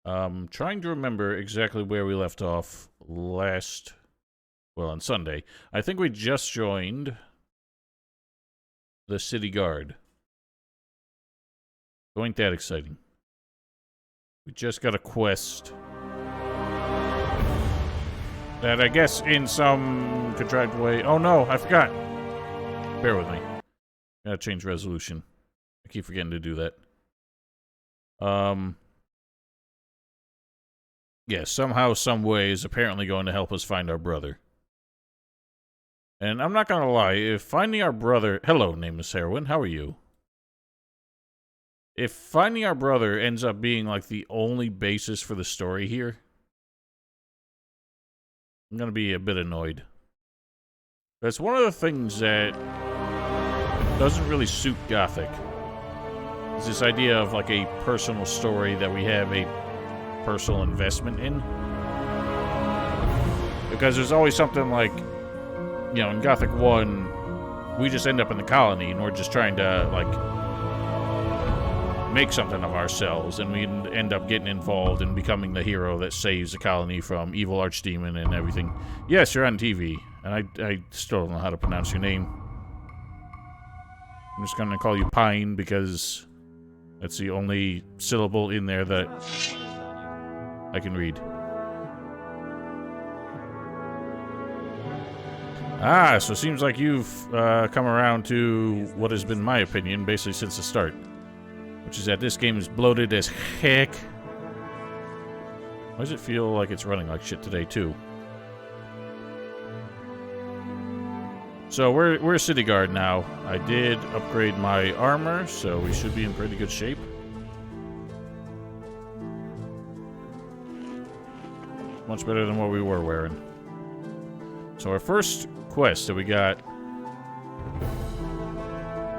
Trying to remember exactly where we left off on Sunday. I think we just joined the city guard. So ain't that exciting. We just got a quest that I guess in some contrived way... Oh no, I forgot. Bear with me. Gotta change resolution. I keep forgetting to do that. Yeah, somehow, some way is apparently going to help us find our brother. And I'm not gonna lie, if finding our brother... Hello, nameless heroine, how are you? If finding our brother ends up being, like, the only basis for the story here, I'm gonna be a bit annoyed. That's one of the things that doesn't really suit Gothic. It's this idea of, like, a personal story that we have a personal investment in. Because there's always something like, you know, in Gothic 1, we just end up in the colony and we're just trying to, like, make something of ourselves, and we end up getting involved and becoming the hero that saves the colony from evil archdemon and everything. Yes, you're on TV, and I still don't know how to pronounce your name. I'm just gonna call you Pine because that's the only syllable in there that I can read. Ah, so it seems like you've come around to what has been my opinion basically since the start. Which is that this game is bloated as heck. Why does it feel like it's running like shit today, too? So we're city guard now. I did upgrade my armor, so we should be in pretty good shape. Much better than what we were wearing. So our first quest that we got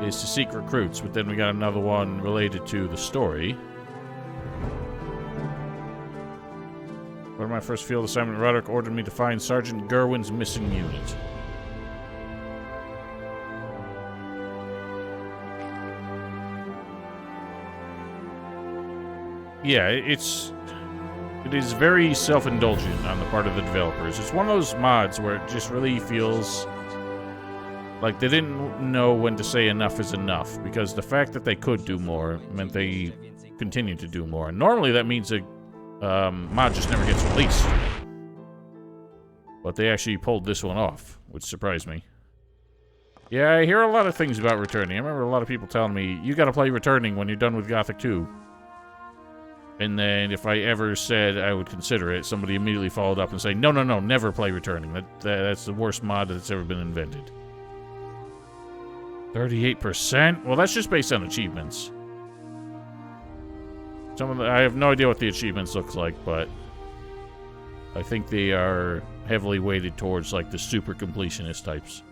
is to seek recruits, but then we got another one related to the story. Part of my first field assignment, Roderick ordered me to find Sergeant Gerwin's missing unit. Yeah, it is very self-indulgent on the part of the developers. It's one of those mods where it just really feels like they didn't know when to say enough is enough, because the fact that they could do more meant they continued to do more. And normally that means a mod just never gets released. But they actually pulled this one off, which surprised me. Yeah, I hear a lot of things about Returning. I remember a lot of people telling me, you gotta play Returning when you're done with Gothic 2. And then if I ever said I would consider it, somebody immediately followed up and say, no, never play Returning. That's the worst mod that's ever been invented. 38%? Well, that's just based on achievements. I have no idea what the achievements look like, but I think they are heavily weighted towards, like, the super completionist types.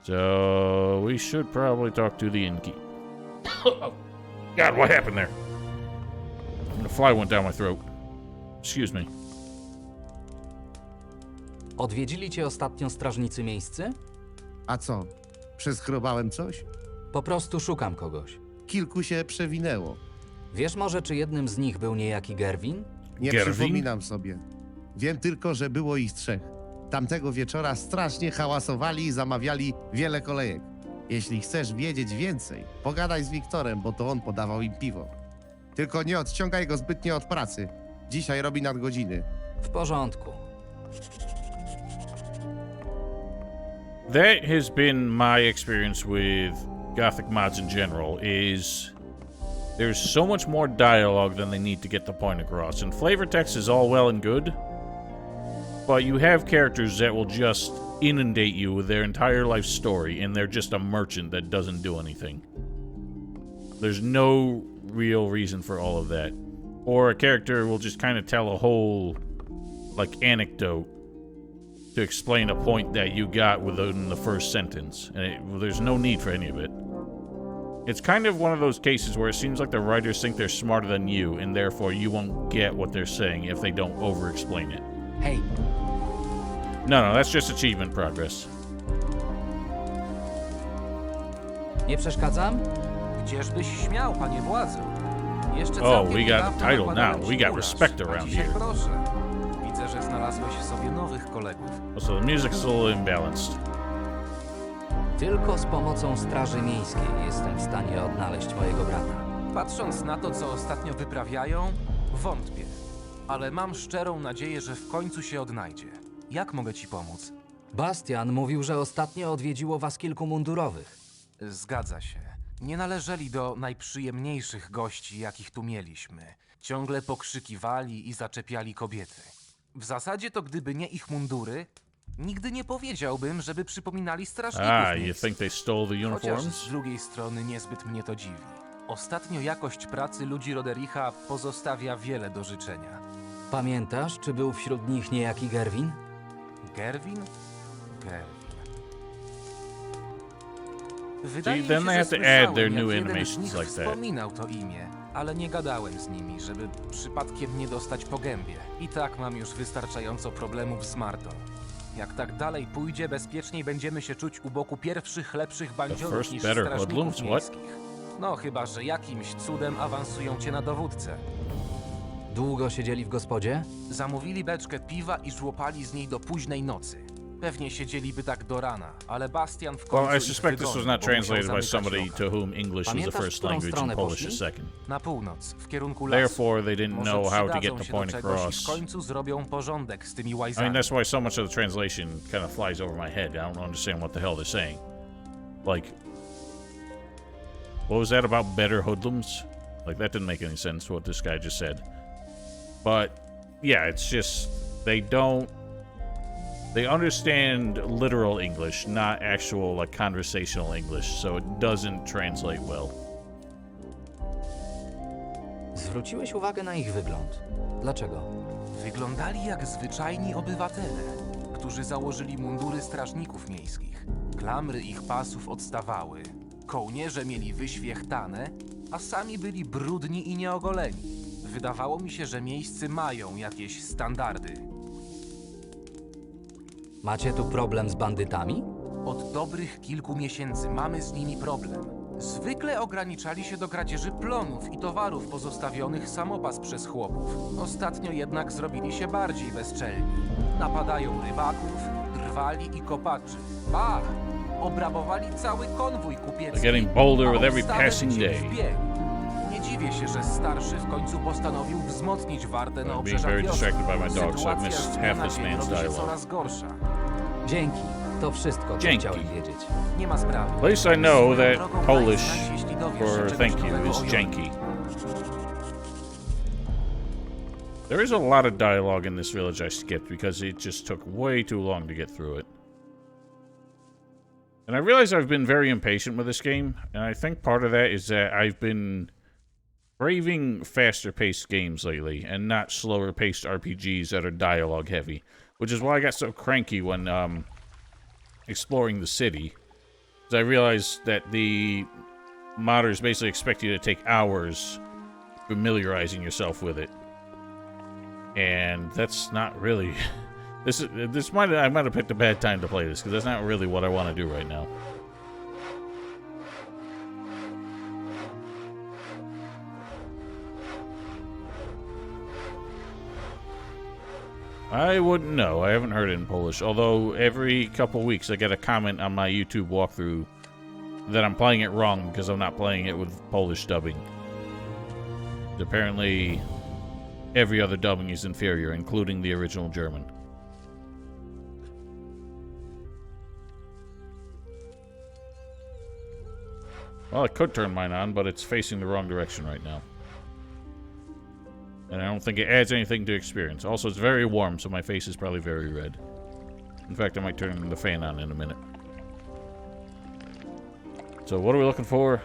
So, we should probably talk to the innkeep. Oh, God, what happened there? A fly went down my throat. Excuse me. Odwiedzili cię ostatnio strażnicy miejscy? A co? Przeskrobałem coś? Po prostu szukam kogoś. Kilku się przewinęło. Wiesz może, czy jednym z nich był niejaki Gerwin? Nie Gerwin? przypominam sobie. Wiem tylko, że było ich 3. Tamtego wieczora strasznie hałasowali i zamawiali wiele kolejek. Jeśli chcesz wiedzieć więcej, pogadaj z Wiktorem, bo to on podawał im piwo. Tylko nie odciągaj go zbytnio od pracy. Dzisiaj robi nadgodziny. W porządku. That has been my experience with Gothic mods in general, is there's so much more dialogue than they need to get the point across. And flavor text is all well and good, but you have characters that will just inundate you with their entire life story, and they're just a merchant that doesn't do anything. There's no real reason for all of that. Or a character will just kind of tell a whole, like, anecdote to explain a point that you got within the first sentence. And there's no need for any of it. It's kind of one of those cases where it seems like the writers think they're smarter than you, and therefore you won't get what they're saying if they don't over-explain it. Hej, No, that's just achievement progress. nie przeszkadzam? Gdzieżbyś śmiał, panie władzu? Jeszcze Oh, całkiem we got a niedawno title nakładałem now. ci We got kulasz, respect a around dzisiaj here. proszę. Widzę, że znalazłeś sobie nowych kolegów. So the music's a little imbalanced. Tylko z pomocą Straży Miejskiej jestem w stanie odnaleźć mojego brata. Patrząc na to, co ostatnio wyprawiają, wątpię. Ale mam szczerą nadzieję, że w końcu się odnajdzie. Jak mogę ci pomóc? Bastian mówił, że ostatnio odwiedziło was kilku mundurowych. Zgadza się. Nie należeli do najprzyjemniejszych gości, jakich tu mieliśmy. Ciągle pokrzykiwali i zaczepiali kobiety. W zasadzie to gdyby nie ich mundury, nigdy nie powiedziałbym, żeby przypominali strażników Ah, you miejskich. think they stole the Chociaż uniforms? z drugiej strony niezbyt mnie to dziwi. Ostatnio jakość pracy ludzi Rodericha pozostawia wiele do życzenia. Pamiętasz, czy był wśród nich niejaki Gerwin? Gerwin? Gerwin. Wydaje mi then się, they że have to słyszałem, add their jak new jeden z animations nich like that. wspominał to imię, ale nie gadałem z nimi, żeby przypadkiem nie dostać po gębie. I tak mam już wystarczająco problemów z Martą. Jak tak dalej pójdzie, bezpieczniej będziemy się czuć u boku pierwszych, lepszych bandziorów first niż better strażników hoodlums? What? miejskich. No, chyba że jakimś cudem awansują cię na dowódcę. Długo siedzieli w gospodzie? Zamówili beczkę piwa i żłopali z niej do późnej nocy. Pewnie siedzieliby tak do rana, ale Bastian w końcu Well, I ich suspect this was wygonił, not bo musiał translated by zamykać somebody lokal. to whom English was the Pamiętasz, w first którą language and stronę Polish poszli? a second. Na północ, w kierunku lasu. Therefore, they didn't Może know how to get przydadzą the się point do czegoś i across. w końcu zrobią porządek z tymi I łajzami. mean, that's why so much of the translation kind of flies over my head. I don't understand what the hell they're saying. Like, what was that about better hoodlums? Like, that didn't make any sense, what this guy just said. But, yeah, it's just, they understand literal English, not actual, like, conversational English, so it doesn't translate well. Zwróciłeś uwagę na ich wygląd. Dlaczego? Wyglądali jak zwyczajni obywatele, którzy założyli mundury strażników miejskich. Klamry ich pasów odstawały, kołnierze mieli wyświechtane, a sami byli brudni i nieogoleni. Wydawało mi się, że miejscy mają jakieś standardy. Macie tu problem z bandytami? Od dobrych kilku miesięcy mamy z nimi problem. Zwykle ograniczali się do kradzieży plonów i towarów pozostawionych samopas przez chłopów. Ostatnio jednak zrobili się bardziej bezczelni. Napadają rybaków, drwali i kopaczy. Ba! Obrabowali cały konwój kupiecki. They're getting bolder a with every obstawę passing wzięli day. w bieg. Nie dziwię się, że starszy w końcu postanowił wzmocnić wartę na I'm being obrzeżach very wioski. distracted by my dog, so I Sytuacja missed z dnia half na this dzień man's robi się dialogue. coraz gorsza. Dzięki. To wszystko, co Dzięki. chciałem wiedzieć. Nie ma sprawy. At least I know Swoją that drogą Polish daj znać, jeśli dowiesz się for czegoś thank you nowego is o Jorku. janky. There is a lot of dialogue in this village I skipped because it just took way too long to get through it. And I realize I've been very impatient with this game, and I think part of that is that I've been craving faster paced games lately and not slower paced RPGs that are dialogue heavy, which is why I got so cranky when exploring the city. Because I realized that the modders basically expect you to take hours familiarizing yourself with it. And that's not really I might have picked a bad time to play this, because that's not really what I want to do right now. I wouldn't know. I haven't heard it in Polish. Although every couple weeks I get a comment on my YouTube walkthrough that I'm playing it wrong because I'm not playing it with Polish dubbing. Apparently, every other dubbing is inferior, including the original German. Well, I could turn mine on, but it's facing the wrong direction right now. And I don't think it adds anything to experience. Also, it's very warm, so my face is probably very red. In fact, I might turn the fan on in a minute. So, what are we looking for?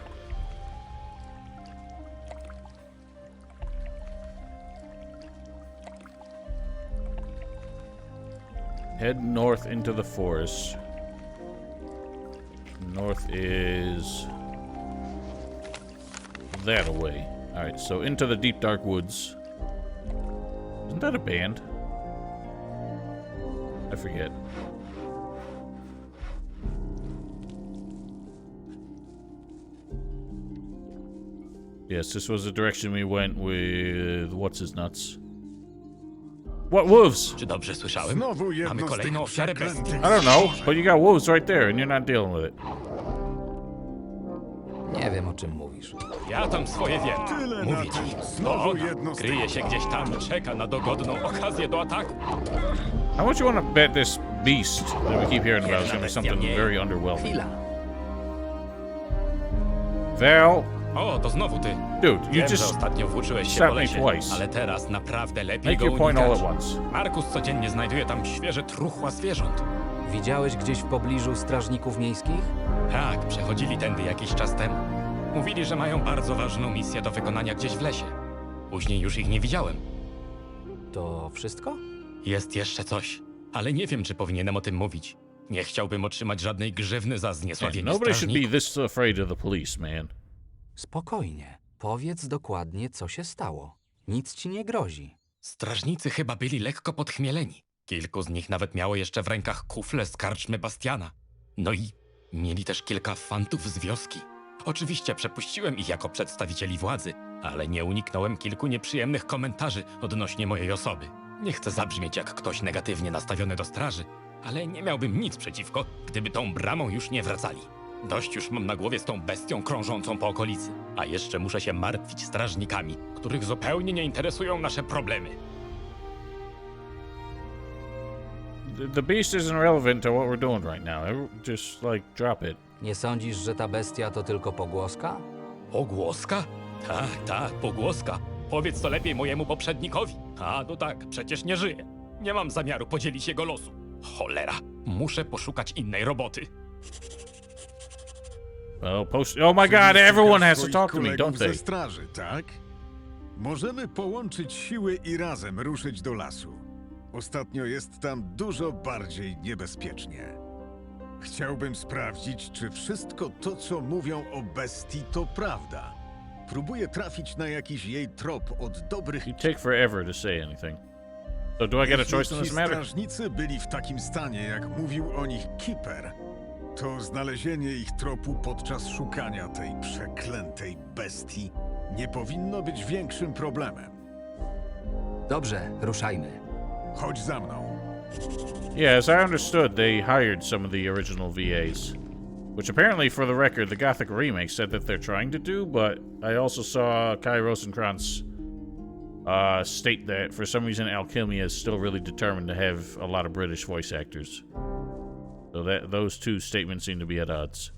Head north into the forest. North is that away. Alright, so into the deep dark woods. Isn't that a band? I forget. Yes, this was the direction we went with... What's his nuts? What wolves? Czy dobrze słyszałem? Znowu Mamy jedno z kolejną tych ofiarę bestii. przeklętych... I don't know, but you got wolves right there and you're not dealing with it. Nie wiem, o czym mówisz. Ja tam swoje wiem. Tyle Mówię na ci. tym. To Znowu ona jedno z tych... kryje się gdzieś tam, czeka na dogodną okazję do ataku. How much you want to bet this beast that we keep hearing about is going to be something very underwhelming? Chwila. Val, O, to znowu ty. dude, you Wiem, że just ostatnio włóczyłeś się slapped po me lesie, twice. ale teraz naprawdę lepiej Make go your point all at unikać. once. Markus codziennie znajduje tam świeże truchła zwierząt. Widziałeś gdzieś w pobliżu strażników miejskich? Tak, przechodzili tędy jakiś czas temu. Mówili, że mają bardzo ważną misję do wykonania gdzieś w lesie. Później już ich nie widziałem. To wszystko? Jest jeszcze coś, ale nie wiem, czy powinienem o tym mówić. Nie chciałbym otrzymać żadnej grzywny za zniesławienie Nobody should be strażników. this afraid of the police, man. Spokojnie. Powiedz dokładnie, co się stało. Nic ci nie grozi. Strażnicy chyba byli lekko podchmieleni. Kilku z nich nawet miało jeszcze w rękach kufle z karczmy Bastiana. No i mieli też kilka fantów z wioski. Oczywiście przepuściłem ich jako przedstawicieli władzy, ale nie uniknąłem kilku nieprzyjemnych komentarzy odnośnie mojej osoby. Nie chcę zabrzmieć jak ktoś negatywnie nastawiony do straży, ale nie miałbym nic przeciwko, gdyby tą bramą już nie wracali. Dość już mam na głowie z tą bestią krążącą po okolicy, a jeszcze muszę się martwić strażnikami, których zupełnie nie interesują nasze problemy. The beast isn't relevant to what we're doing right now. Just, like, drop it. Nie sądzisz, że ta bestia to tylko pogłoska? Pogłoska? Tak, pogłoska. Powiedz to lepiej mojemu poprzednikowi. A, no tak, przecież nie żyje. Nie mam zamiaru podzielić jego losu. Cholera, muszę poszukać innej roboty. Well, oh my god, everyone has to talk to me, Kolegów don't ze they? straży, tak? Możemy połączyć siły i razem ruszyć do lasu. Ostatnio jest tam dużo bardziej niebezpiecznie. Chciałbym sprawdzić, czy wszystko to, co mówią o bestii, to prawda. Próbuję trafić na jakiś jej trop od dobrych... You take forever to say anything. So do I get a Jeśli choice in ci this matter? strażnicy byli w takim stanie, jak mówił o nich Keeper, to znalezienie ich tropu podczas szukania tej przeklętej bestii nie powinno być większym problemem. Dobrze, ruszajmy. Chodź za mną. Yeah, as I understood, they hired some of the original VAs. Which apparently, for the record, the Gothic remake said that they're trying to do, but I also saw Kai Rosenkrantz state that for some reason Alchemia is still really determined to have a lot of British voice actors. So that those two statements seem to be at odds.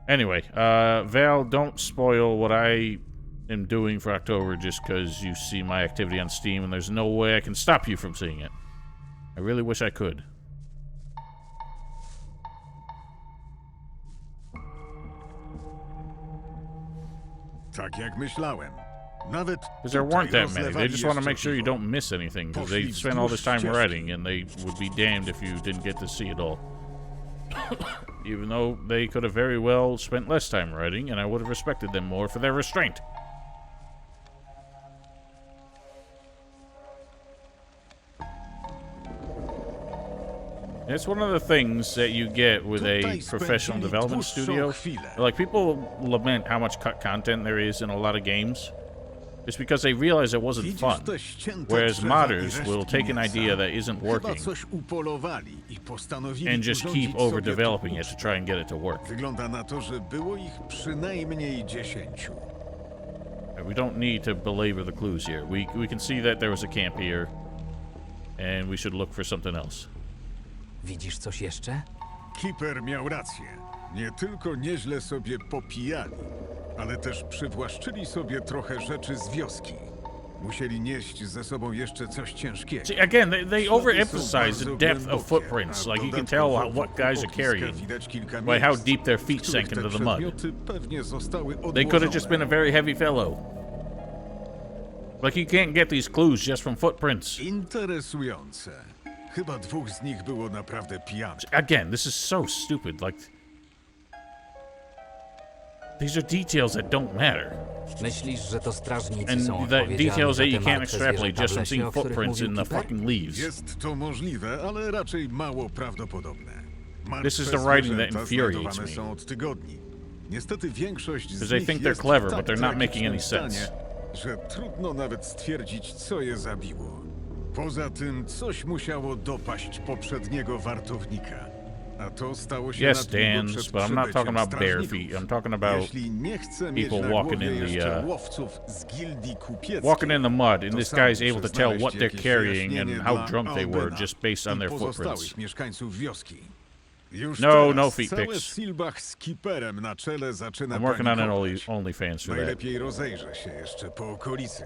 Anyway, Val, don't spoil what I am doing for October just because you see my activity on Steam and there's no way I can stop you from seeing it. I really wish I could. Tak jak myślałem. Nawet Because there weren't tutaj that many. They rozlewali just want to jeszcze make sure you piwo. don't miss anything because they Poszli spent all this time wzdłuż writing and they would be damned if you didn't get to see it all. Even though they could have very well spent less time writing and I would have respected them more for their restraint. It's one of the things that you get with a Tutaj professional spędzili development dłuższą studio. chwilę. Like, people lament how much cut content there is in a lot of games. It's because they realize it wasn't Widzisz fun. te ścięte Whereas drzewa i modders resztki will take an mięsa? idea that isn't Chyba working coś upolowali i postanowili and just urządzić keep sobie overdeveloping it to tłuczkę. try and get it to work. Wygląda na to, że było ich przynajmniej 10. We don't need to belabor the clues here. We can see that there was a camp here, and we should look for something else. Widzisz coś jeszcze? Keeper miał rację. Nie tylko nieźle sobie popijali, ale też przywłaszczyli sobie trochę rzeczy z wioski. Musieli nieść ze sobą jeszcze coś ciężkiego. See, again, they Ślady overemphasize są the bardzo depth of głębokie, footprints. a Like, you can dodatkowo tell what wokół guys are popiska carrying widać kilka by how miejsc, deep their w feet których sank te into the mud. przedmioty pewnie zostały They could have just been a odłożone. very heavy fellow. Like, you can't get these clues just from footprints. Interesujące. Chyba dwóch z nich było naprawdę pijanych. Again, this is so stupid. Like, these are details that don't matter. Myślisz, że to strażnicy And są the odpowiedzialni details za that te you can't martwe extrapolate zwierzęta just w from lesie, seeing o których footprints mówił in the Keeper? fucking leaves. Jest to możliwe, ale raczej mało prawdopodobne. Martwe This is the writing that zwierzęta infuriates znajdowane me. są od tygodni. Niestety większość z they nich think they're jest clever, w but tak they're not making any tragicznym sense. stanie, że trudno nawet stwierdzić, co je zabiło. Poza tym coś musiało dopaść poprzedniego wartownika. A to stało się Yes, na długo Dan, przed but I'm not przybyciem talking about bare strażników. feet. I'm talking about Jeśli nie chce mieć people na walking głowie in the, jeszcze łowców z gildii kupieckiej, walking in the mud, and to this sam guy's able to muszę tell znaleźć what they're jakieś carrying and wyjaśnienie how dla drunk they were Albena just based on i their pozostałych footprints. mieszkańców wioski. Już No, teraz no feet całe pics. Silbach z Kiperem na czele zaczyna I'm working on an panikować. OnlyFans for that. Najlepiej rozejrzę się jeszcze po okolicy.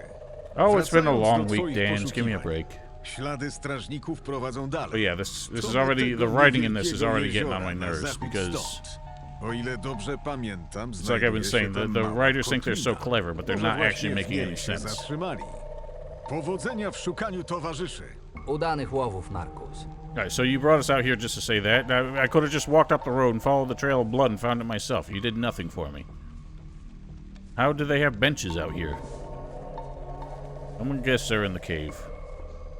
Oh, it's been a Wracając long do week, twoich Dan. Give me a poszukiwań. break. Ślady strażników prowadzą dalej. But yeah, this Co is do already, tego the writing in this is niewielkiego already getting on jeziora my na nerves zachód because stąd. O ile dobrze pamiętam, it's like I've been saying, the writers think they're so kotlina. clever, but they're Może not właśnie actually w making niej any się sense. zatrzymali. Powodzenia w szukaniu towarzyszy. Udanych łowów, Markus. Alright, so you brought us out here just to say that. I could have just walked up the road and followed the trail of blood and found it myself. You did nothing for me. How do they have benches out here? I'm gonna guess they're in the cave.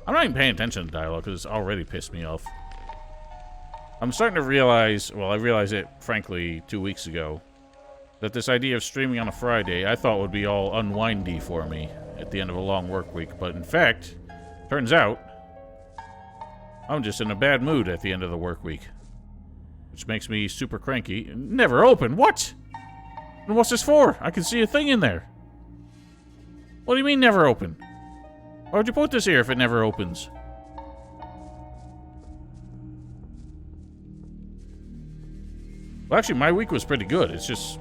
I'm not even paying attention to the dialogue because it's already pissed me off. I'm starting to realize, well, I realized it, frankly, 2 weeks ago, that this idea of streaming on a Friday I thought would be all unwindy for me at the end of a long work week, but in fact, turns out, I'm just in a bad mood at the end of the work week. Which makes me super cranky. Never open? What? And what's this for? I can see a thing in there. What do you mean never open? Why would you put this here if it never opens? Well, actually, my week was pretty good. It's just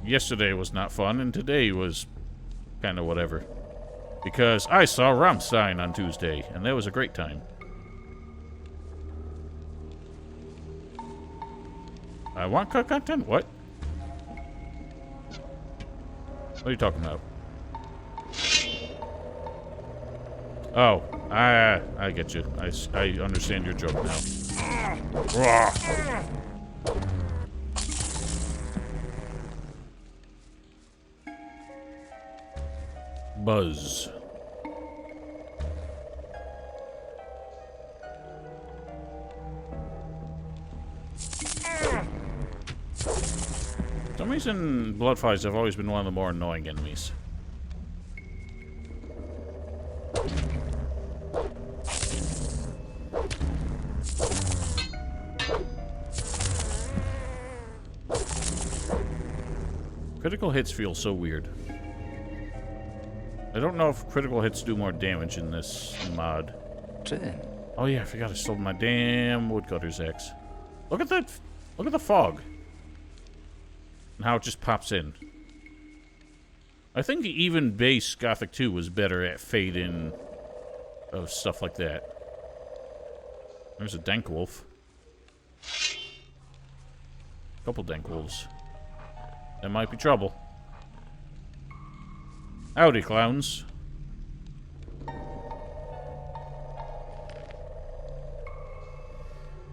yesterday was not fun, and today was kind of whatever. Because I saw Rammstein on Tuesday, and that was a great time. I want cut content? What? What are you talking about? Oh, I get you. I understand your joke now. Rah. Buzz. For some reason, bloodflies have always been one of the more annoying enemies. Critical hits feel so weird. I don't know if critical hits do more damage in this mod. Czym? Oh yeah, I forgot I stole my damn woodcutter's axe. Look at that! Look at the fog. And how it just pops in. I think even base Gothic 2 was better at fade in of stuff like that. There's a dank wolf. Couple dank wolves. That might be trouble. Howdy, clowns.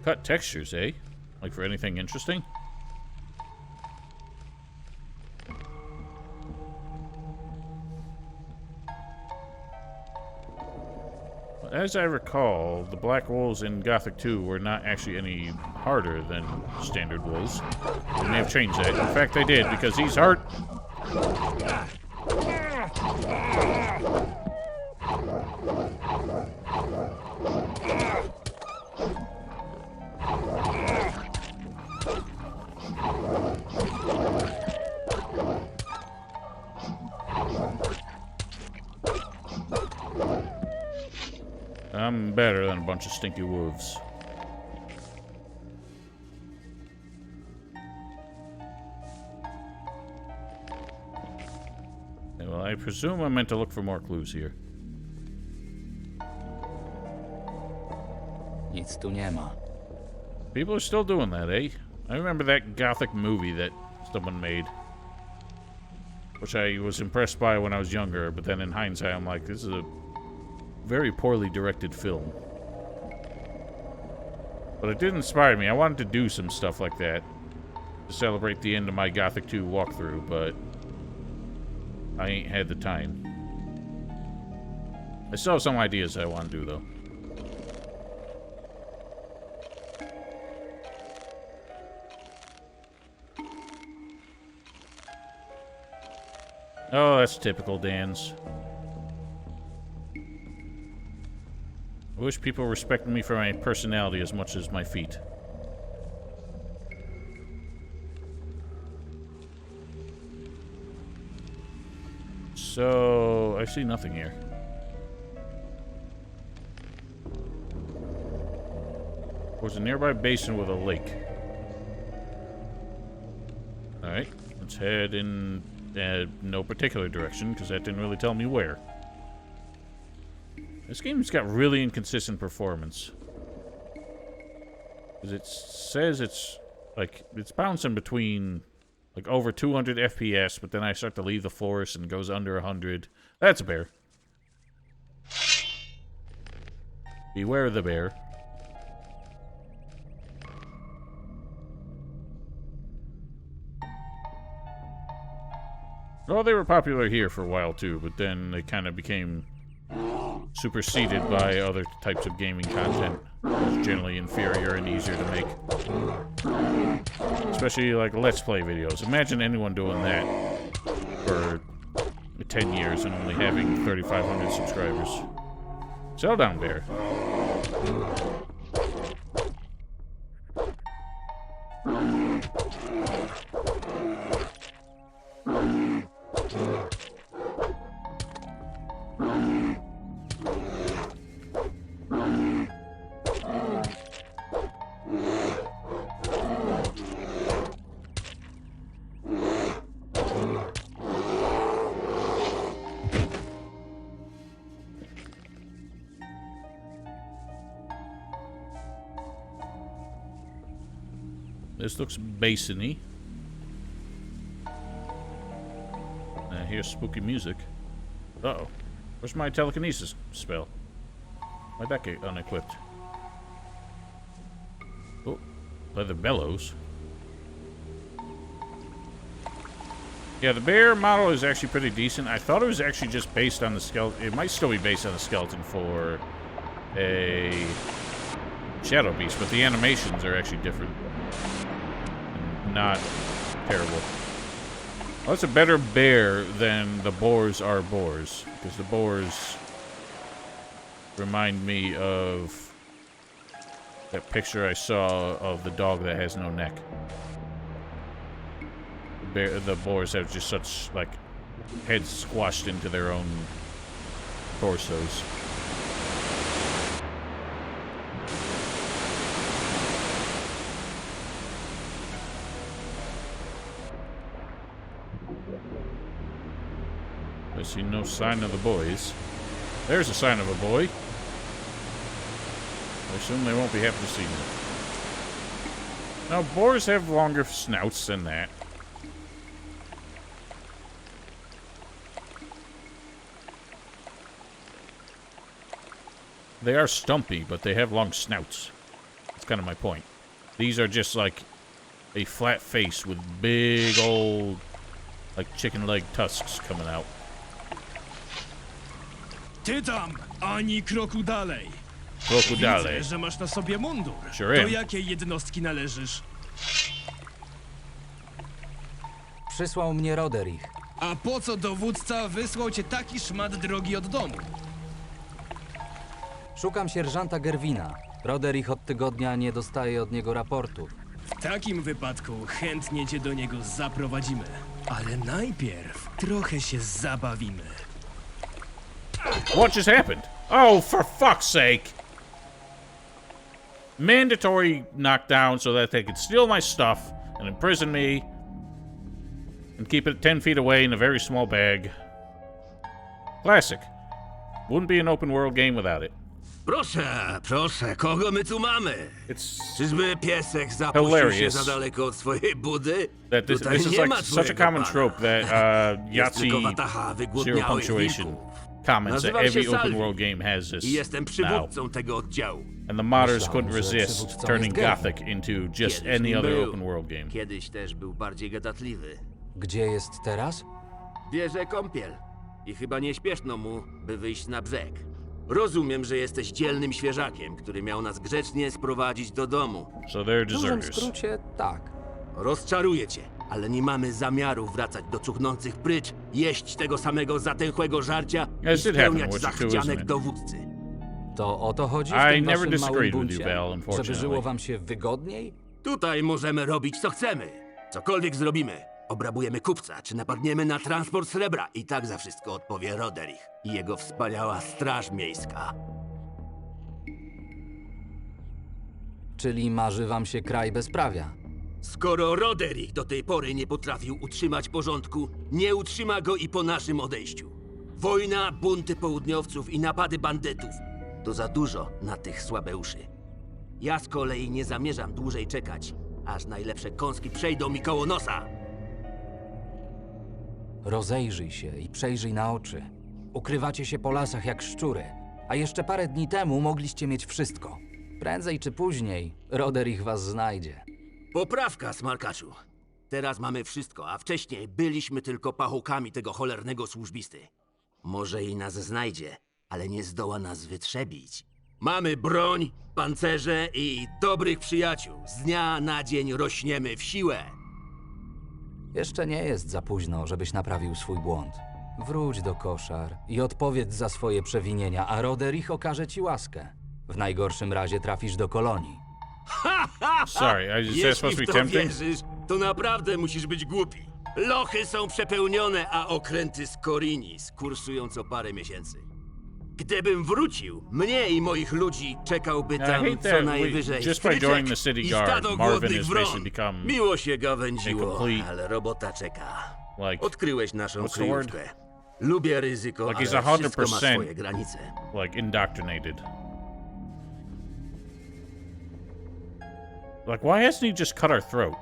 Cut textures, eh? Like for anything interesting? As I recall, the black wolves in Gothic 2 were not actually any harder than standard wolves. They may have changed that. In fact, they did, because he's hurt. I'm better than a bunch of stinky wolves. Well, I presume I'm meant to look for more clues here. Nic tu nie ma. People are still doing that, eh? I remember that Gothic movie that someone made, which I was impressed by when I was younger, but then in hindsight I'm like, this is a very poorly directed film. But it did inspire me. I wanted to do some stuff like that to celebrate the end of my Gothic 2 walkthrough, but I ain't had the time. I still have some ideas I want to do, though. Oh, that's typical Dan's. I wish people respected me for my personality as much as my feet. So, I see nothing here. There's a nearby basin with a lake. Alright, let's head in no particular direction, because that didn't really tell me where. This game's got really inconsistent performance. Because it says it's, like, it's bouncing between, like, over 200 FPS, but then I start to leave the forest and it goes under 100. That's a bear. Beware of the bear. Well, they were popular here for a while too, but then they kind of became superseded by other types of gaming content. It's generally inferior and easier to make. Especially like Let's Play videos. Imagine anyone doing that for 10 years and only having 3,500 subscribers. Settle down, bear. This looks basin-y. I hear spooky music. Uh-oh. Where's my telekinesis spell? Why'd that get unequipped? Oh, leather bellows. Yeah, the bear model is actually pretty decent. I thought it was actually just based on the skeleton. It might still be based on the skeleton for a shadow beast, but the animations are actually different. Not terrible. Well, it's a better bear than the boars are boars, because the boars remind me of that picture I saw of the dog that has no neck. The boars have just such, like, heads squashed into their own torsos. I see no sign of the boys. There's a sign of a boy. I assume they won't be happy to see me. Now, boars have longer snouts than that. They are stumpy, but they have long snouts. That's kind of my point. These are just like a flat face with big old, like, chicken leg tusks coming out. Ty tam, ani kroku dalej. Kroku dalej. Widzę, że masz na sobie mundur. Sure am. Do jakiej jednostki należysz? Przysłał mnie Roderich. A po co dowódca wysłał cię taki szmat drogi od domu? Szukam sierżanta Gerwina. Roderich od tygodnia nie dostaje od niego raportów. W takim wypadku chętnie cię do niego zaprowadzimy. Ale najpierw trochę się zabawimy. What just happened? Oh, for fuck's sake! Mandatory knockdown so that they could steal my stuff and imprison me and keep it 10 feet away in a very small bag. Classic. Wouldn't be an open world game without it. Proszę, proszę, kogo my tu mamy? It's Czyżby piesek zapuścił się hilarious za daleko od swojej budy? that this Tutaj is nie like ma such a twojego common pana. trope that Jest tylko Yahtzee wataha zero wygłodniałych punctuation wilków. comments that Nazywam się every open Salvi world game has this I jestem now. przywódcą tego oddziału. And the modders Myślałem, couldn't że resist przywódcą turning jest Gothic into just Kiedyś any nim other był. open world game. Kiedyś też był bardziej gadatliwy. Gdzie jest teraz? Bierze kąpiel i chyba nie śpieszno mu, by wyjść na brzeg. Rozumiem, że jesteś dzielnym świeżakiem, który miał nas grzecznie sprowadzić do domu. So they're W dużym deserters. skrócie tak. Rozczaruję cię, ale nie mamy zamiaru wracać do cuchnących prycz, jeść tego samego zatęchłego żarcia i Yes, it happened, spełniać what you do, zachcianek isn't it? dowódcy. To o to chodzi w I tym never waszym disagreed małym with you, buncie? Val, Żeby unfortunately. żyło wam się wygodniej? Tutaj możemy robić co chcemy. Cokolwiek zrobimy. Obrabujemy kupca, czy napadniemy na transport srebra. I tak za wszystko odpowie Roderich i jego wspaniała straż miejska. Czyli marzy wam się kraj bezprawia? Skoro Roderich do tej pory nie potrafił utrzymać porządku, nie utrzyma go i po naszym odejściu. Wojna, bunty południowców i napady bandytów. To za dużo na tych słabeuszy. Ja z kolei nie zamierzam dłużej czekać, aż najlepsze kąski przejdą mi koło nosa. Rozejrzyj się i przejrzyj na oczy. Ukrywacie się po lasach jak szczury, a jeszcze parę dni temu mogliście mieć wszystko. Prędzej czy później Roderich was znajdzie. Poprawka, smarkaczu. Teraz mamy wszystko, a wcześniej byliśmy tylko pachołkami tego cholernego służbisty. Może i nas znajdzie, ale nie zdoła nas wytrzebić. Mamy broń, pancerze i dobrych przyjaciół. Z dnia na dzień rośniemy w siłę. Jeszcze nie jest za późno, żebyś naprawił swój błąd. Wróć do koszar i odpowiedz za swoje przewinienia, a Roderich okaże ci łaskę. W najgorszym razie trafisz do kolonii. Sorry, is that Jeśli supposed to w be to tempting? wierzysz, to naprawdę musisz być głupi. Lochy są przepełnione, a okręty z Korinis kursują co parę miesięcy. Gdybym wrócił, mnie i moich ludzi czekałby I tam hate co that najwyżej just by stryczek joining the city i guard, stado Marvin głodnych has wron. basically become Miło się a gawędziło, complete- ale robota czeka. Like, Odkryłeś naszą what's the word? kryjówkę. Lubię ryzyko, Like he's ale wszystko ma 100% swoje granice. like indoctrinated. Like, why hasn't he just cut our throat?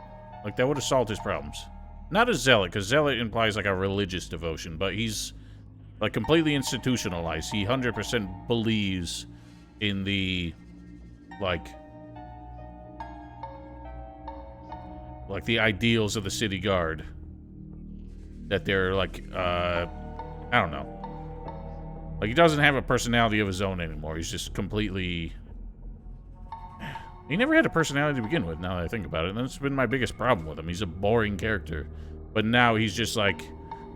Like, that would have solved his problems. Not a zealot, because zealot implies like a religious devotion, but he's like completely institutionalized. He 100% believes in the like the ideals of the city guard. That they're like, I don't know. Like, he doesn't have a personality of his own anymore. He's just completely... He never had a personality to begin with, now that I think about it. And that's been my biggest problem with him. He's a boring character. But now he's just, like,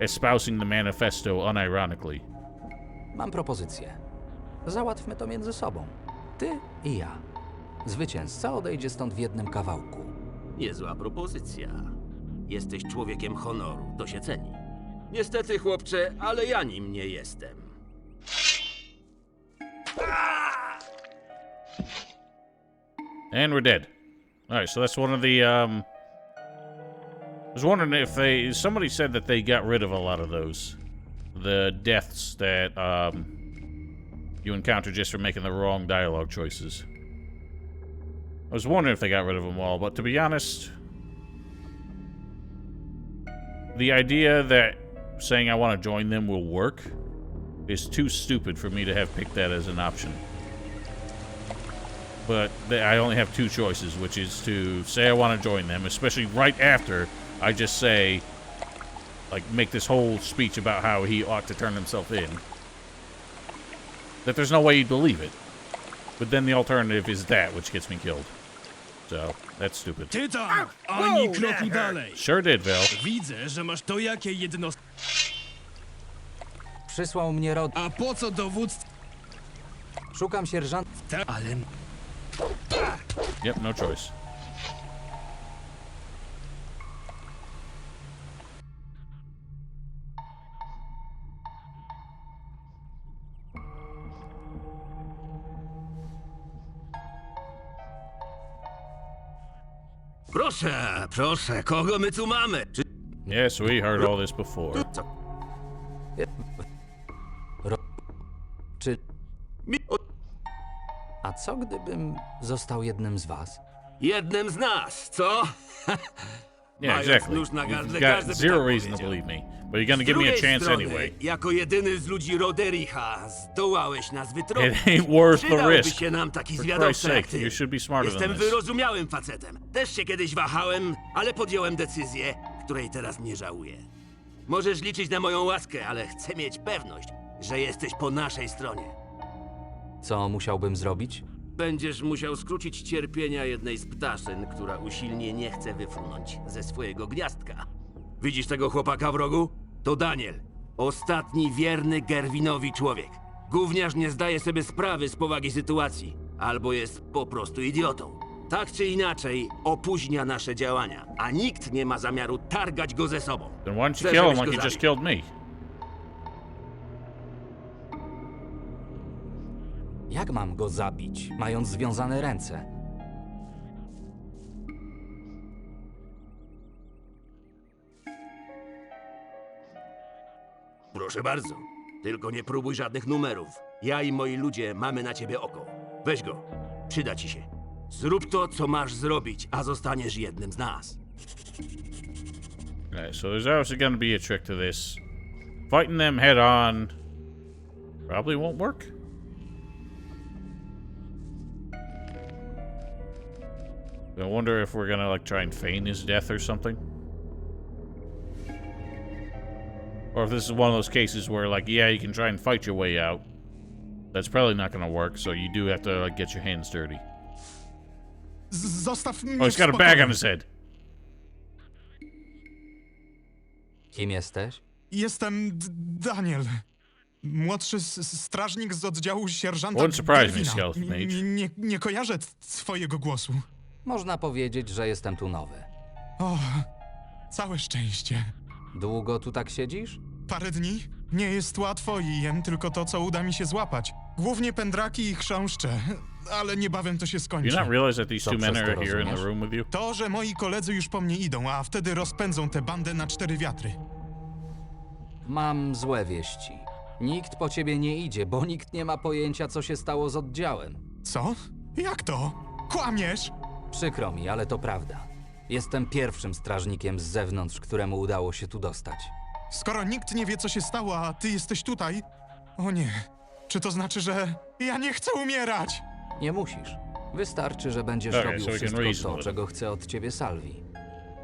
espousing the manifesto unironically. Mam propozycję. Załatwmy to między sobą. Ty i ja. Zwycięzca odejdzie stąd w jednym kawałku. Niezła propozycja. Jesteś człowiekiem honoru, to się ceni. Niestety, chłopcze, ale ja nim nie jestem. And we're dead. Alright, so that's one of the, I was wondering if somebody said that they got rid of a lot of those. The deaths that, you encounter just for making the wrong dialogue choices. I was wondering if they got rid of them all, but to be honest, the idea that saying I want to join them will work is too stupid for me to have picked that as an option. But I only have two choices, which is to say I want to join them, especially right after I just say, like, make this whole speech about how he ought to turn himself in. That there's no way he'd believe it. But then the alternative is that, which gets me killed. So, that's stupid. Ty tam, ani kroku dalej. Sure did, Val. Widzę, że masz to jakie jednostki. Przysłał mnie Rod... A po co dowództwo? Szukam sierżanta... Ale... Yep, no choice. Proszę, proszę, kogo my tu mamy? Yes, we heard all this before. Czy... Mi- o- A co gdybym został jednym z was? Jednym z nas, co? Yeah, Mając exactly. nóż na gardle, You've każdy got by zero tak reason to powiedział. believe me. But you're gonna Z give me a drugiej chance strony, anyway. jako jedyny z ludzi Rodericha zdołałeś nas wytropić. It ain't worth the Przydałby risk. się nam taki For zwiadowca Christ's jak sake, ty. you should be smarter Jestem than this. wyrozumiałym facetem. Też się kiedyś wahałem, ale podjąłem decyzję, której teraz nie żałuję. Możesz liczyć na moją łaskę, ale chcę mieć pewność, że jesteś po naszej stronie. Co musiałbym zrobić? Będziesz musiał skrócić cierpienia jednej z ptaszyn, która usilnie nie chce wyfrunąć ze swojego gniazdka. Widzisz tego chłopaka w rogu? To Daniel. Ostatni wierny Gerwinowi człowiek. Gówniarz nie zdaje sobie sprawy z powagi sytuacji. Albo jest po prostu idiotą. Tak czy inaczej, opóźnia nasze działania, a nikt nie ma zamiaru targać go ze sobą. Then why don't you Chcę, kill him żebyś like go you just zabił. killed me? Jak mam go zabić, mając związane ręce? Proszę bardzo. Tylko nie próbuj żadnych numerów. Ja i moi ludzie mamy na ciebie oko. Weź go. Przyda ci się. Zrób to, co masz zrobić, a zostaniesz jednym z nas. Okay, so there's obviously going to be a trick to this. Fighting them head on probably won't work. I wonder if we're gonna like try and feign his death or something. Or if this is one of those cases where like, yeah, you can try and fight your way out. That's probably not gonna work, so you do have to like get your hands dirty. Zostaw mnie Oh, he's got a bag on his head. Kim jesteś? Jestem Daniel. Młodszy strażnik z oddziału sierżanta Wouldn't surprise me, Gerwina. Skeleton Mage. Nie kojarzę swojego głosu. Można powiedzieć, że jestem tu nowy. O, całe szczęście. Długo tu tak siedzisz? Parę dni? Nie jest łatwo i jem tylko to, co uda mi się złapać. Głównie pędraki i chrząszcze, ale niebawem to się Do you skończy. not realize that these Co two men przez are to here in the rozumiesz? room with you? To, że moi koledzy już po mnie idą, a wtedy rozpędzą tę bandę na 4 wiatry. Mam złe wieści. Nikt po ciebie nie idzie, bo nikt nie ma pojęcia, co się stało z oddziałem. Co? Jak to? Kłamiesz? Przykro mi, ale to prawda. Jestem pierwszym strażnikiem z zewnątrz, któremu udało się tu dostać. Skoro nikt nie wie, co się stało, a ty jesteś tutaj... O nie. Czy to znaczy, że ja nie chcę umierać? Nie musisz. Wystarczy, że będziesz Okay, robił so we can wszystko reason to, with czego chce od ciebie Salvi.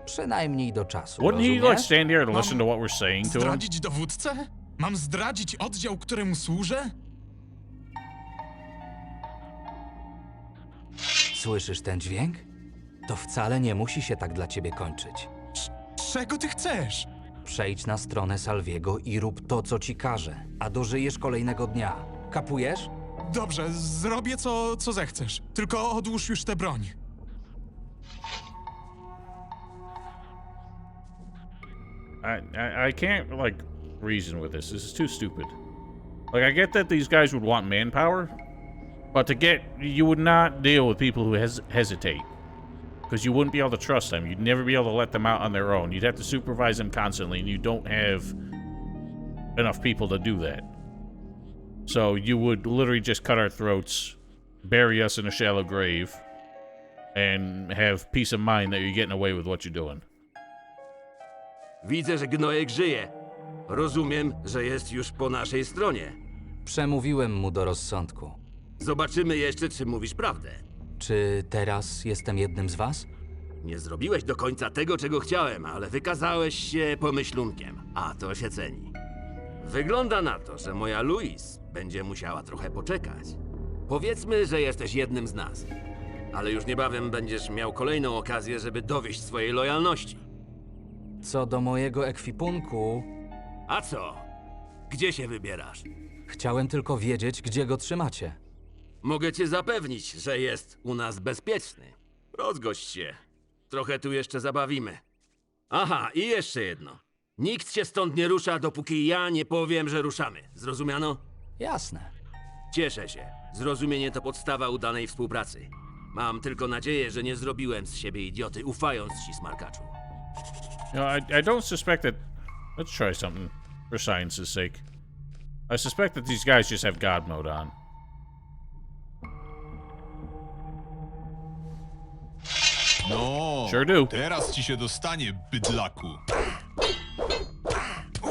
Przynajmniej do czasu, Wouldn't he like rozumiesz? stand here to Mam listen to what we're saying to him? Zdradzić dowódcę? Mam zdradzić oddział, któremu służę? Słyszysz ten dźwięk? To wcale nie musi się tak dla ciebie kończyć. Czego ty chcesz? Przejdź na stronę Salviego i rób to, co ci każe, a dożyjesz kolejnego dnia. Kapujesz? Dobrze, zrobię co zechcesz. Tylko odłóż już tę broń. I can't like reason with this. This is too stupid. Like I get that these guys would want manpower, but you would not deal with people who hesitate. Because you wouldn't be able to trust them. You'd never be able to let them out on their own. You'd have to supervise them constantly, and you don't have enough people to do that. So you would literally just cut our throats, bury us in a shallow grave, and have peace of mind that you're getting away with what you're doing. Widzę, że gnojek żyje. Rozumiem, że jest już po naszej stronie. Przemówiłem mu do rozsądku. Zobaczymy jeszcze, czy mówisz prawdę. Czy teraz jestem jednym z was? Nie zrobiłeś do końca tego, czego chciałem, ale wykazałeś się pomyślunkiem, a to się ceni. Wygląda na to, że moja Louise będzie musiała trochę poczekać. Powiedzmy, że jesteś jednym z nas, ale już niebawem będziesz miał kolejną okazję, żeby dowieść swojej lojalności. Co do mojego ekwipunku, A co? Gdzie się wybierasz? chciałem tylko wiedzieć, gdzie go trzymacie. Mogę cię zapewnić, że jest u nas bezpieczny. Rozgość się. Trochę tu jeszcze zabawimy. Aha, i jeszcze jedno. Nikt się stąd nie rusza, dopóki ja nie powiem, że ruszamy. Zrozumiano? Jasne. Cieszę się. Zrozumienie to podstawa udanej współpracy. Mam tylko nadzieję, że nie zrobiłem z siebie idioty, ufając ci, smarkaczu. You know, I don't suspect that. Let's try something for science's sake. I suspect that these guys just have God mode on. No, Sure do. teraz ci się dostanie, bydlaku.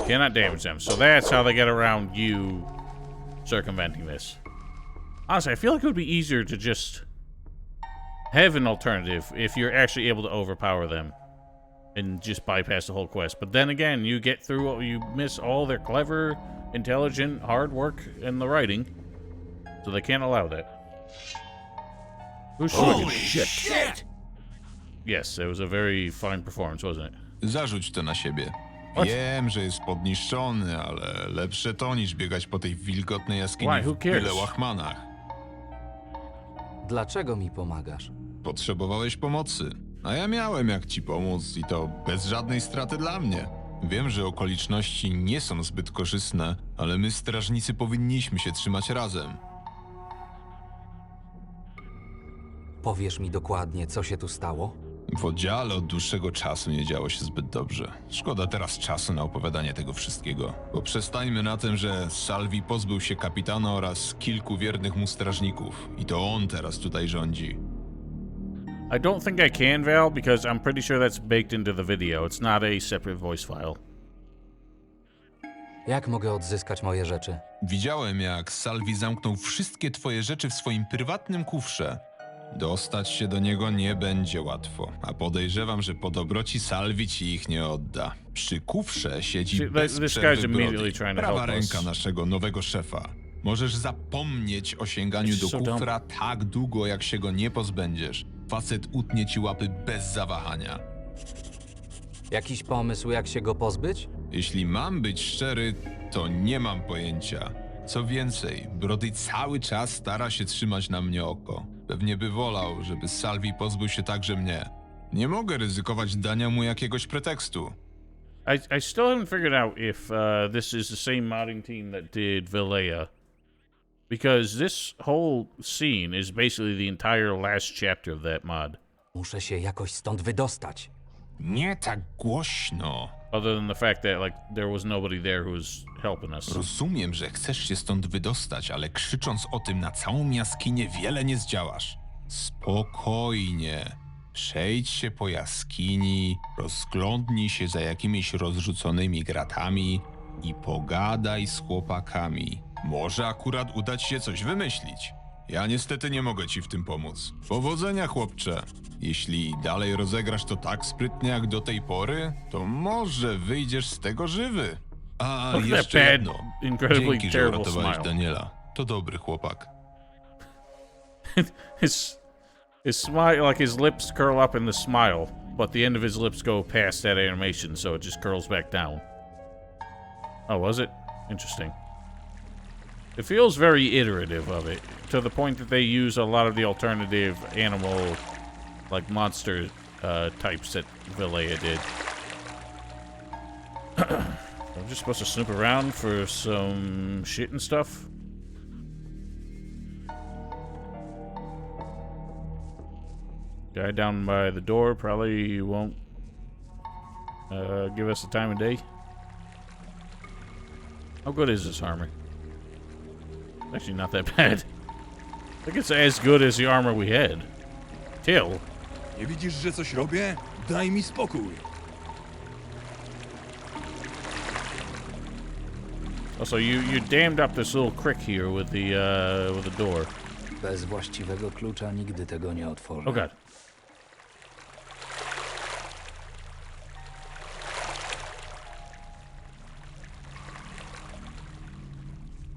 Cannot damage them. So that's how they get around you circumventing this. Honestly, I feel like it would be easier to just have an alternative if you're actually able to overpower them and just bypass the whole quest. But then again, you get through, you miss all their clever, intelligent, hard work in the writing. So they can't allow that. Who's Holy shit! Yes, it was a very fine performance, wasn't it? Zarzuć to na siebie. What? Wiem, że jest podniszczony, ale lepsze to niż biegać po tej wilgotnej jaskini Why? Who w cares? byle łachmanach. Dlaczego mi pomagasz? Potrzebowałeś pomocy, a ja miałem jak ci pomóc i to bez żadnej straty dla mnie. Wiem, że okoliczności nie są zbyt korzystne, ale my strażnicy powinniśmy się trzymać razem. Powiesz mi dokładnie, co się tu stało? W oddziale od dłuższego czasu nie działo się zbyt dobrze. Szkoda teraz czasu na opowiadanie tego wszystkiego. Poprzestańmy na tym, że Salvi pozbył się kapitana oraz kilku wiernych mu strażników. I to on teraz tutaj rządzi. I don't think I can, Val, because I'm pretty sure that's baked into the video. It's not a separate voice file. Jak mogę odzyskać moje rzeczy? Widziałem, jak Salvi zamknął wszystkie twoje rzeczy w swoim prywatnym kufrze. Dostać się do niego nie będzie łatwo, a podejrzewam, że po dobroci Salvi ci ich nie odda. Przy kufrze siedzi See, bez this przerwy guy's immediately Brody, trying to prawa help us. ręka naszego nowego szefa. Możesz zapomnieć o sięganiu It's do so kufra tak długo, jak się go nie pozbędziesz. Facet utnie ci łapy bez zawahania. Jakiś pomysł, jak się go pozbyć? Jeśli mam być szczery, to nie mam pojęcia. Co więcej, Brody cały czas stara się trzymać na mnie oko. Pewnie by wolał, żeby Salvi pozbył się także mnie. Nie mogę ryzykować dania mu jakiegoś pretekstu. I still haven't figured out if this is the same modding team that did Vilea. Because this whole scene is basically the entire last chapter of that mod. Muszę się jakoś stąd wydostać. Nie tak głośno. Other than the fact that, like, there was nobody there who was helping us. Rozumiem, że chcesz się stąd wydostać, ale krzycząc o tym na całą jaskinię wiele nie zdziałasz. Spokojnie. Przejdź się po jaskini, rozglądnij się za jakimiś rozrzuconymi gratami i pogadaj z chłopakami. Może akurat uda ci się coś wymyślić. Ja niestety nie mogę ci w tym pomóc. Powodzenia, chłopcze. Jeśli dalej rozegrasz to tak sprytnie jak do tej pory, to może wyjdziesz z tego żywy. A Look at jeszcze that bad, jedno. incredibly Dzięki, że terrible uratowałeś smile. Daniela. To dobry chłopak. His smile, like his lips curl up in the smile, but the end of his lips go past that animation, so it just curls back down. Oh, was it? Interesting. It feels very iterative of it, to the point that they use a lot of the alternative animal, like monster types that Vilea did. I'm just supposed to snoop around for some shit and stuff. Guy down by the door probably won't give us the time of day. How good is this armor? Actually, not that bad. I think it's as good as the armor we had. Till. Nie widzisz, że coś robię? Daj mi spokój. Also, you dammed up this little crick here with the door. Bez właściwego klucza nigdy tego nie otworzę. Oh god.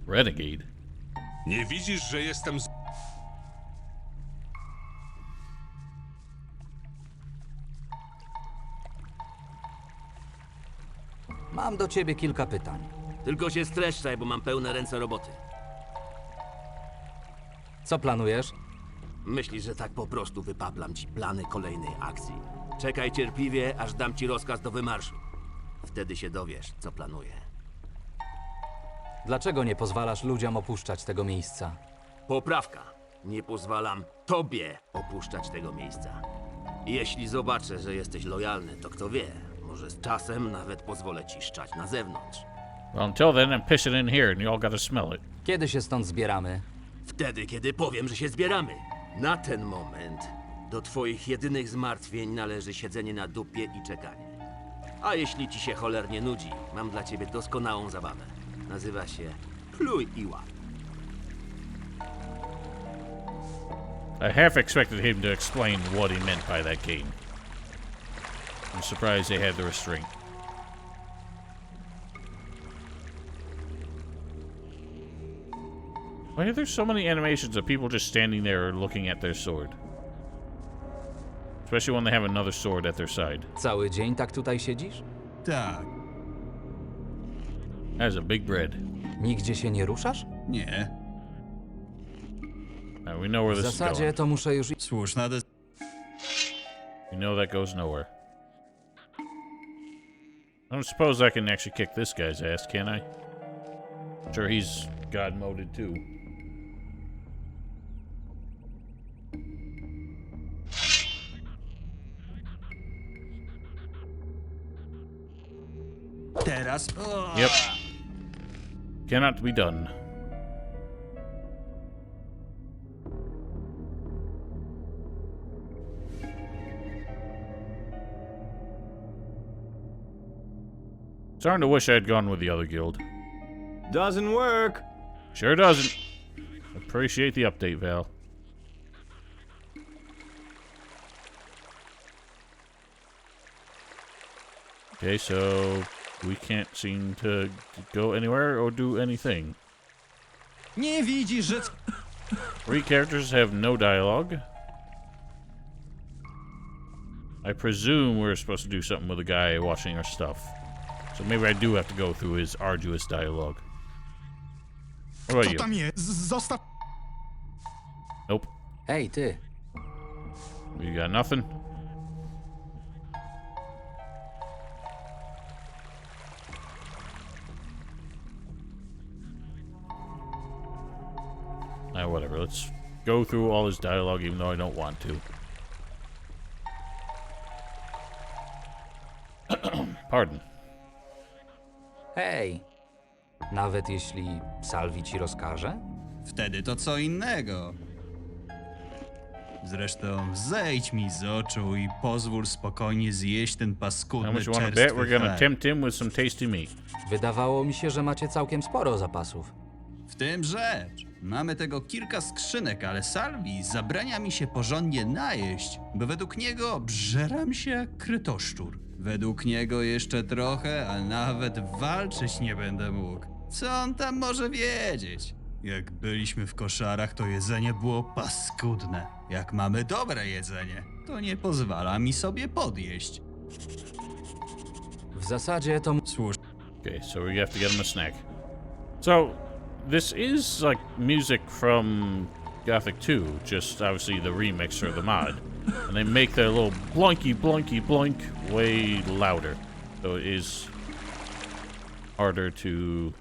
Renegade. Nie widzisz, że jestem z... Mam do ciebie kilka pytań. Tylko się streszczaj, bo mam pełne ręce roboty. Co planujesz? Myślisz, że tak po prostu wypaplam ci plany kolejnej akcji. Czekaj cierpliwie, aż dam ci rozkaz do wymarszu. Wtedy się dowiesz, co planuję. Dlaczego nie pozwalasz ludziom opuszczać tego miejsca? Poprawka. Nie pozwalam tobie opuszczać tego miejsca. Jeśli zobaczę, że jesteś lojalny, to kto wie, może z czasem nawet pozwolę ci szczać na zewnątrz. Well, until then, I'm pissing in here, and you all gotta smell it. Kiedy się stąd zbieramy? Wtedy, kiedy powiem, że się zbieramy. Na ten moment do twoich jedynych zmartwień należy siedzenie na dupie i czekanie. A jeśli ci się cholernie nudzi, mam dla ciebie doskonałą zabawę. Nazywa się Pluj i łap. I half expected him to explain what he meant by that game. I'm surprised they had the restraint. Why are there so many animations of people just standing there looking at their sword? Especially when they have another sword at their side. Cały dzień tak tutaj siedzisz? Tak, That's a big bread. Nigdzie się nie ruszasz? nie. Now we know where W this is zasadzie going. to muszę już... Słuszna decyzja. We know that goes nowhere. I don't suppose I can actually kick this guy's ass, can I? Sure, he's god-moded too. Teraz... Yep. Cannot be done. Starting to wish I'd gone with the other guild. Doesn't work. Sure doesn't. Appreciate the update, Val. Okay, so we can't seem to go anywhere or do anything. Nie widzisz, że... 3 characters have no dialogue. I presume we're supposed to do something with the guy washing our stuff. So maybe I do have to go through his arduous dialogue. What about Co you? tam jest? Zostaw... Nope. Ej, ty. You got nothing? Whatever. Let's go through all his dialogue, even though I don't want to. Pardon. Hej. Nawet jeśli Salvi ci rozkaże? Wtedy to co innego. Zresztą zejdź mi z oczu i pozwól spokojnie zjeść ten How paskudny much you want to bet? czerstwy We're gonna chleb. tempt him with some tasty meat. Wydawało mi się, że macie całkiem sporo zapasów. W tym rzecz. Mamy tego kilka skrzynek, ale Salvi zabrania mi się porządnie najeść, bo według niego obżeram się jak krytoszczur. Według niego jeszcze trochę, a nawet walczyć nie będę mógł. Co on tam może wiedzieć? Jak byliśmy w koszarach, to jedzenie było paskudne. Jak mamy dobre jedzenie, to nie pozwala mi sobie podjeść. W zasadzie to... Słusznie. Okay, so we have to get him a snack. So, this is like music from Gothic 2, just obviously the remix or the mod. And they make their little blunky blunky blunk way louder. So it is harder to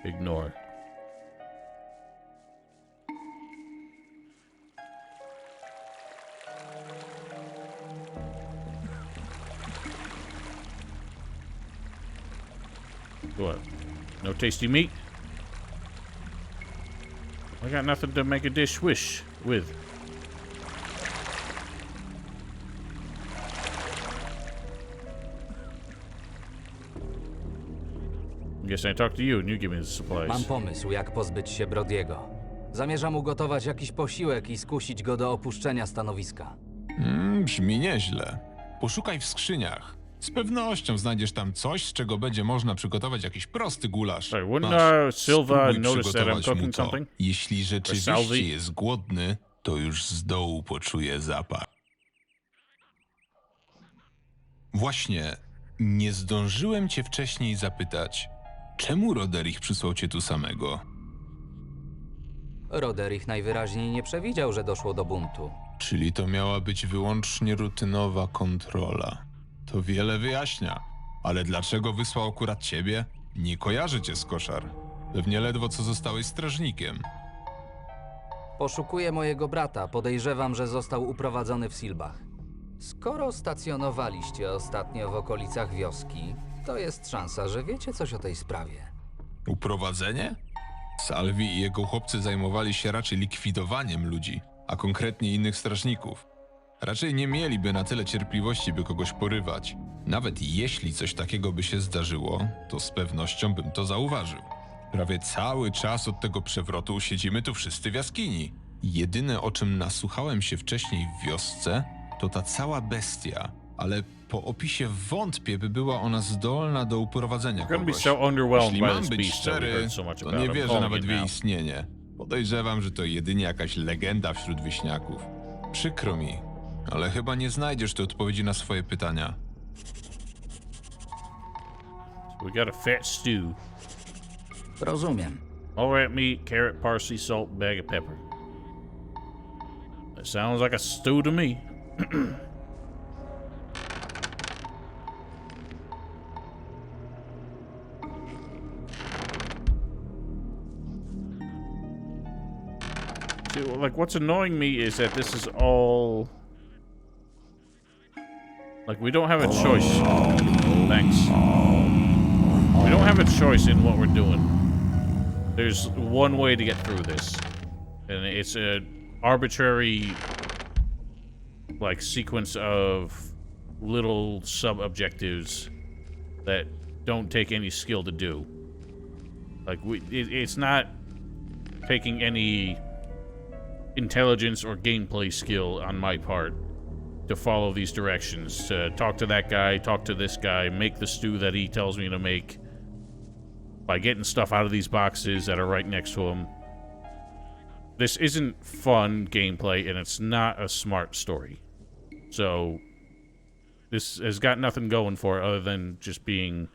ignore. What? No tasty meat? I got nothing to make a dish wish with. I guess I talk to you and you give me the supplies. Mam pomysł, jak pozbyć się Brodiego. Zamierzam ugotować jakiś posiłek i skusić go do opuszczenia stanowiska. Brzmi nieźle. Poszukaj w skrzyniach. Z pewnością znajdziesz tam coś, z czego będzie można przygotować jakiś prosty gulasz. Sorry, wouldn't Masz, Silva spróbuj notice that I'm przygotować mu cooking to. something? Jeśli rzeczywiście Salvi? jest głodny, to już z dołu poczuje zapach. Właśnie, nie zdążyłem cię wcześniej zapytać, czemu Roderich przysłał cię tu samego? Roderich najwyraźniej nie przewidział, że doszło do buntu. Czyli to miała być wyłącznie rutynowa kontrola. To wiele wyjaśnia. Ale dlaczego wysłał akurat ciebie? Nie kojarzy cię z koszar. Pewnie ledwo co zostałeś strażnikiem. Poszukuję mojego brata. Podejrzewam, że został uprowadzony w Silbach. Skoro stacjonowaliście ostatnio w okolicach wioski, to jest szansa, że wiecie coś o tej sprawie. Uprowadzenie? Salvi i jego chłopcy zajmowali się raczej likwidowaniem ludzi, a konkretnie innych strażników. Raczej nie mieliby na tyle cierpliwości, by kogoś porywać. Nawet jeśli coś takiego by się zdarzyło, to z pewnością bym to zauważył. Prawie cały czas od tego przewrotu siedzimy tu wszyscy w jaskini. Jedyne, o czym nasłuchałem się wcześniej w wiosce, to ta cała bestia, ale po opisie wątpię, by była ona zdolna do uprowadzenia I'm gonna be kogoś. so underwhelmed Jeśli by mam this być beast that we szczery, heard so much to about. nie I'm wierzę calling nawet it w jej now. istnienie. Podejrzewam, że to jedynie jakaś legenda wśród wieśniaków. Przykro mi, ale chyba nie znajdziesz tu odpowiedzi na swoje pytania. So we got a fat stew. Rozumiem. All rat meat, carrot, parsley, salt, bag of pepper. That sounds like a stew to me. See, like, what's annoying me is that this is all... Like, we don't have a choice. Thanks. We don't have a choice in what we're doing. There's one way to get through this. And it's a arbitrary, like, sequence of little sub-objectives that don't take any skill to do. Like, it's not taking any intelligence or gameplay skill on my part to follow these directions. To talk to that guy, talk to this guy, make the stew that he tells me to make by getting stuff out of these boxes that are right next to him. This isn't fun gameplay, and it's not a smart story. So, this has got nothing going for it other than just being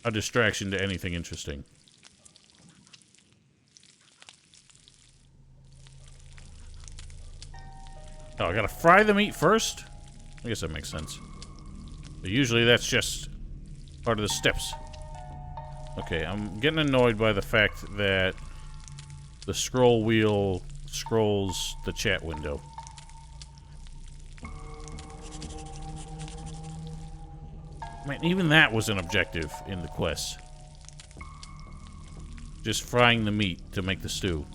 a distraction to anything interesting. Oh, I gotta fry the meat first? I guess that makes sense. But usually that's just part of the steps. Okay, I'm getting annoyed by the fact that the scroll wheel scrolls the chat window. Man, even that was an objective in the quest. Just frying the meat to make the stew.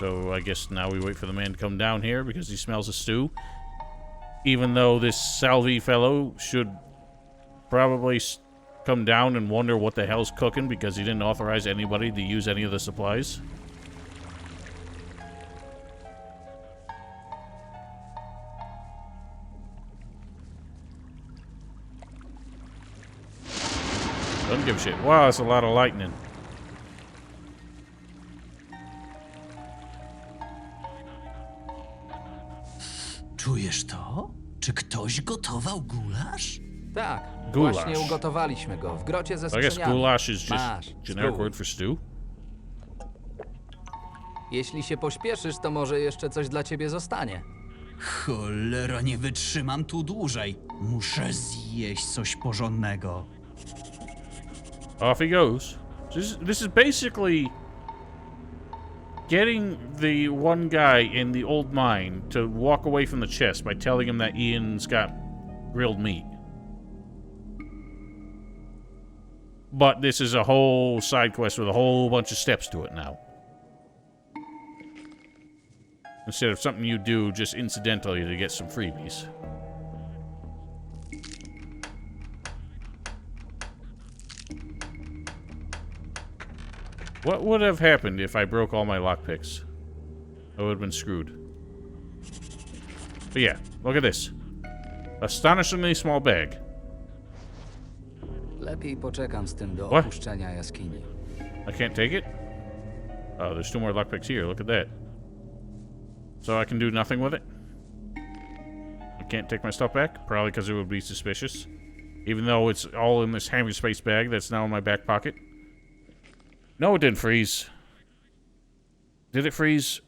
So I guess now we wait for the man to come down here because he smells a stew. Even though this Salvi fellow should probably come down and wonder what the hell's cooking because he didn't authorize anybody to use any of the supplies. Doesn't give a shit. Wow, that's a lot of lightning. Czujesz to? Czy ktoś gotował gulasz? Tak, Gulasz. właśnie ugotowaliśmy go w grocie ze I guess skrzyniami. goulash is just Masz, generic spróbuj. word for stew. Jeśli się pośpieszysz, to może jeszcze coś dla ciebie zostanie. Cholera, nie wytrzymam tu dłużej. Muszę zjeść coś porządnego. Off he goes. This is basically getting the one guy in the old mine to walk away from the chest by telling him that Ian's got grilled meat. But this is a whole side quest with a whole bunch of steps to it now. Instead of something you do just incidentally to get some freebies. What would have happened if I broke all my lockpicks? I would have been screwed. But yeah, look at this. Astonishingly small bag. Lepiej poczekam z tym do What? opuszczenia jaskini. I can't take it? Oh, there's 2 more lockpicks here. Look at that. So I can do nothing with it? I can't take my stuff back? Probably because it would be suspicious. Even though it's all in this space bag that's now in my back pocket. No, it didn't freeze. Did it freeze?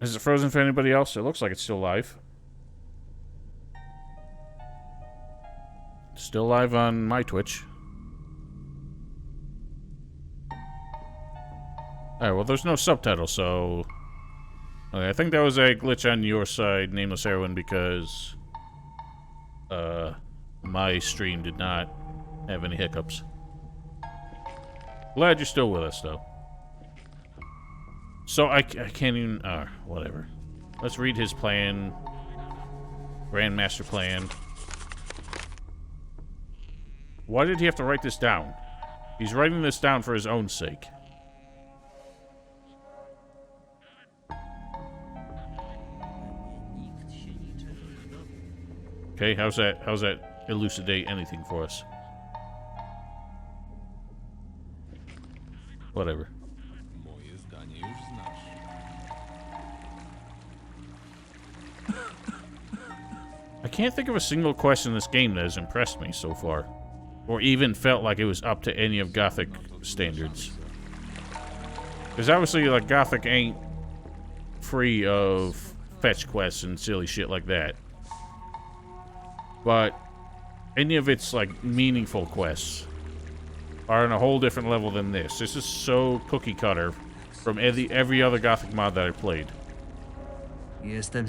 Is it frozen for anybody else? It looks like it's still live. Still live on my Twitch. Alright, well, there's no subtitle, so... Okay, I think that was a glitch on your side, Nameless Heroine, because... my stream did not have any hiccups. Glad you're still with us, though. So, I can't even... whatever. Let's read his plan. Grandmaster plan. Why did he have to write this down? He's writing this down for his own sake. Okay, how's that elucidate anything for us? Whatever. can't think of a single quest in this game that has impressed me so far. Or even felt like it was up to any of Gothic standards. Because obviously, like, Gothic ain't free of fetch quests and silly shit like that. But any of its, like, meaningful quests are on a whole different level than this. This is so cookie cutter from every other Gothic mod that I played. Jestem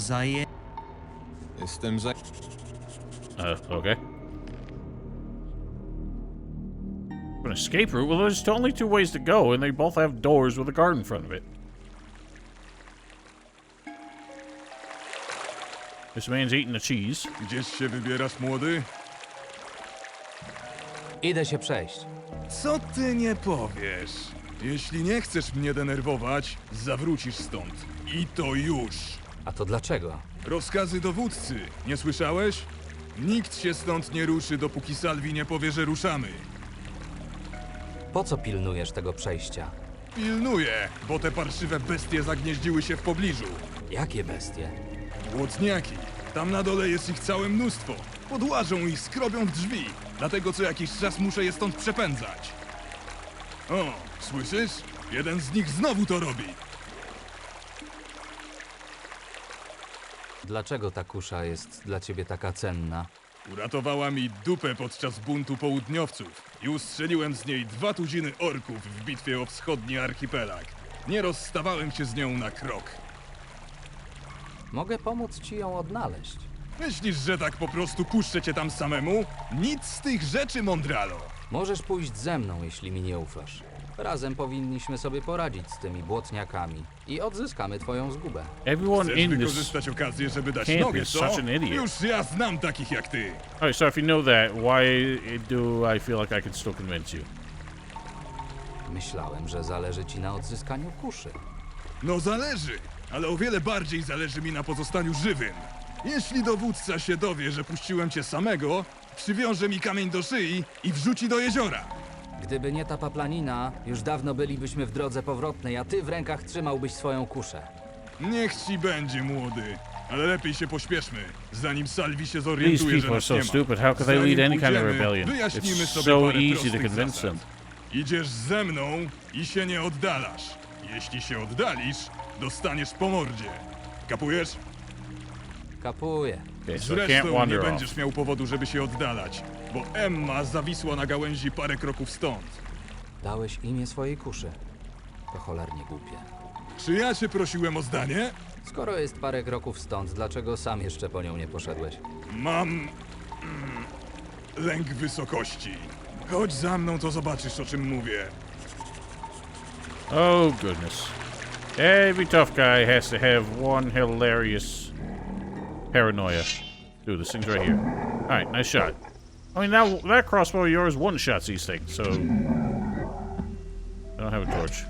Okay. An escape route? Well, there's only 2 ways to go, and they both have doors with a guard in front of it. This man's eating the cheese. Gdzieś się wybierasz, młody? Idę się przejść. Co ty nie powiesz? Jeśli nie chcesz mnie denerwować, zawrócisz stąd. I to już. A to dlaczego? Rozkazy dowódcy, nie słyszałeś? Nikt się stąd nie ruszy, dopóki Salvi nie powie, że ruszamy. Po co pilnujesz tego przejścia? Pilnuję, bo te parszywe bestie zagnieździły się w pobliżu. Jakie bestie? Głodniaki. Tam na dole jest ich całe mnóstwo. Podłażą i skrobią w drzwi. Dlatego co jakiś czas muszę je stąd przepędzać. O, słyszysz? Jeden z nich znowu to robi. Dlaczego ta kusza jest dla ciebie taka cenna? Uratowała mi dupę podczas buntu południowców i ustrzeliłem z niej 2 tuziny orków w bitwie o wschodni archipelag. Nie rozstawałem się z nią na krok. Mogę pomóc ci ją odnaleźć. Myślisz, że tak po prostu puszczę cię tam samemu? Nic z tych rzeczy, mądralo! Możesz pójść ze mną, jeśli mi nie ufasz. Razem powinniśmy sobie poradzić z tymi błotniakami i odzyskamy twoją zgubę. Everyone Chcesz in this wykorzystać okazję, żeby dać camp nogę, is co? such an idiot. Już ja znam takich jak ty. Alright, so if you know that, why do I feel like I can still convince you? Myślałem, że zależy ci na odzyskaniu kuszy. No zależy, ale o wiele bardziej zależy mi na pozostaniu żywym. Jeśli dowódca się dowie, że puściłem cię samego, przywiąże mi kamień do szyi i wrzuci do jeziora. Gdyby nie ta paplanina, już dawno bylibyśmy w drodze powrotnej, a ty w rękach trzymałbyś swoją kuszę. Niech ci będzie, młody. Ale lepiej się pośpieszmy, zanim Salvi się These zorientuje, że people are nas so nie ma. stupid. How could they Zanim lead any kind of pójdziemy, rebellion? wyjaśnimy It's sobie so parę easy to prostych convince zasad. them. Idziesz ze mną i się nie oddalasz. Jeśli się oddalisz, dostaniesz po mordzie. Kapujesz? Kapuję. Okay, so I can't Zresztą nie wander off. będziesz miał powodu, żeby się oddalać, bo Emma zawisła na gałęzi parę kroków stąd. Dałeś imię swojej kuszy. To cholernie głupie. Czy ja cię prosiłem o zdanie? Skoro jest parę kroków stąd, dlaczego sam jeszcze po nią nie poszedłeś? Mam... lęk wysokości. Chodź za mną, to zobaczysz, o czym mówię. Oh, goodness. Every tough guy has to have one hilarious paranoia. Dude, this thing's right here. Alright, nice shot. I mean, that crossbow of yours one-shots these things, so... I don't have a torch.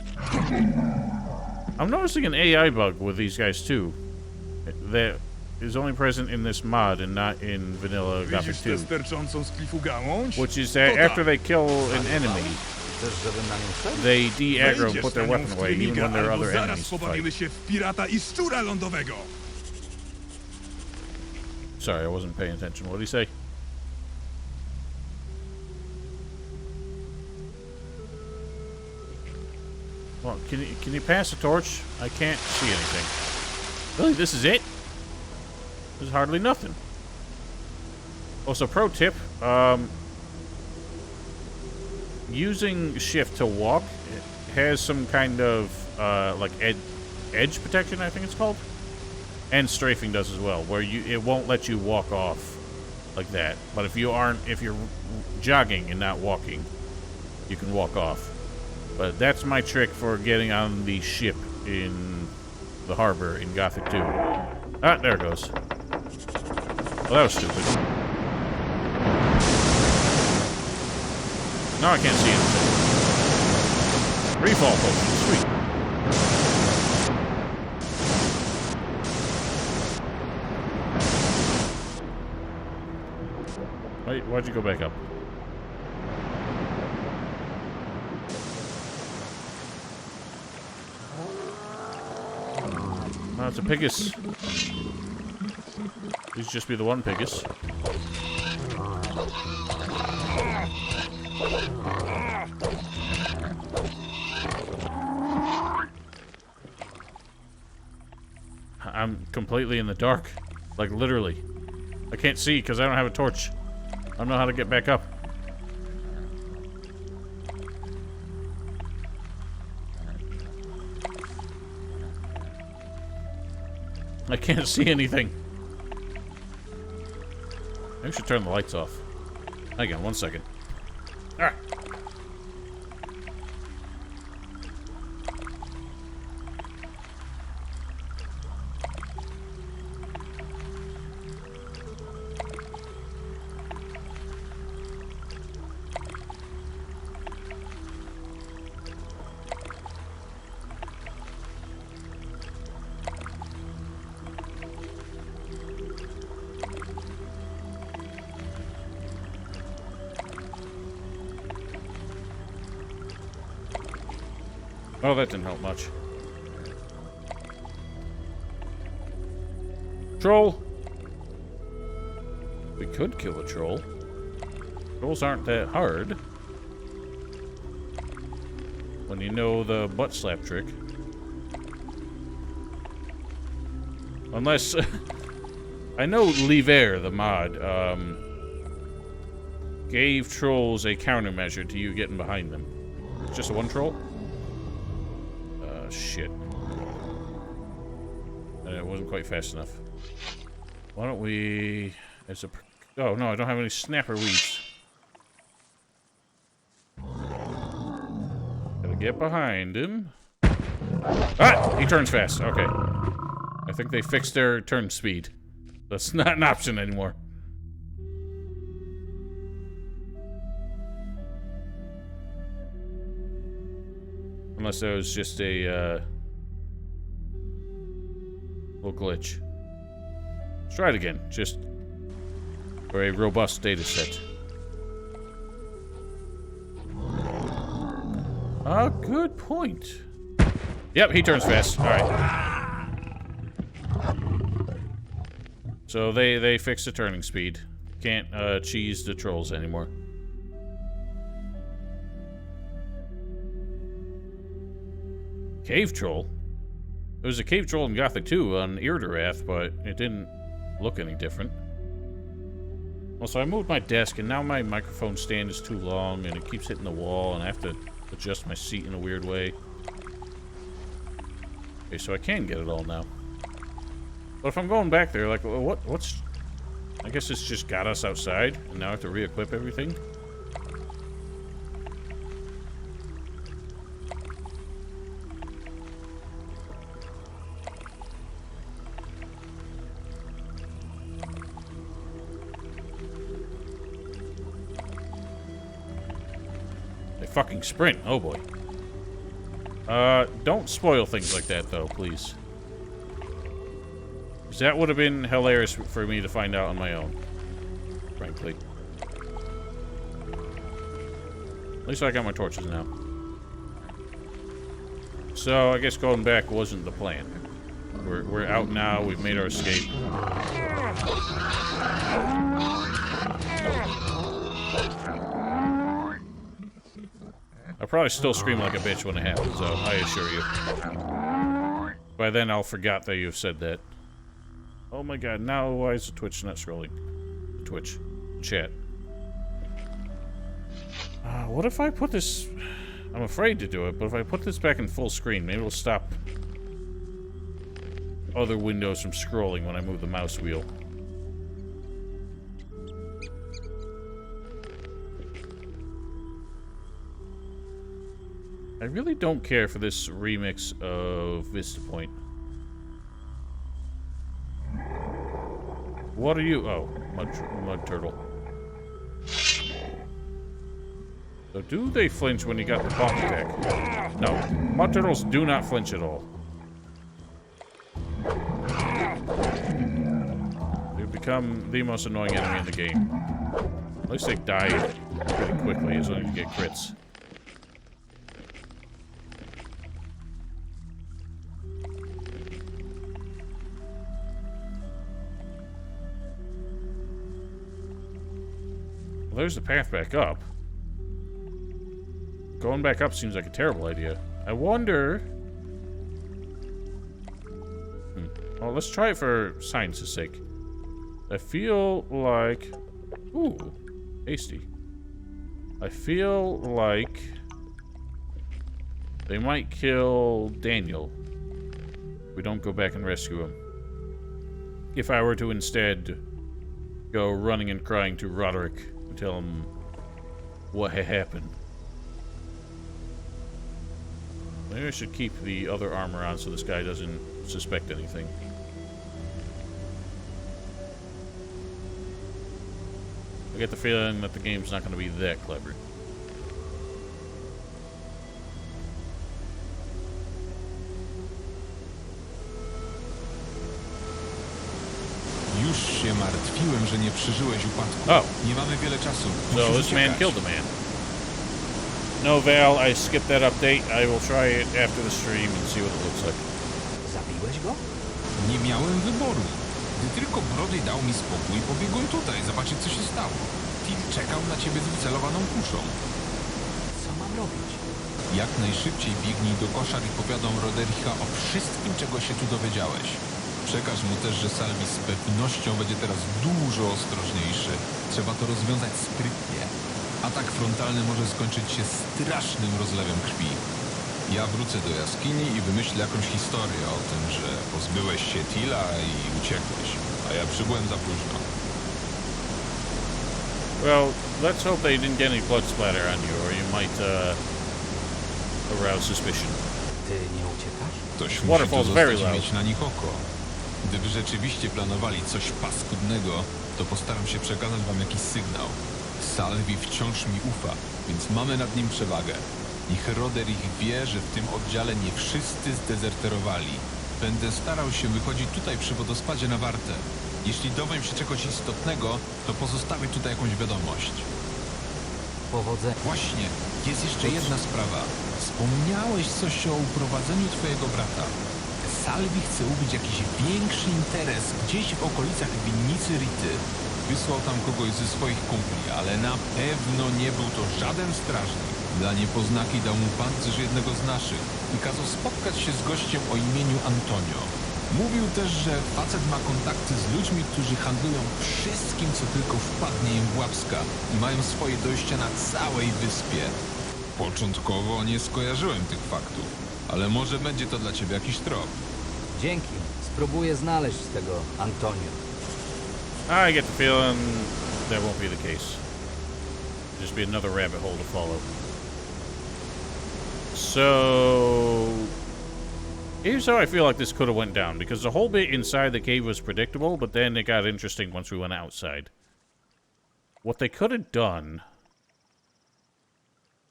I'm noticing an AI bug with these guys, too. That is only present in this mod and not in vanilla Gothic Widzisz 2. tę sterczącą z klifu gałąź? Which is that after they kill an enemy, Chcesz, żebym na nią wszedł? they de-aggro and Wejdziesz put their na nią weapon w away, even trymiga, when there are albo other zaraz enemies to pobawimy fight. się w pirata i szczura lądowego. Sorry, I wasn't paying attention. What did he say? Well, can you pass the torch? I can't see anything. Really, this is it? There's hardly nothing. Also, pro tip, using shift to walk has some kind of, like, edge protection, I think it's called? And strafing does as well, where it won't let you walk off like that. But if you're jogging and not walking, you can walk off. But that's my trick for getting on the ship in the harbor in Gothic 2. Ah, there it goes. Well, that was stupid. Now I can't see anything. Refall potion, sweet. Wait, why'd you go back up? No, it's a Pigus. Please just be the one, Pigus. I'm completely in the dark. Like, literally. I can't see because I don't have a torch. I don't know how to get back up. I can't see anything. I should turn the lights off. Hang on, 1 second. Ah! Oh, that didn't help much. Troll! We could kill a troll. Trolls aren't that hard. When you know the butt slap trick. Unless... I know Lever, the mod, gave trolls a countermeasure to you getting behind them. Just a one troll? Shit. It wasn't quite fast enough. Why don't we... Oh, no, I don't have any snapper weeds. Gotta get behind him. Ah! He turns fast. Okay. I think they fixed their turn speed. That's not an option anymore. Unless there was just a, little glitch. Let's try it again, just for a robust data set. Ah, good point. Yep, he turns fast. Alright. So they fixed the turning speed. Can't, cheese the trolls anymore. Cave troll? There was a cave troll in Gothic 2 on Irdarath, but it didn't look any different. Also, I moved my desk, and now my microphone stand is too long, and it keeps hitting the wall, and I have to adjust my seat in a weird way. Okay, so I can get it all now. But if I'm going back there, like, what's... I guess it's just got us outside, and now I have to re-equip everything? Fucking sprint. Oh boy. Don't spoil things like that though, please. Because that would have been hilarious for me to find out on my own. Frankly. At least I got my torches now. So I guess going back wasn't the plan. We're out now, we've made our escape. I'll probably still scream like a bitch when it happens, though, I assure you. By then, I'll forget that you've said that. Oh my god, now why is the Twitch not scrolling? The Twitch. Chat. What if I put this... I'm afraid to do it, but if I put this back in full screen, maybe it'll stop other windows from scrolling when I move the mouse wheel. I really don't care for this remix of Vista Point. What are you? Oh, mud turtle. So do they flinch when you got the bonk attack? No, mud turtles do not flinch at all. They've become the most annoying enemy in the game. At least they die pretty quickly as long as you get crits. Well, there's the path back up. Going back up seems like a terrible idea. I wonder... Well, let's try it for science's sake. I feel like... Ooh, tasty. I feel like... they might kill Daniel. We don't go back and rescue him. If I were to instead go running and crying to Roderick and tell him what had happened. Maybe I should keep the other armor on so this guy doesn't suspect anything. I get the feeling that the game's not going to be that clever. Już się martwiłem, że nie przeżyłeś upadku. Oh. Nie mamy wiele czasu. So Musisz this man uciekać. killed the man. No, Val, I skipped that update. I will try it after the stream and see what it looks like. Zabiłeś go? Nie miałem wyboru. Gdy tylko Brody dał mi spokój, pobiegłem tutaj zobaczyć, co się stało. Tim czekał na ciebie z wycelowaną kuszą. Co mam robić? Jak najszybciej biegnij do koszar i powiadom Rodericha o wszystkim, czego się tu dowiedziałeś. Przekaż mu też, że Salvi z pewnością będzie teraz dużo ostrożniejszy. Trzeba to rozwiązać sprytnie. Atak frontalny może skończyć się strasznym rozlewem krwi. Ja wrócę do jaskini i wymyślę jakąś historię o tym, że pozbyłeś się Tila i uciekłeś. A ja przybyłem za późno. Well, let's hope they didn't get any blood splatter on you, or you might arouse suspicion. Ty nie uciekasz? Ktoś Waterfall's musi tu very zostać i loud. mieć na nich oko. Gdyby rzeczywiście planowali coś paskudnego, to postaram się przekazać wam jakiś sygnał. Salvi wciąż mi ufa, więc mamy nad nim przewagę. Niech Roderick wie, że w tym oddziale nie wszyscy zdezerterowali. Będę starał się wychodzić tutaj przy wodospadzie na wartę. Jeśli dowiem się czegoś istotnego, to pozostawię tutaj jakąś wiadomość. Powodzenia. Właśnie, jest jeszcze jedna sprawa. Wspomniałeś coś o uprowadzeniu twojego brata. Salvi chce ubić jakiś większy interes gdzieś w okolicach winnicy Rity. Wysłał tam kogoś ze swoich kumpli, ale na pewno nie był to żaden strażnik. Dla niepoznaki dał mu pancerz jednego z naszych i kazał spotkać się z gościem o imieniu Antonio. Mówił też, że facet ma kontakty z ludźmi, którzy handlują wszystkim, co tylko wpadnie im w łapska i mają swoje dojścia na całej wyspie. Początkowo nie skojarzyłem tych faktów, ale może będzie to dla ciebie jakiś trop. Dzięki. Spróbuję znaleźć tego Antonio. I get the feeling that won't be the case. Just be another rabbit hole to follow. So... here's how I feel like this could have went down, because the whole bit inside the cave was predictable, but then it got interesting once we went outside. What they could have done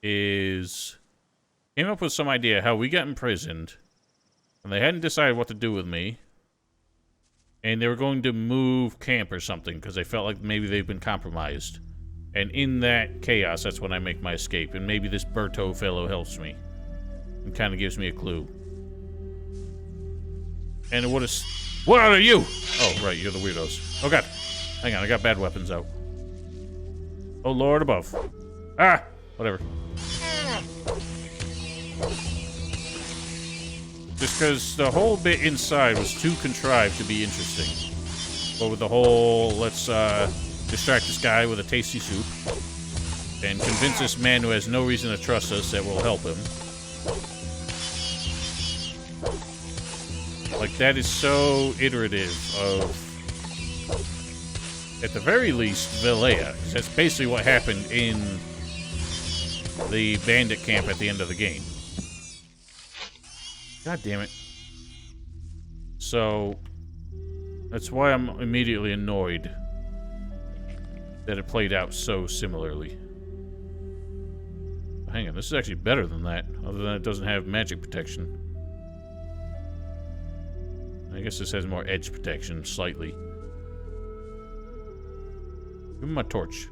is came up with some idea how we got imprisoned, and they hadn't decided what to do with me, and they were going to move camp or something, because they felt like maybe they've been compromised. And in that chaos, that's when I make my escape, and maybe this Berto fellow helps me, and kind of gives me a clue. And it would have... What are you? Oh, right, you're the weirdos. Oh, God. Hang on, I got bad weapons out. Oh, Lord above. Ah! Whatever. Just because the whole bit inside was too contrived to be interesting. But with the whole, let's distract this guy with a tasty soup and convince this man who has no reason to trust us that we'll help him. Like, that is so iterative of, at the very least, Vilea. 'Cause that's basically what happened in the bandit camp at the end of the game. God damn it. So, that's why I'm immediately annoyed that it played out so similarly. Hang on, this is actually better than that, other than it doesn't have magic protection. I guess this has more edge protection, slightly. Give me my torch.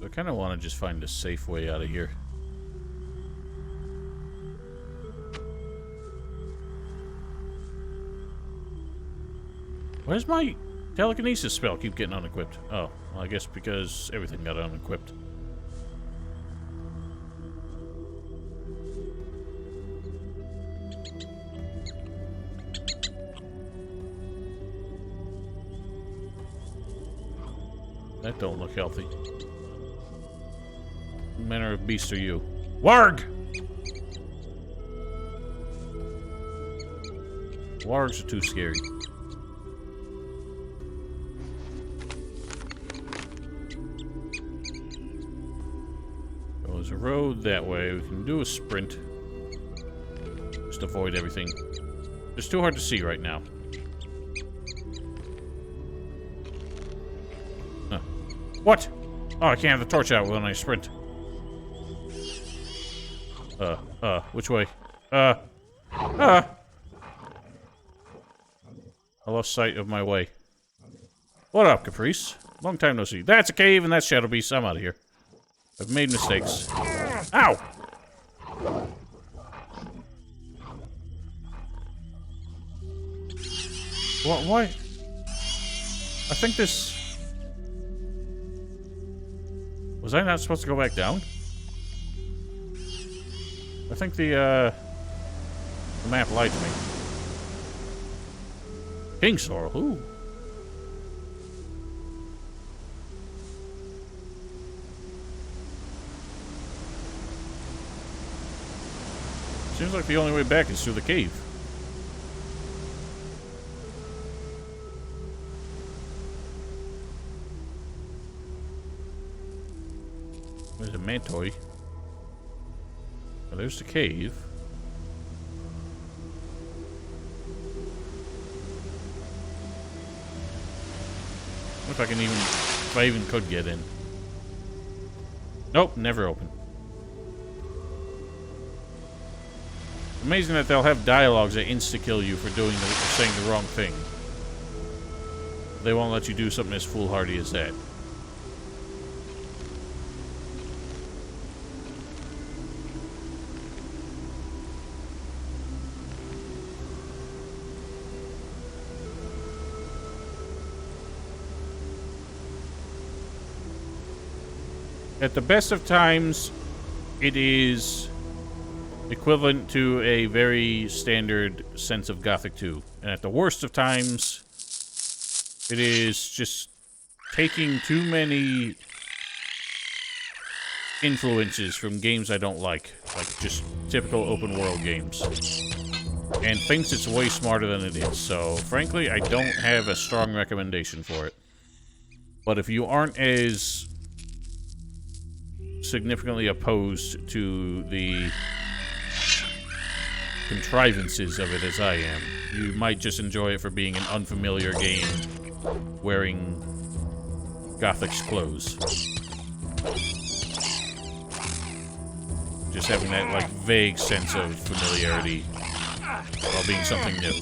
I kind of want to just find a safe way out of here. Why does my telekinesis spell keep getting unequipped? Oh, well, I guess because everything got unequipped. That don't look healthy. What manner of beast are you? Warg! Wargs are too scary. There's a road that way. We can do a sprint. Just avoid everything. It's too hard to see right now. Huh. What? Oh, I can't have the torch out when I sprint. Which way? I lost sight of my way. What up, Caprice? Long time no see. That's a cave and that's Shadow Beast. I'm out of here. I've made mistakes. Ow! What? Why? I think this... Was I not supposed to go back down? I think the map lied to me. King Sorrel, ooh. Seems like the only way back is through the cave. There's a Mantoy. Oh, there's the cave. If I can even, if I even could get in. Nope, never open. Amazing that they'll have dialogues that insta-kill you for saying the wrong thing. They won't let you do something as foolhardy as that. At the best of times, it is equivalent to a very standard sense of Gothic 2. And at the worst of times, it is just taking too many influences from games I don't like just typical open world games, and thinks it's way smarter than it is. So, frankly, I don't have a strong recommendation for it. But if you aren't as significantly opposed to the contrivances of it as I am, you might just enjoy it for being an unfamiliar game wearing Gothic's clothes. Just having that, like, vague sense of familiarity while being something new.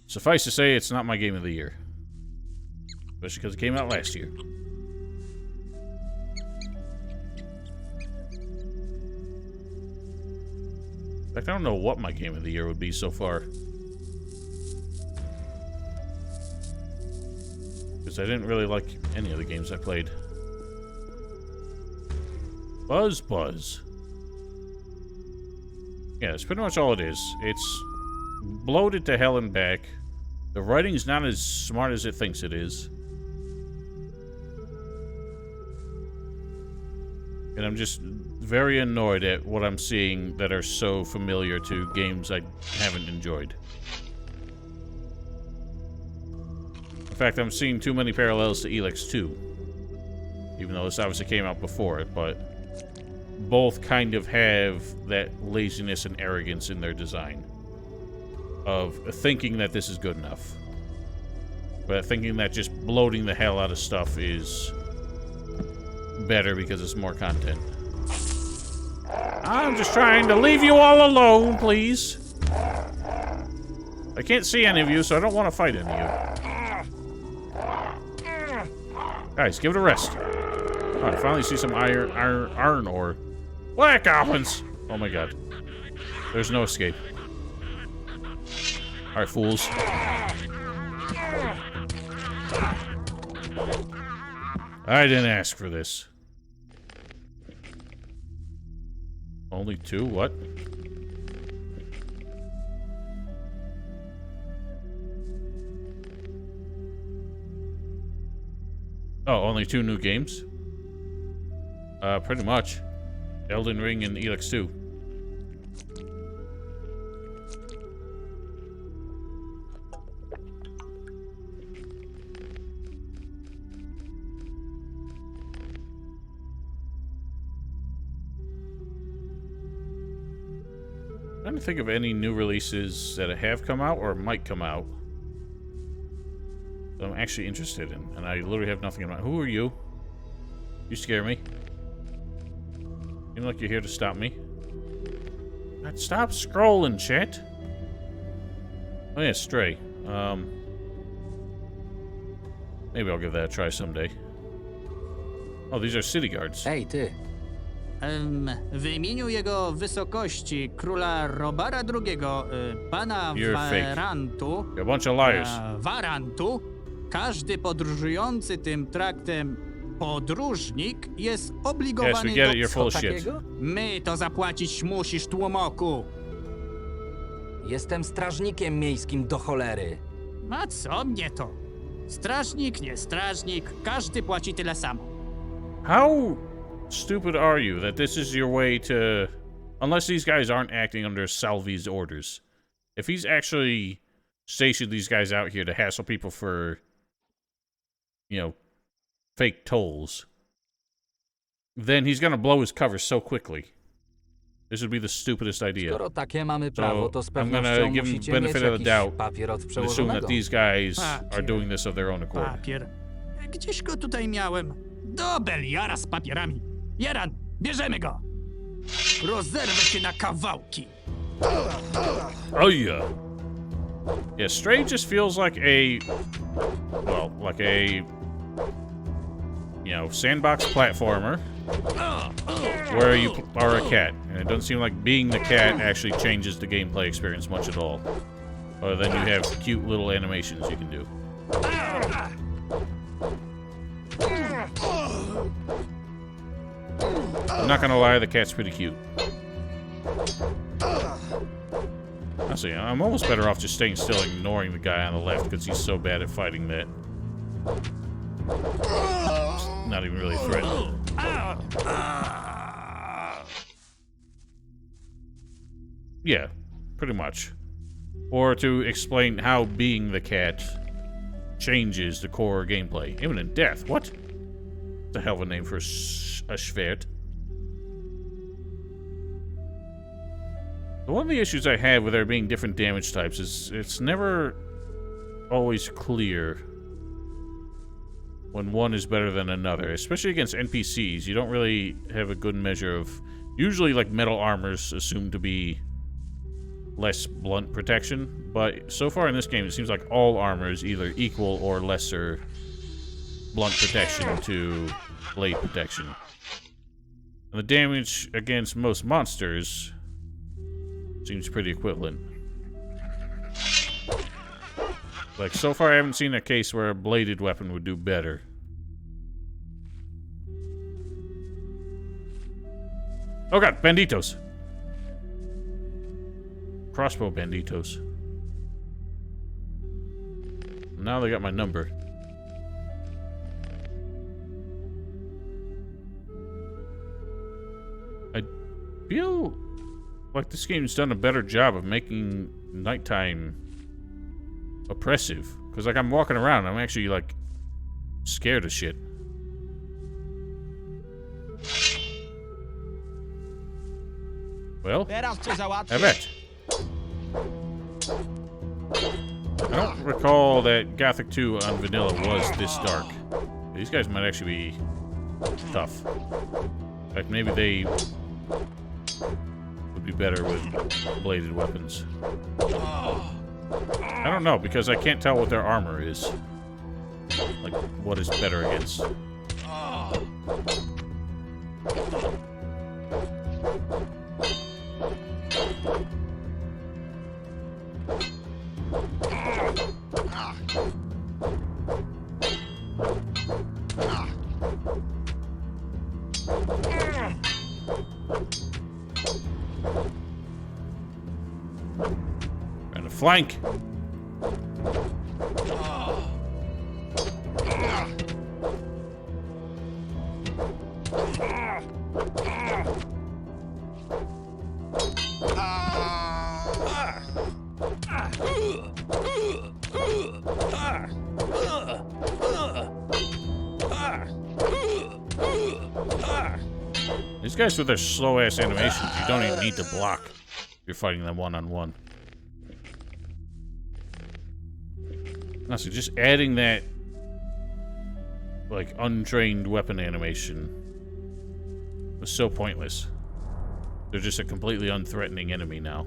Suffice to say, it's not my game of the year. Especially because it came out last year. In fact, I don't know what my game of the year would be so far. Because I didn't really like any of the games I played. Buzz. Yeah, that's pretty much all it is. It's bloated to hell and back. The writing's not as smart as it thinks it is. And I'm just very annoyed at what I'm seeing that are so familiar to games I haven't enjoyed. In fact, I'm seeing too many parallels to Elex 2. Even though this obviously came out before it, but both kind of have that laziness and arrogance in their design. Of thinking that this is good enough. But thinking that just bloating the hell out of stuff is better because it's more content. I'm just trying to leave you all alone, please. I can't see any of you, so I don't want to fight any of you. Guys, give it a rest. Oh, I finally see some iron ore. Black goblins! Oh my god. There's no escape. Alright, fools. I didn't ask for this. Only 2? What? Oh, only 2 new games? Pretty much. Elden Ring and Elix 2. I'm trying to think of any new releases that have come out or might come out that I'm actually interested in, and I literally have nothing in mind. Who are you? You scare me. You look like you're here to stop me. God, stop scrolling, chat. Oh yeah, Stray. Maybe I'll give that a try someday. Oh, these are city guards. Ej, ty. W imieniu jego wysokości króla Robara II, pana You're fake. Warantu, You're a bunch of liars. Warantu, każdy podróżujący tym traktem podróżnik jest obligowany Yes, we get it, do you're full of shit. takiego? My to zapłacić musisz, tłumoku. Jestem strażnikiem miejskim do cholery. A co mnie to? Strażnik, nie strażnik, każdy płaci tyle samo. How stupid are you that this is your way to... Unless these guys aren't acting under Salvi's orders. If he's actually stationed these guys out here to hassle people for, you know, fake tolls, then he's gonna blow his cover so quickly. This would be the stupidest idea. Skoro takie mamy prawo, to z I'm gonna pewnością give him musicie mieć benefit of the jakiś doubt papier od and assume that przełożonego. these guys are Papier. doing this of their own accord. Papier. Gdzieś go tutaj miałem. Do Beliara z papierami. Jeran, bierzemy go. Rozerwę cię na kawałki. Oh yeah. Yeah, Stray just feels like a, well, like a, you know, sandbox platformer where you are a cat, and it doesn't seem like being the cat actually changes the gameplay experience much at all. Other than you have cute little animations you can do. I'm not gonna lie, the cat's pretty cute. Honestly, I'm almost better off just staying still and ignoring the guy on the left because he's so bad at fighting that. It's not even really a threat. Yeah, pretty much. Or to explain how being the cat changes the core gameplay. Imminent death, what? That's a hell of a name for a Schwert. One of the issues I have with there being different damage types is it's never always clear when one is better than another, especially against NPCs. You don't really have a good measure of... Usually, like, metal armor's assumed to be less blunt protection, but so far in this game, it seems like all armor is either equal or lesser blunt protection to blade protection. And the damage against most monsters seems pretty equivalent. Like, so far I haven't seen a case where a bladed weapon would do better. Oh god, banditos! Crossbow banditos. Now they got my number. I feel like this game's done a better job of making nighttime oppressive. Because, like, I'm walking around, I'm actually, like, scared of shit. Well, I bet. I don't recall that Gothic 2 on vanilla was this dark. These guys might actually be tough. In fact, maybe they would be better with bladed weapons. I don't know, because I can't tell what their armor is. Like, what is better against. Trying to flank. These guys with their slow-ass animations, you don't even need to block. You're fighting them one-on-one. Honestly, just adding that, like, untrained weapon animation was so pointless. They're just a completely unthreatening enemy now.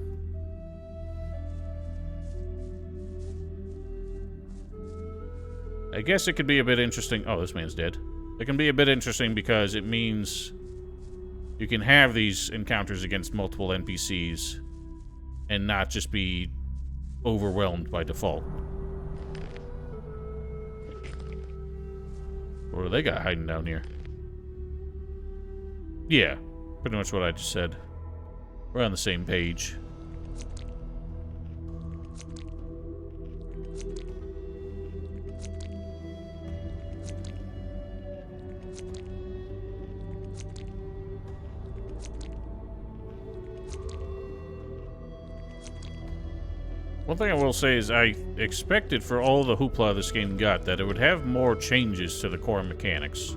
I guess it could be a bit interesting. Oh, this man's dead. It can be a bit interesting because it means you can have these encounters against multiple NPCs and not just be overwhelmed by default. What do they got hiding down here? Yeah, pretty much what I just said. We're on the same page. One thing I will say is I expected for all the hoopla this game got that it would have more changes to the core mechanics.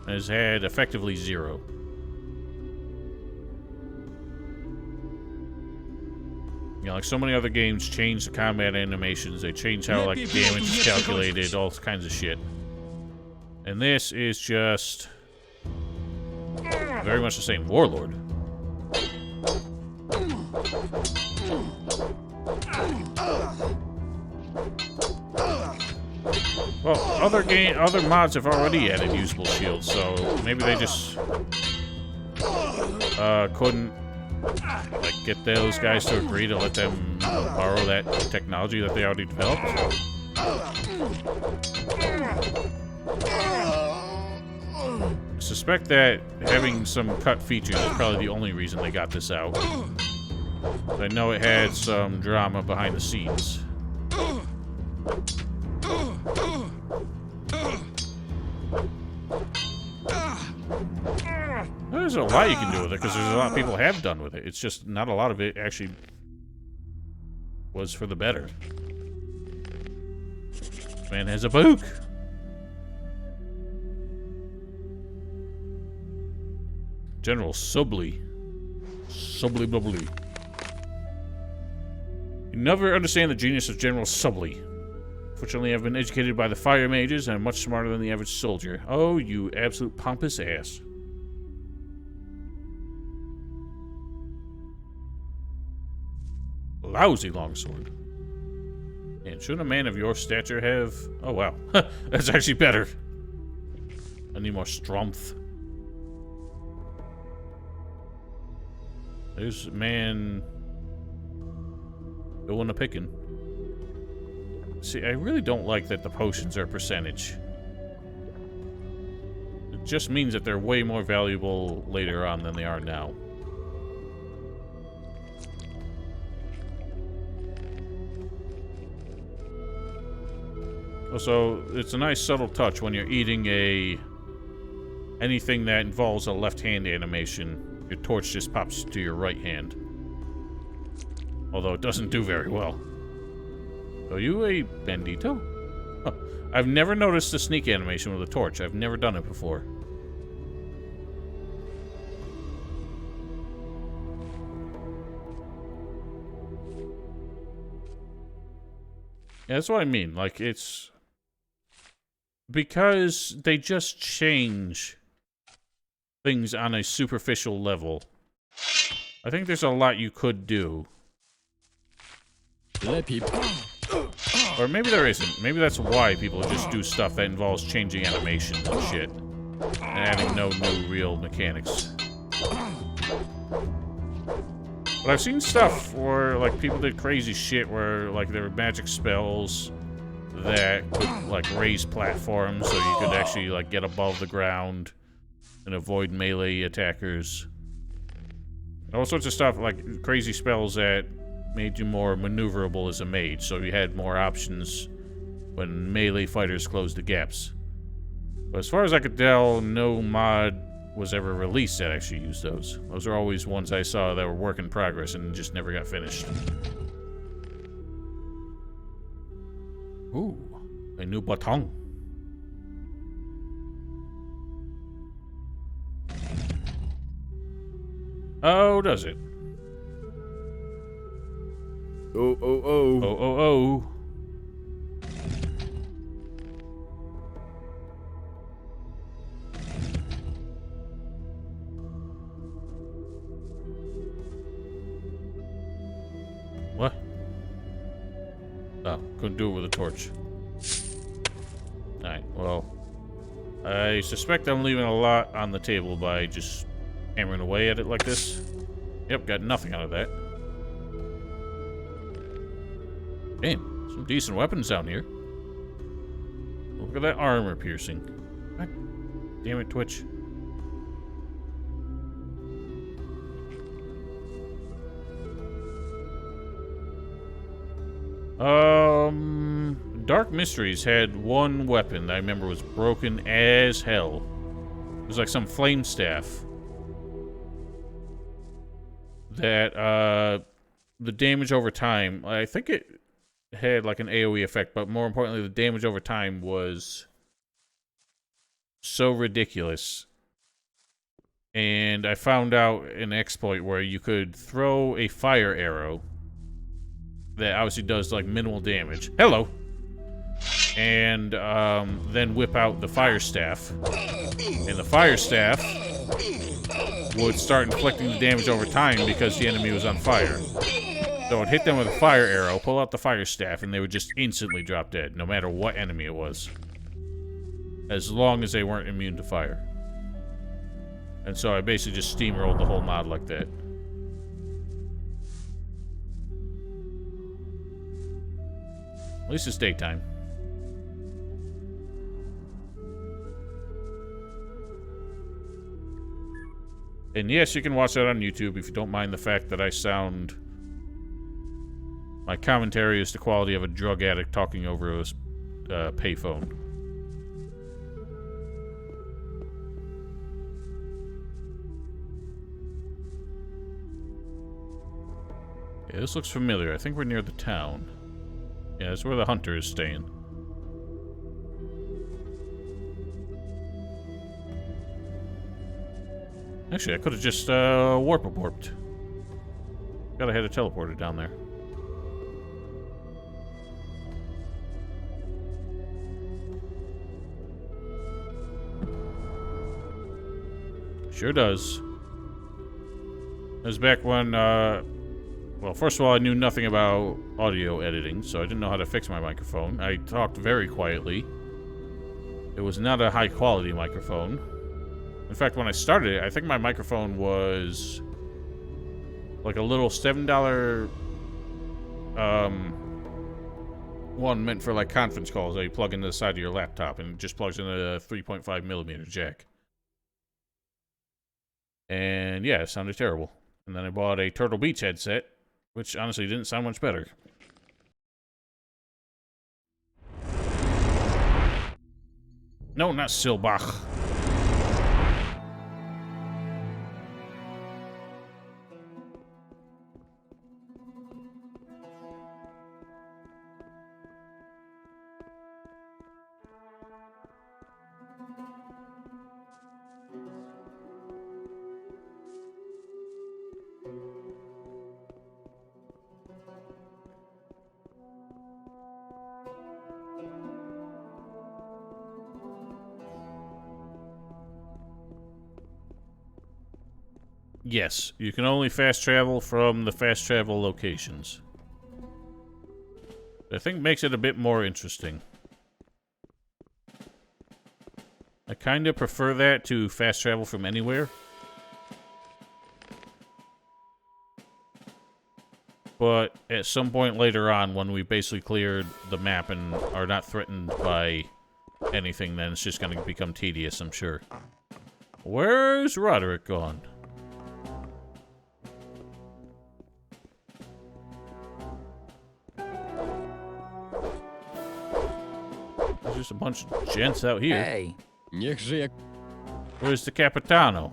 It has had effectively zero. You know, like so many other games change the combat animations, they change how like damage is calculated, all kinds of shit. And this is just very much the same. Warlord. Well, other mods have already added usable shields, so maybe they just couldn't like get those guys to agree to let them borrow that technology that they already developed. I suspect that having some cut features is probably the only reason they got this out. I know it had some drama behind the scenes. There's a lot you can do with it, because there's a lot of people have done with it. It's just not a lot of it actually was for the better. This man has a book. General Subley. Subley bubbly. You never understand the genius of General Subley. Fortunately, I've been educated by the fire mages and I'm much smarter than the average soldier. Oh, you absolute pompous ass. Lousy longsword. And shouldn't a man of your stature have... Oh, wow. That's actually better. I need more strength. There's a man... doing a picking. See, I really don't like that the potions are percentage. It just means that they're way more valuable later on than they are now. Also, it's a nice subtle touch when you're eating anything that involves a left-hand animation. Your torch just pops to your right hand. Although it doesn't do very well. Are you a bandito? Huh. I've never noticed the sneak animation with a torch. I've never done it before. Yeah, that's what I mean. Like, it's... because they just change things on a superficial level. I think there's a lot you could do. Or maybe there isn't. Maybe that's why people just do stuff that involves changing animations and shit. And adding no new real mechanics. But I've seen stuff where, like, people did crazy shit where, like, there were magic spells that could, like, raise platforms so you could actually, like, get above the ground and avoid melee attackers. All sorts of stuff, like crazy spells that made you more maneuverable as a mage, so you had more options when melee fighters closed the gaps. But as far as I could tell, no mod was ever released that actually used those. Those are always ones I saw that were work in progress and just never got finished. Ooh, a new baton. Oh, does it? Oh, oh, oh. Oh, oh, oh. What? Oh, couldn't do it with a torch. Alright, well, I suspect I'm leaving a lot on the table by just hammering away at it like this. Yep, got nothing out of that. Damn, some decent weapons down here. Look at that armor piercing. God damn it, Twitch. Dark Mysteries had one weapon that I remember was broken as hell. It was like some flame staff. That, the damage over time, I think it had like an AoE effect, but more importantly, the damage over time was so ridiculous. And I found out an exploit where you could throw a fire arrow that obviously does like minimal damage. Hello! And then whip out the fire staff. And the fire staff would start inflicting the damage over time because the enemy was on fire. So I'd hit them with a fire arrow, pull out the fire staff, and they would just instantly drop dead, no matter what enemy it was. As long as they weren't immune to fire. And so I basically just steamrolled the whole mod like that. At least it's daytime. And yes, you can watch that on YouTube if you don't mind the fact that I sound... My commentary is the quality of a drug addict talking over a payphone. Yeah, this looks familiar. I think we're near the town. Yeah, that's where the hunter is staying. Actually, I could have just warped. Gotta have a teleporter down there. Sure does. It was back when, well, first of all, I knew nothing about audio editing, so I didn't know how to fix my microphone. I talked very quietly. It was not a high-quality microphone. In fact, when I started it, I think my microphone was like a little $7 one meant for like conference calls that you plug into the side of your laptop and it just plugs into a 3.5mm jack. And yeah, it sounded terrible. And then I bought a Turtle Beach headset, which honestly didn't sound much better. No, not Silbach. Yes, you can only fast travel from the fast travel locations. I think makes it a bit more interesting. I kind of prefer that to fast travel from anywhere. But at some point later on, when we basically cleared the map and are not threatened by anything, then it's just going to become tedious, I'm sure. Where's Roderick gone? There's just a bunch of gents out here. Hej, Niech żyje. Where's the Capitano?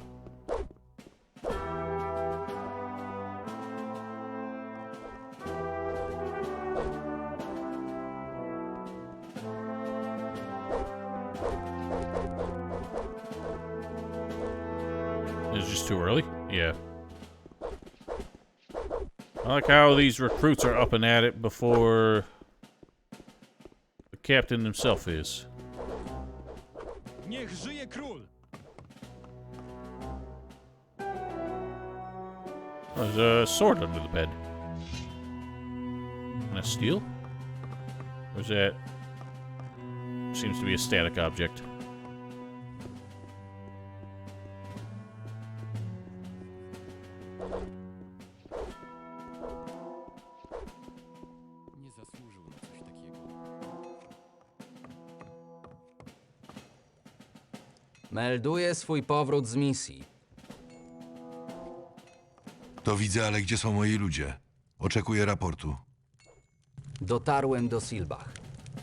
It's just too early? Yeah. I like how these recruits are up and at it before the captain himself is. Niech żyje król! Oh, there's a sword under the bed. And a steel? Or is that... Seems to be a static object. Nie zasłużył na coś takiego. melduję swój powrót z misji. To widzę, ale gdzie są moi ludzie? Oczekuję raportu. Dotarłem do Silbach.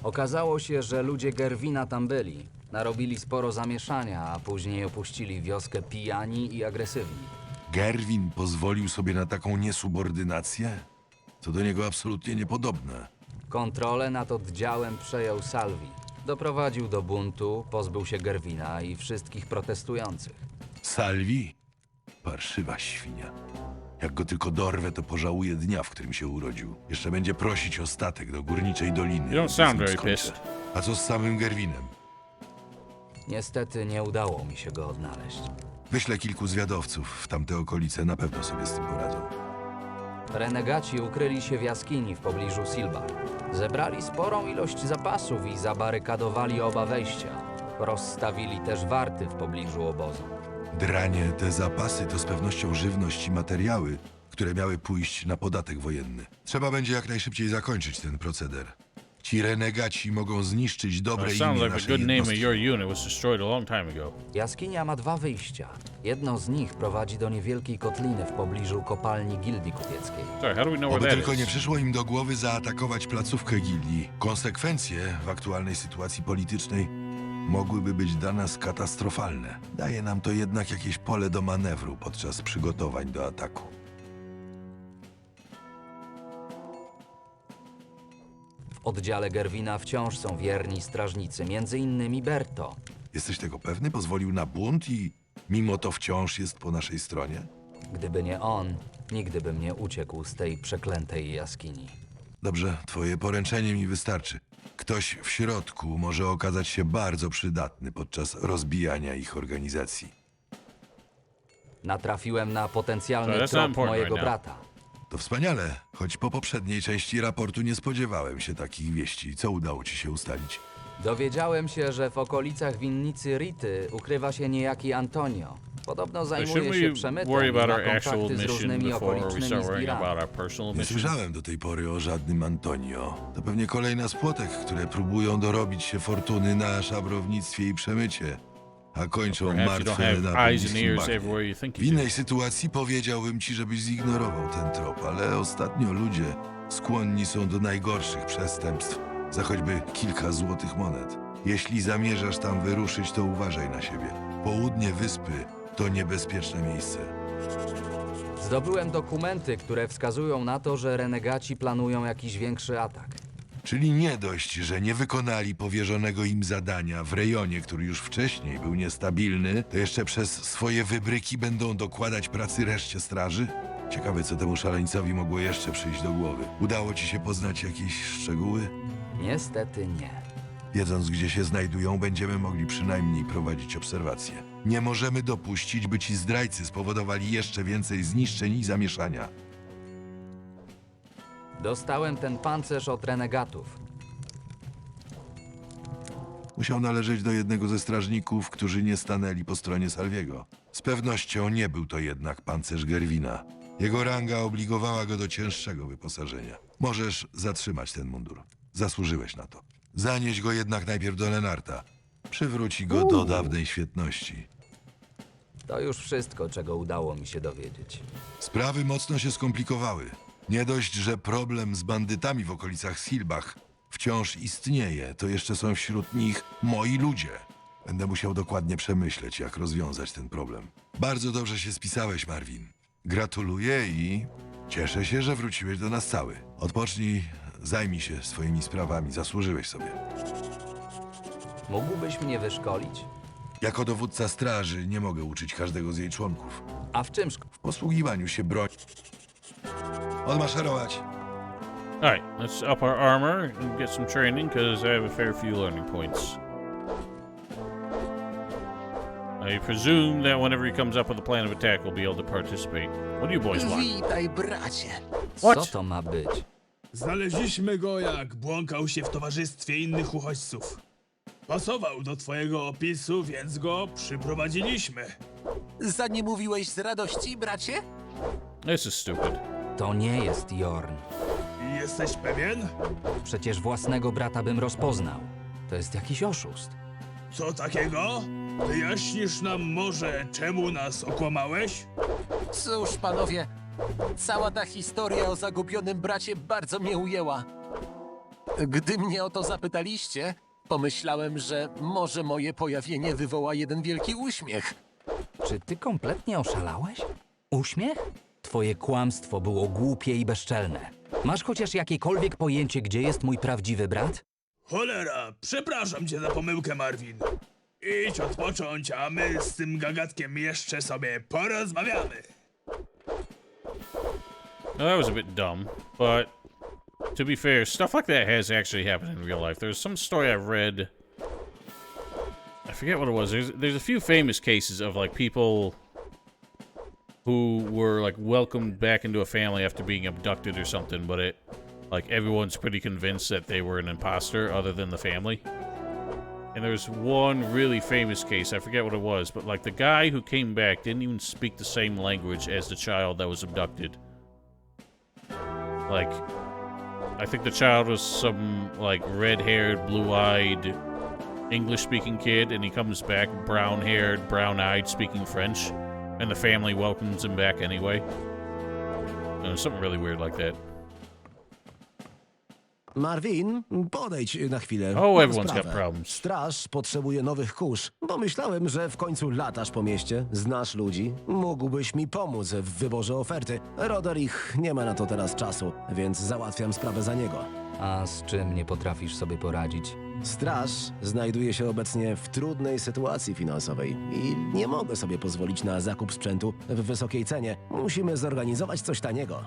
Okazało się, że ludzie Gerwina tam byli. Narobili sporo zamieszania, a później opuścili wioskę pijani i agresywni. Gerwin pozwolił sobie na taką niesubordynację? To do niego absolutnie niepodobne. Kontrolę nad oddziałem przejął Salvi. Doprowadził do buntu, pozbył się Gerwina i wszystkich protestujących. Salvi? Parszywa świnia. Jak go tylko dorwę, to pożałuje dnia, w którym się urodził. Jeszcze będzie prosić o statek do Górniczej Doliny. You don't sound Zanim very skończę. pissed. A co z samym Gerwinem? Niestety nie udało mi się go odnaleźć. Wyślę kilku zwiadowców w tamte okolice, na pewno sobie z tym poradzą. Renegaci ukryli się w jaskini w pobliżu Silbar. Zebrali sporą ilość zapasów i zabarykadowali oba wejścia. Rozstawili też warty w pobliżu obozu. Dranie, te zapasy to z pewnością żywność i materiały, które miały pójść na podatek wojenny. Trzeba będzie jak najszybciej zakończyć ten proceder. Ci renegaci mogą zniszczyć dobre It imię sounds like the naszej good name of jednostki. your unit was destroyed a long time ago. Jaskinia ma dwa wyjścia. Jedno z nich prowadzi do niewielkiej kotliny w pobliżu kopalni Gildii Kupieckiej. Sorry, how do we know where Oby that tylko nie is? przyszło im do głowy zaatakować placówkę gildii. Konsekwencje w aktualnej sytuacji politycznej mogłyby być dla nas katastrofalne. Daje nam to jednak jakieś pole do manewru podczas przygotowań do ataku. W oddziale Gerwina wciąż są wierni strażnicy, między innymi Berto. Jesteś tego pewny? Pozwolił na bunt i mimo to wciąż jest po naszej stronie? Gdyby nie on, nigdy bym nie uciekł z tej przeklętej jaskini. Dobrze, twoje poręczenie mi wystarczy. Ktoś w środku może okazać się bardzo przydatny podczas rozbijania ich organizacji. Natrafiłem na potencjalny That's not trop important mojego right now. brata. To wspaniale, choć po poprzedniej części raportu nie spodziewałem się takich wieści. Co udało ci się ustalić? Dowiedziałem się, że w okolicach winnicy Rity ukrywa się niejaki Antonio. Podobno zajmuje Should się we przemytem worry i about ma our actual kontakty z mission różnymi before we okolicznymi start worrying zbirami. about our personal Nie mission? słyszałem do tej pory o żadnym Antonio. To pewnie kolejna z płotek, które próbują dorobić się fortuny na szabrownictwie i przemycie, a kończą Perhaps you don't martwe have na eyes and pobliskim ears bagnie. everywhere you think W you do. innej sytuacji powiedziałbym ci, żebyś zignorował ten trop, ale ostatnio ludzie skłonni są do najgorszych przestępstw za choćby kilka złotych monet. Jeśli zamierzasz tam wyruszyć, to uważaj na siebie. Południe wyspy to niebezpieczne miejsce. Zdobyłem dokumenty, które wskazują na to, że renegaci planują jakiś większy atak. Czyli nie dość, że nie wykonali powierzonego im zadania w rejonie, który już wcześniej był niestabilny, to jeszcze przez swoje wybryki będą dokładać pracy reszcie straży? Ciekawe, co temu szaleńcowi mogło jeszcze przyjść do głowy. Udało ci się poznać jakieś szczegóły? Niestety nie. Wiedząc, gdzie się znajdują, będziemy mogli przynajmniej prowadzić obserwacje. Nie możemy dopuścić, by ci zdrajcy spowodowali jeszcze więcej zniszczeń i zamieszania. Dostałem ten pancerz od renegatów. Musiał należeć do jednego ze strażników, którzy nie stanęli po stronie Salviego. Z pewnością nie był to jednak pancerz Gerwina. Jego ranga obligowała go do cięższego wyposażenia. Możesz zatrzymać ten mundur. Zasłużyłeś na to. Zanieś go jednak najpierw do Lenarta. Przywróci go do dawnej świetności. To już wszystko, czego udało mi się dowiedzieć. Sprawy mocno się skomplikowały. Nie dość, że problem z bandytami w okolicach Silbach wciąż istnieje, to jeszcze są wśród nich moi ludzie. Będę musiał dokładnie przemyśleć, jak rozwiązać ten problem. Bardzo dobrze się spisałeś, Marvin. Gratuluję i cieszę się, że wróciłeś do nas cały. Odpocznij, zajmij się swoimi sprawami, zasłużyłeś sobie. Mógłbyś mnie wyszkolić? Jako dowódca straży nie mogę uczyć każdego z jej członków. A w czym W posługiwaniu się broń. Odmaszerować. Alright, let's up our armor and get some training, because I have a fair few learning points. I presume that whenever he comes up with a plan of attack, we'll be able to participate. What do you boys want? Witaj, bracie. Co to ma być? Znaleźliśmy go, jak błąkał się w towarzystwie innych uchodźców. Pasował do twojego opisu, więc go przyprowadziliśmy. Za nie mówiłeś z radości, bracie? This is stupid. To nie jest Jorn. Jesteś pewien? Przecież własnego brata bym rozpoznał. To jest jakiś oszust. Co takiego? Wyjaśnisz nam może, czemu nas okłamałeś? Cóż, panowie, cała ta historia o zagubionym bracie bardzo mnie ujęła. Gdy mnie o to zapytaliście, pomyślałem, że może moje pojawienie wywoła jeden wielki uśmiech. Czy ty kompletnie oszalałeś? Uśmiech? Twoje kłamstwo było głupie i bezczelne. Masz chociaż jakiekolwiek pojęcie, gdzie jest mój prawdziwy brat? Cholera, przepraszam cię za pomyłkę, Marvin. Idź odpocząć, a my z tym gagatkiem jeszcze sobie porozmawiamy. Now, that was a bit dumb, but to be fair, stuff like that has actually happened in real life. There's some story I've read. I forget what it was. There's a few famous cases of like people who were like welcomed back into a family after being abducted or something, but like everyone's pretty convinced that they were an imposter other than the family. And there's one really famous case, I forget what it was, but like the guy who came back didn't even speak the same language as the child that was abducted. Like, I think the child was some like red-haired, blue-eyed, English-speaking kid, and he comes back brown-haired, brown-eyed, speaking French, and the family welcomes him back anyway. Something really weird like that. Marvin, podejdź na chwilę. Oh, Mam everyone's got sprawę. problems. Straż potrzebuje nowych kurz. Pomyślałem, że w końcu latasz po mieście, znasz ludzi. Mógłbyś mi pomóc w wyborze oferty. Roderick nie ma na to teraz czasu, więc załatwiam sprawę za niego. A z czym nie potrafisz sobie poradzić? Straż znajduje się obecnie w trudnej sytuacji finansowej i nie mogę sobie pozwolić na zakup sprzętu w wysokiej cenie. Musimy zorganizować coś taniego.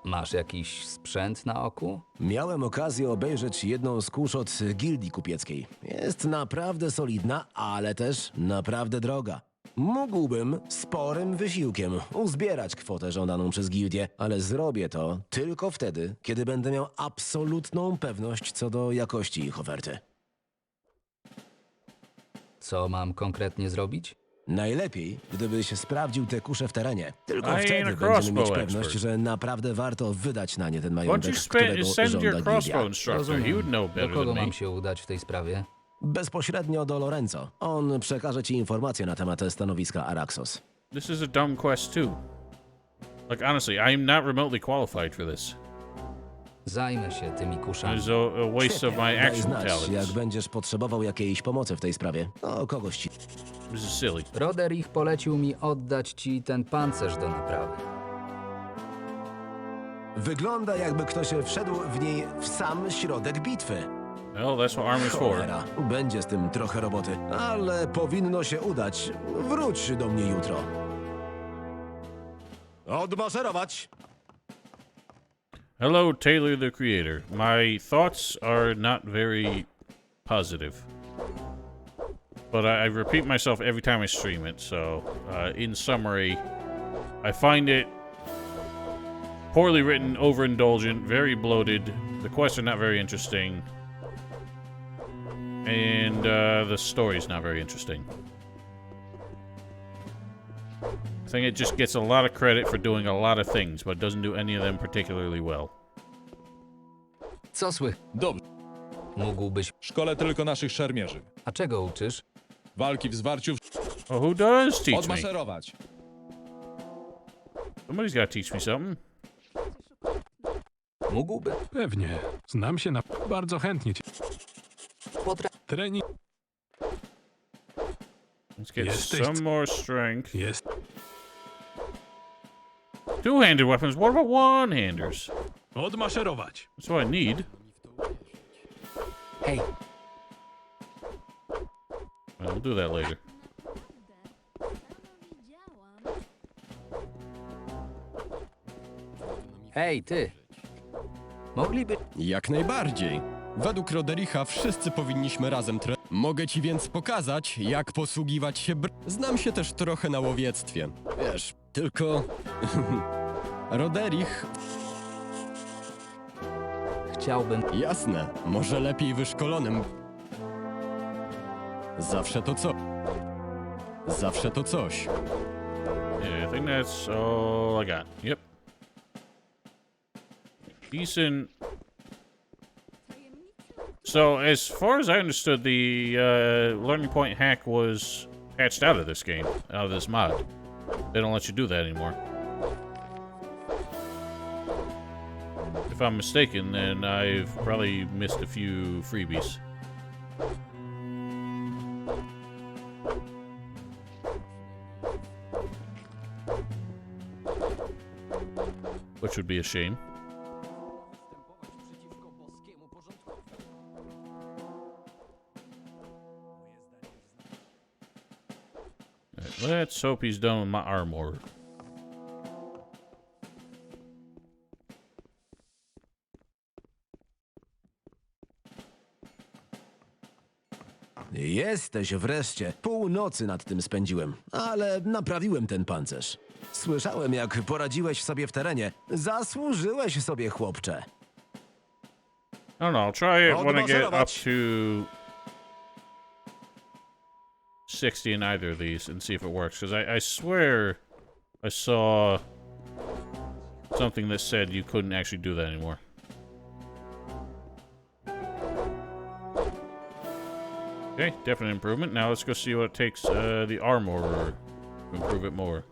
Masz jakiś sprzęt na oku? Miałem okazję obejrzeć jedną z kurz od gildii kupieckiej. Jest naprawdę solidna, ale też naprawdę droga. Mógłbym sporym wysiłkiem uzbierać kwotę żądaną przez gildię, ale zrobię to tylko wtedy, kiedy będę miał absolutną pewność co do jakości ich oferty. Co mam konkretnie zrobić? Najlepiej, gdybyś sprawdził te kusze w terenie. Tylko I ain't wtedy a będziemy mieć crossbow pewność, expert. że naprawdę warto wydać na nie ten Why don't majątek, you którego send your żąda crossbow gildia. instructor? He would know Do better kogo than me. mam się udać w tej sprawie? Bezpośrednio do Lorenzo. On przekaże ci informacje na temat stanowiska Araxos. This is a dumb quest too. Like honestly, I am not remotely qualified for this. Zajmę się tymi kuszami. It's a waste of my Daj action znać, jak talents. będziesz potrzebował jakiejś pomocy w tej sprawie. O kogoś ci. This is silly. Roderick polecił mi oddać ci ten pancerz do naprawy. Wygląda, jakby ktoś wszedł w niej w sam środek bitwy. Well, that's what armor's for. Cholera, będzie z tym trochę roboty, ale powinno się udać. Wróć do mnie jutro. Odmaszerować! Hello, Taylor the Creator. My thoughts are not very positive. But I repeat myself every time I stream it, so in summary, I find it poorly written, overindulgent, very bloated. The quests are not very interesting. And the story's not very interesting. think it just gets a lot of credit for doing a lot of things, but doesn't do any of them particularly well. Co sły? Dobrze. Mógłbyś... Szkole tylko naszych szermierzy. A czego uczysz? Walki w zwarciu. Oh, who does teach me? Odmaszerować. Somebody's got to teach me something. Mógłby. Pewnie. Znam się na... Bardzo chętnie cię. Trening... Let's get Jesteś... some more strength. Jest. Two-handed weapons. What about one-handers? Odmaszerować. That's what I need. Hej. Well, we'll do that later. Hej, ty. Mogliby... Jak najbardziej. Według Rodericha wszyscy powinniśmy razem Mogę ci więc pokazać, jak posługiwać się Znam się też trochę na łowiectwie. Wiesz, tylko... Roderich... Chciałbym... Jasne, może lepiej wyszkolonym. Zawsze to co? Zawsze to coś. Yeah, I think that's all I got. Yep. Decent. So, as far as I understood, the learning point hack was patched out of this game, out of this mod. They don't let you do that anymore. If I'm mistaken, then I've probably missed a few freebies. Which would be a shame. Right, let's hope he's done with my armor. Jesteś wreszcie. Północy nad tym spędziłem, ale naprawiłem ten pancerz. Słyszałem, jak poradziłeś sobie w terenie. Zasłużyłeś sobie, chłopcze. I don't know, I'll try it when I get up to 60 in either of these and see if it works. Because I swear I saw something that said you couldn't actually do that anymore. Okay, definite improvement. Now let's go see what it takes the armor to improve it more.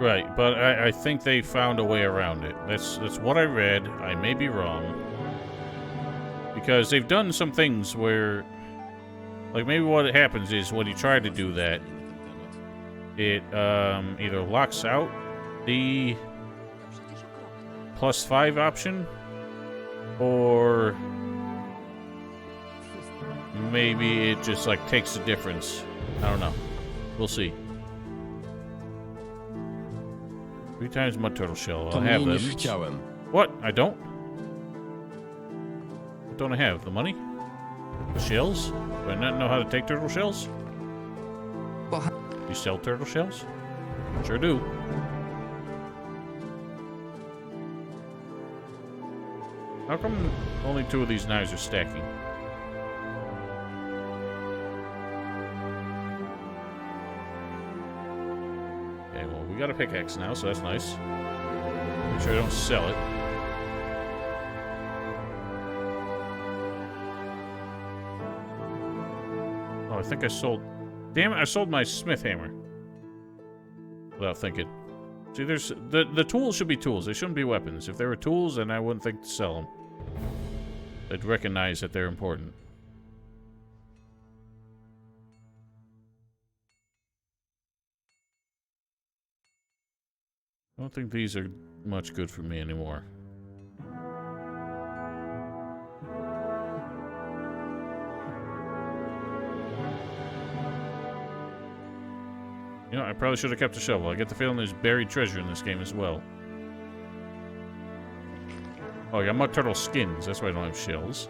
Right, but I think they found a way around it. That's what I read. I may be wrong. Because they've done some things where... Like, maybe what happens is when you try to do that, it either locks out the +5 option, or maybe it just, like, takes the difference. I don't know. We'll see. 3 times mud turtle shell. I'll have them. What? I don't? What don't I have? The money? The shells? Do I not know how to take turtle shells? You sell turtle shells? Sure do. How come only 2 of these knives are stacking? Okay, well, we got a pickaxe now, so that's nice. Make sure I don't sell it. Oh, I think I sold... Damn it, I sold my smith hammer. Without thinking. See, there's... The tools should be tools. They shouldn't be weapons. If they were tools, then I wouldn't think to sell them. I'd recognize that they're important. I don't think these are much good for me anymore. You know, I probably should have kept a shovel. I get the feeling there's buried treasure in this game as well. Oh, I got mud turtle skins. That's why I don't have shells.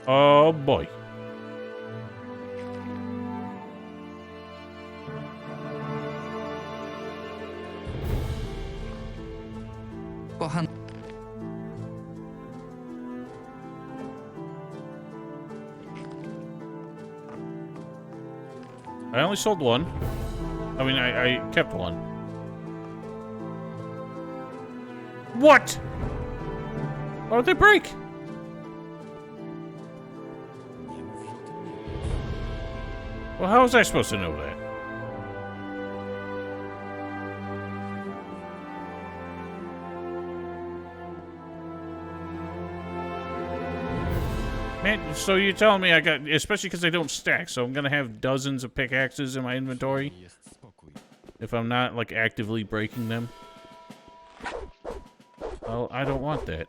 Oh, boy. I only sold one. I mean, I kept one. What? Why would they break? Well, how was I supposed to know that? Man, so you're telling me I got, especially because they don't stack, so I'm gonna have dozens of pickaxes in my inventory if I'm not, like, actively breaking them? Well, I don't want that.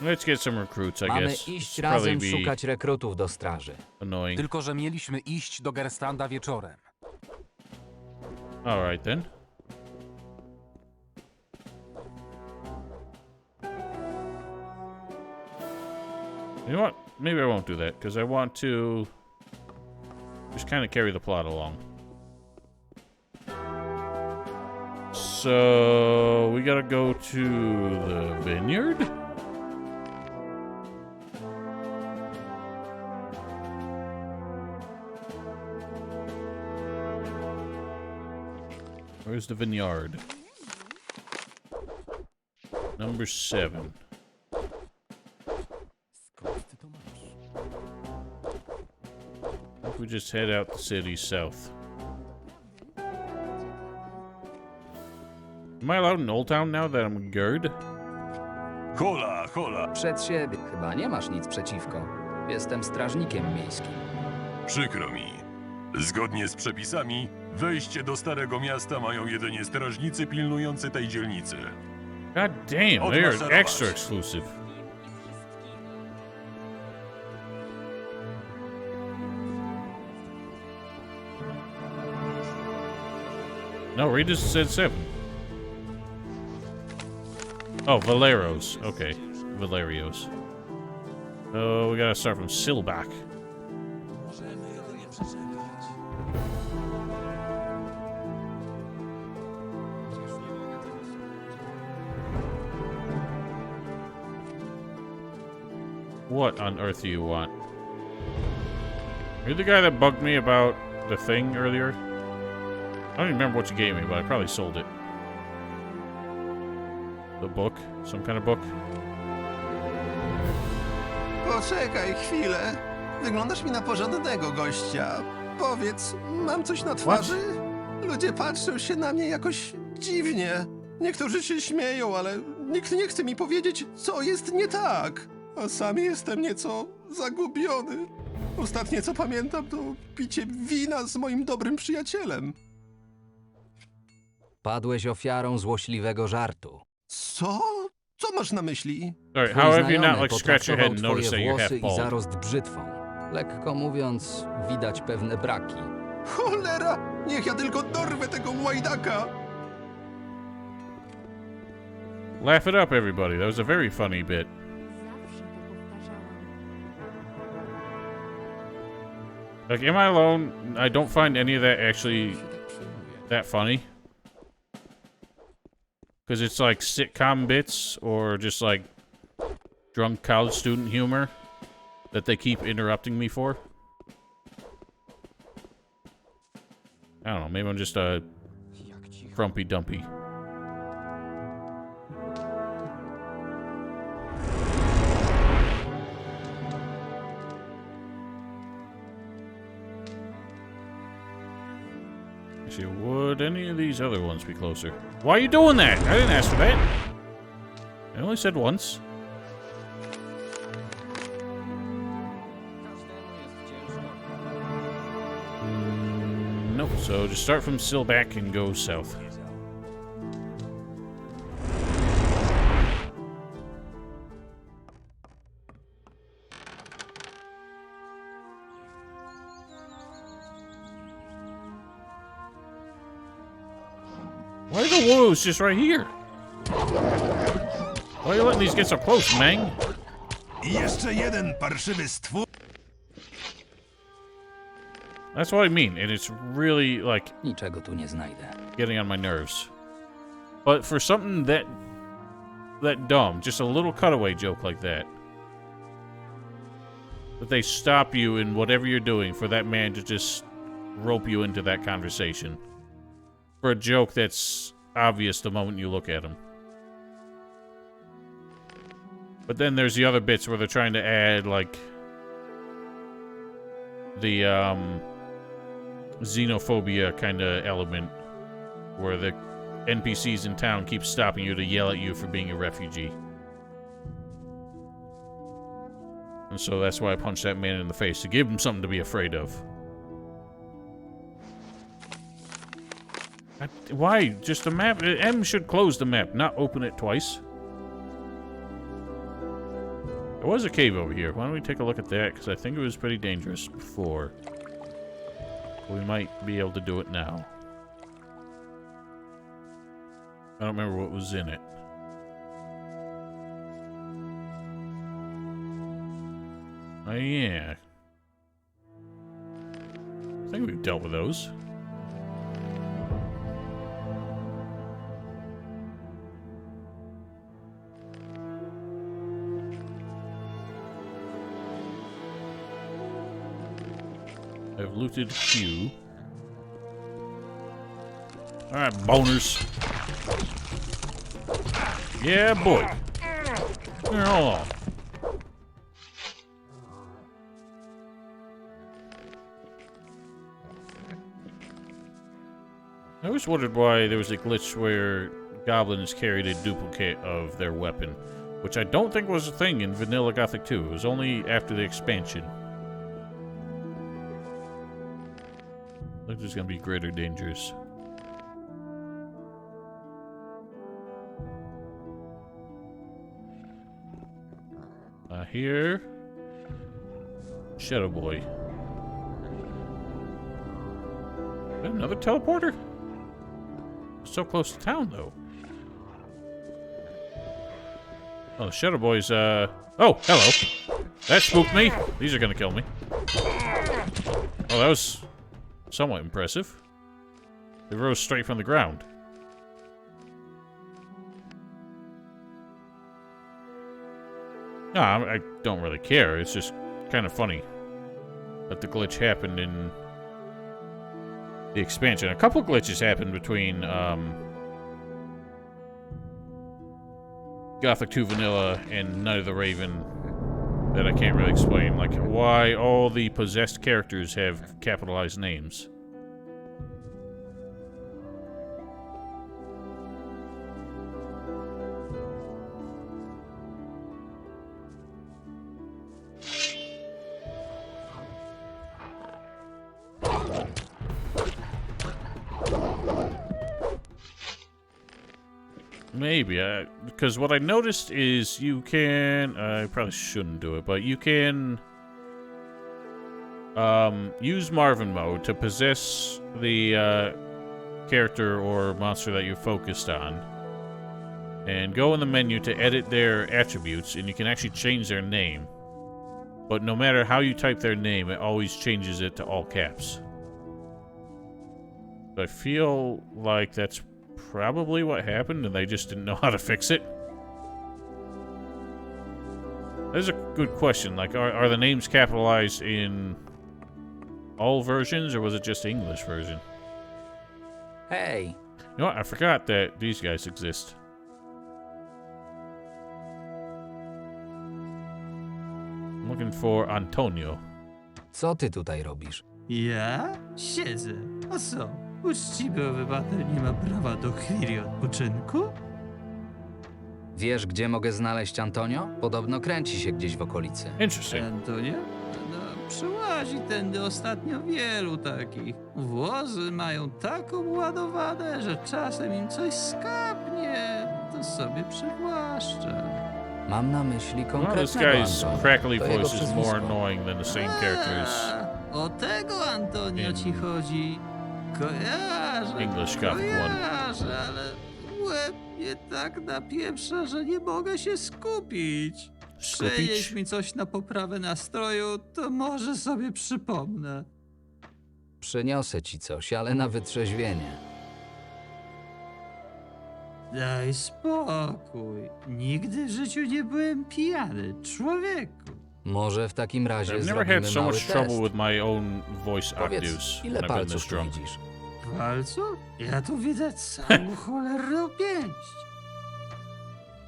Let's get some recruits, I Mamy guess. iść It's probably razem be szukać rekrutów do straży. annoying. Tylko, że mieliśmy iść do Gerstanda wieczorem. Alright then. You know what? Maybe I won't do that, because I want to just kind of carry the plot along. So, we gotta go to the vineyard? Where's the vineyard? Number 7. We just head out the city south. Am I allowed in Old Town now that I'm a guard? Hola, hola. Przed siebie. Chyba nie masz nic przeciwko. Jestem strażnikiem miejskim. Przykro mi. Zgodnie z przepisami, wejście do Starego Miasta mają jedynie strażnicy pilnujący tej dzielnicy. God damn, they're extra exclusive. No, Rita said 7. Oh, Valeros. Okay, Valerios. Oh, we gotta start from Silbach. What on earth do you want? You're the guy that bugged me about the thing earlier? I don't even remember what you gave me, but I probably sold it. The book? Some kind of book? Poczekaj chwilę. Wyglądasz mi na porządnego gościa. Powiedz, mam coś na twarzy? Ludzie patrzą się na mnie jakoś dziwnie. Niektórzy się śmieją, ale nikt nie chce mi powiedzieć, co jest nie tak. A sam jestem nieco zagubiony. Ostatnie, co pamiętam, to picie wina z moim dobrym przyjacielem. Padłeś ofiarą złośliwego żartu. Co? Co masz na myśli? Sorry, Twój how have you not znajomy like scratched your head and potraktował noticed that twoje you're włosy half i bald? zarost brzytwą. Lekko mówiąc, widać pewne braki. Cholera! Niech ja tylko dorwę tego łajdaka! Laugh it up, everybody. That was a very funny bit. Like, am I alone? I don't find any of that actually that funny. Because it's like sitcom bits or just like drunk college student humor that they keep interrupting me for. I don't know. Maybe I'm just a frumpy dumpy. Actually, would any of these other ones be closer? Why are you doing that? I didn't ask for that. I only said once. Nope. So just start from Silback and go south. Why are the wolves just right here? Why are you letting these get so close, Mang? I jeszcze jeden parszywy stwór. That's what I mean, and it's really like... Niczego tu nie znajdę. getting on my nerves. But for something that dumb, just a little cutaway joke like that they stop you in whatever you're doing for that man to just rope you into that conversation. For a joke that's obvious the moment you look at him. But then there's the other bits where they're trying to add, like, the, xenophobia kind of element, where the NPCs in town keep stopping you to yell at you for being a refugee. And so that's why I punched that man in the face, to give him something to be afraid of. Why? Just a map? M should close the map, not open it twice. There was a cave over here. Why don't we take a look at that? Because I think it was pretty dangerous before. We might be able to do it now. I don't remember what was in it. Oh, yeah. I think we've dealt with those. I've looted Q. Alright, boners. Yeah, boy. Oh. I always wondered why there was a glitch where goblins carried a duplicate of their weapon, which I don't think was a thing in Vanilla Gothic 2. It was only after the expansion. Look, there's gonna be greater dangers. Here. Shadow Boy. Is that another teleporter? So close to town, though. Oh, the Shadow Boy's, Oh, hello. That spooked me. These are gonna kill me. Oh, that was somewhat impressive. They rose straight from the ground. No, I don't really care. It's just kind of funny that the glitch happened in the expansion. A couple glitches happened between Gothic 2 Vanilla and Night of the Raven that I can't really explain. Like why all the possessed characters have capitalized names. Maybe, because what I noticed is you can, I probably shouldn't do it, but you can use Marvin mode to possess the character or monster that you're focused on, and go in the menu to edit their attributes, and you can actually change their name. But no matter how you type their name, it always changes it to all caps. I feel like that's probably what happened, and they just didn't know how to fix it. That's a good question. Like, are the names capitalized in all versions, or was it just the English version? Hey. You know what? I forgot that these guys exist. I'm looking for Antonio. Co ty tutaj robisz? Ja? Siedzę. A co? Uczciwy obywatel nie ma prawa do chwili odpoczynku? Wiesz, gdzie mogę znaleźć Antonio? Podobno kręci się gdzieś w okolicy. Interesting. Antonio? No, przyłazi tędy ostatnio wielu takich. Wozy mają tak obładowane, że czasem im coś skapnie, to sobie przywłaszcza. Mam na myśli Well, konkretnego this guy's Antonio. crackly To jego voice is more przezwisko. annoying than the same characters. O tego Antonio ci chodzi. Kojarzę, English Gothic one. kojarzę, ale łeb mnie tak napieprza, że nie mogę się skupić. Przynieś mi coś na poprawę nastroju, to może sobie przypomnę. Przyniosę ci coś, ale na wytrzeźwienie. Daj spokój. Nigdy w życiu nie byłem pijany, człowieku. Może w takim razie I've never zrobimy had so mały much test. trouble with my own voice Powiedz, octaves ile when I've been this palców tu drunk. widzisz? Palców? Ja tu widzę całą cholerną pięść.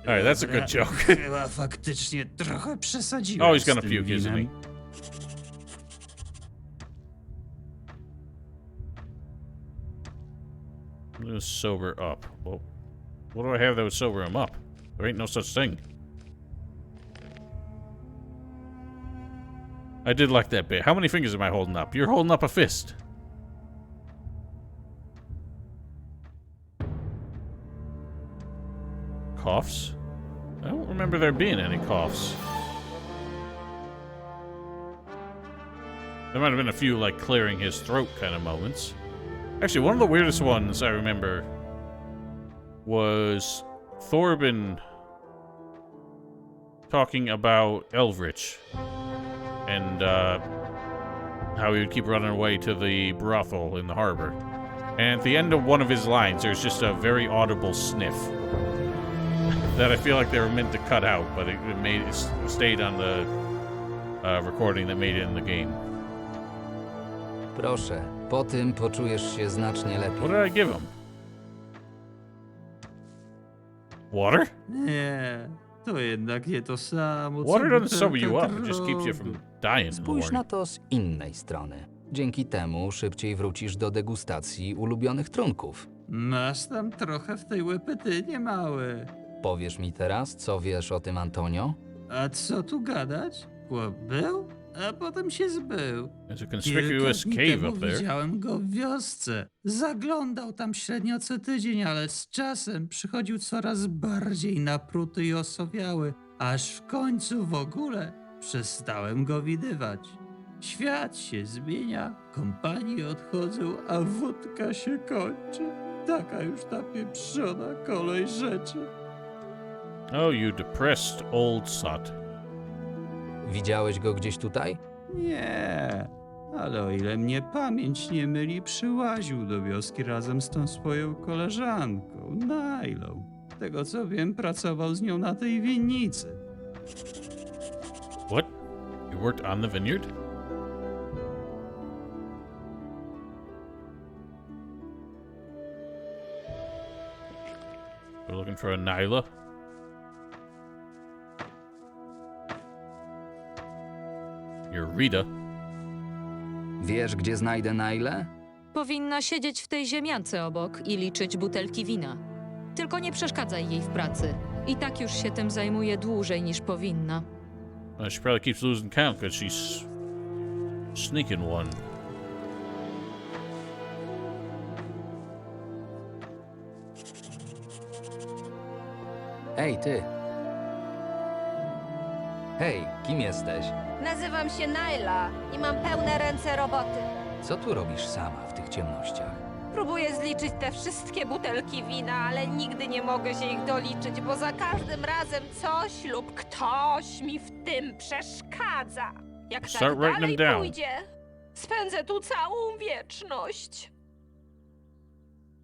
Alright, that's a good joke. Chyba faktycznie trochę przesadziłem. Oh, he's gonna z tym puke, isn't he? winem. I'm gonna sober up. Well, what do I have that would sober him up? There ain't no such thing. I did like that bit. How many fingers am I holding up? You're holding up a fist. Coughs? I don't remember there being any coughs. There might have been a few, like, clearing his throat kind of moments. Actually, one of the weirdest ones I remember was Thorben talking about Elvrich and how he would keep running away to the brothel in the harbor. And at the end of one of his lines, there's just a very audible sniff that I feel like they were meant to cut out, but it stayed on the recording that made it in the game. Proszę, po tym poczujesz się znacznie lepiej. What did I give him? Water? Nie, to jednak nie to samo. Water co doesn't sober you butelka up, it just keeps you from dying in the Spójrz morning. na to z innej strony. Dzięki temu szybciej wrócisz do degustacji ulubionych trunków. Masz tam trochę w tej łepetynie, mały. Powiesz mi teraz, co wiesz o tym Antonio? A co tu gadać? Chłop był, a potem się zbył. There's a conspicuous Kilka dni cave temu up there. widziałem go w wiosce. Zaglądał tam średnio co tydzień, ale z czasem przychodził coraz bardziej napruty i osowiały, aż w końcu w ogóle przestałem go widywać. Świat się zmienia, kompanie odchodzą, a wódka się kończy. Taka już ta pieprzona kolej rzeczy. Oh, you depressed old sot. Widziałeś go gdzieś tutaj? Nie, ale o ile mnie pamięć nie myli, przyłaził do wioski razem z tą swoją koleżanką, Nailą. Tego co wiem, pracował z nią na tej winnicy. What? You worked on the vineyard? We're looking for a Nyla. You're Rita. Wiesz, gdzie znajdę Nailę? Powinna siedzieć w tej ziemiance obok i liczyć butelki wina. Tylko nie przeszkadzaj jej w pracy. I tak już się tym zajmuje dłużej niż powinna. She probably keeps losing count because she's sneaking one. Ej, ty. Hej, kim jesteś? Nazywam się Naila i mam pełne ręce roboty. Co tu robisz sama w tych ciemnościach? Próbuję zliczyć te wszystkie butelki wina, ale nigdy nie mogę się ich doliczyć, bo za każdym razem coś lub ktoś mi w tym przeszkadza. Jak Start tak writing dalej them down. pójdzie, spędzę tu całą wieczność.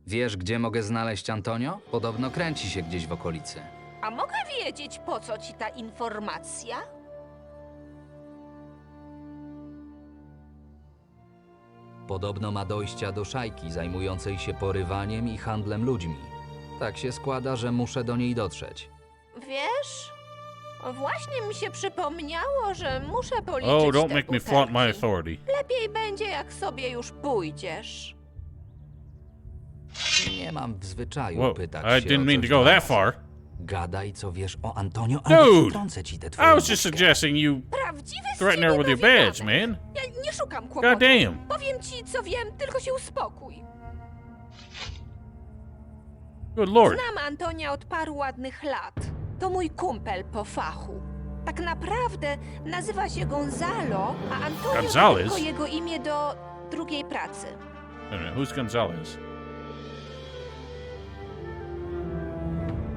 Wiesz, gdzie mogę znaleźć Antonio? Podobno kręci się gdzieś w okolicy. A mogę wiedzieć, po co ci ta informacja? Podobno ma dojścia do szajki zajmującej się porywaniem i handlem ludźmi. Tak się składa, że muszę do niej dotrzeć. Wiesz, właśnie mi się przypomniało, że muszę policzyć Oh, don't te make me butelki. flaunt my authority. Lepiej będzie, jak sobie już pójdziesz. Nie mam w zwyczaju Whoa, pytać I się didn't o mean coś to go na that raz. far. Gadaj, co wiesz o Antonio, albo Dude! wtrącę ci tę I twoją was just wódkę. suggesting you Prawdziwy z threaten ciebie her with your prawie badge, man. Ja nie szukam kłopotu. God damn. Powiem ci, co wiem, tylko się uspokój. Good lord. Znam Antonia od paru ładnych lat. To mój kumpel po fachu. Tak naprawdę nazywa się Gonzalo, a Antonio to Gonzales? tylko jego imię do drugiej pracy. Wait a minute, who's Gonzalez?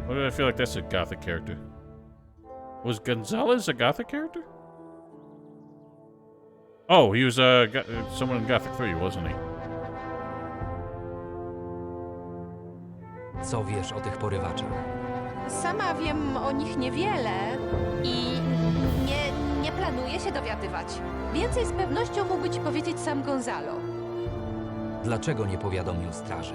Why did I feel like that's a Gothic character? Was Gonzalez a Gothic character? Oh, he was someone in Gothic 3, wasn't he? Co wiesz o tych porywaczach? Sama wiem o nich niewiele i nie planuję się dowiadywać. Więcej z pewnością mógłby ci powiedzieć sam Gonzalo. Dlaczego nie powiadomił straży?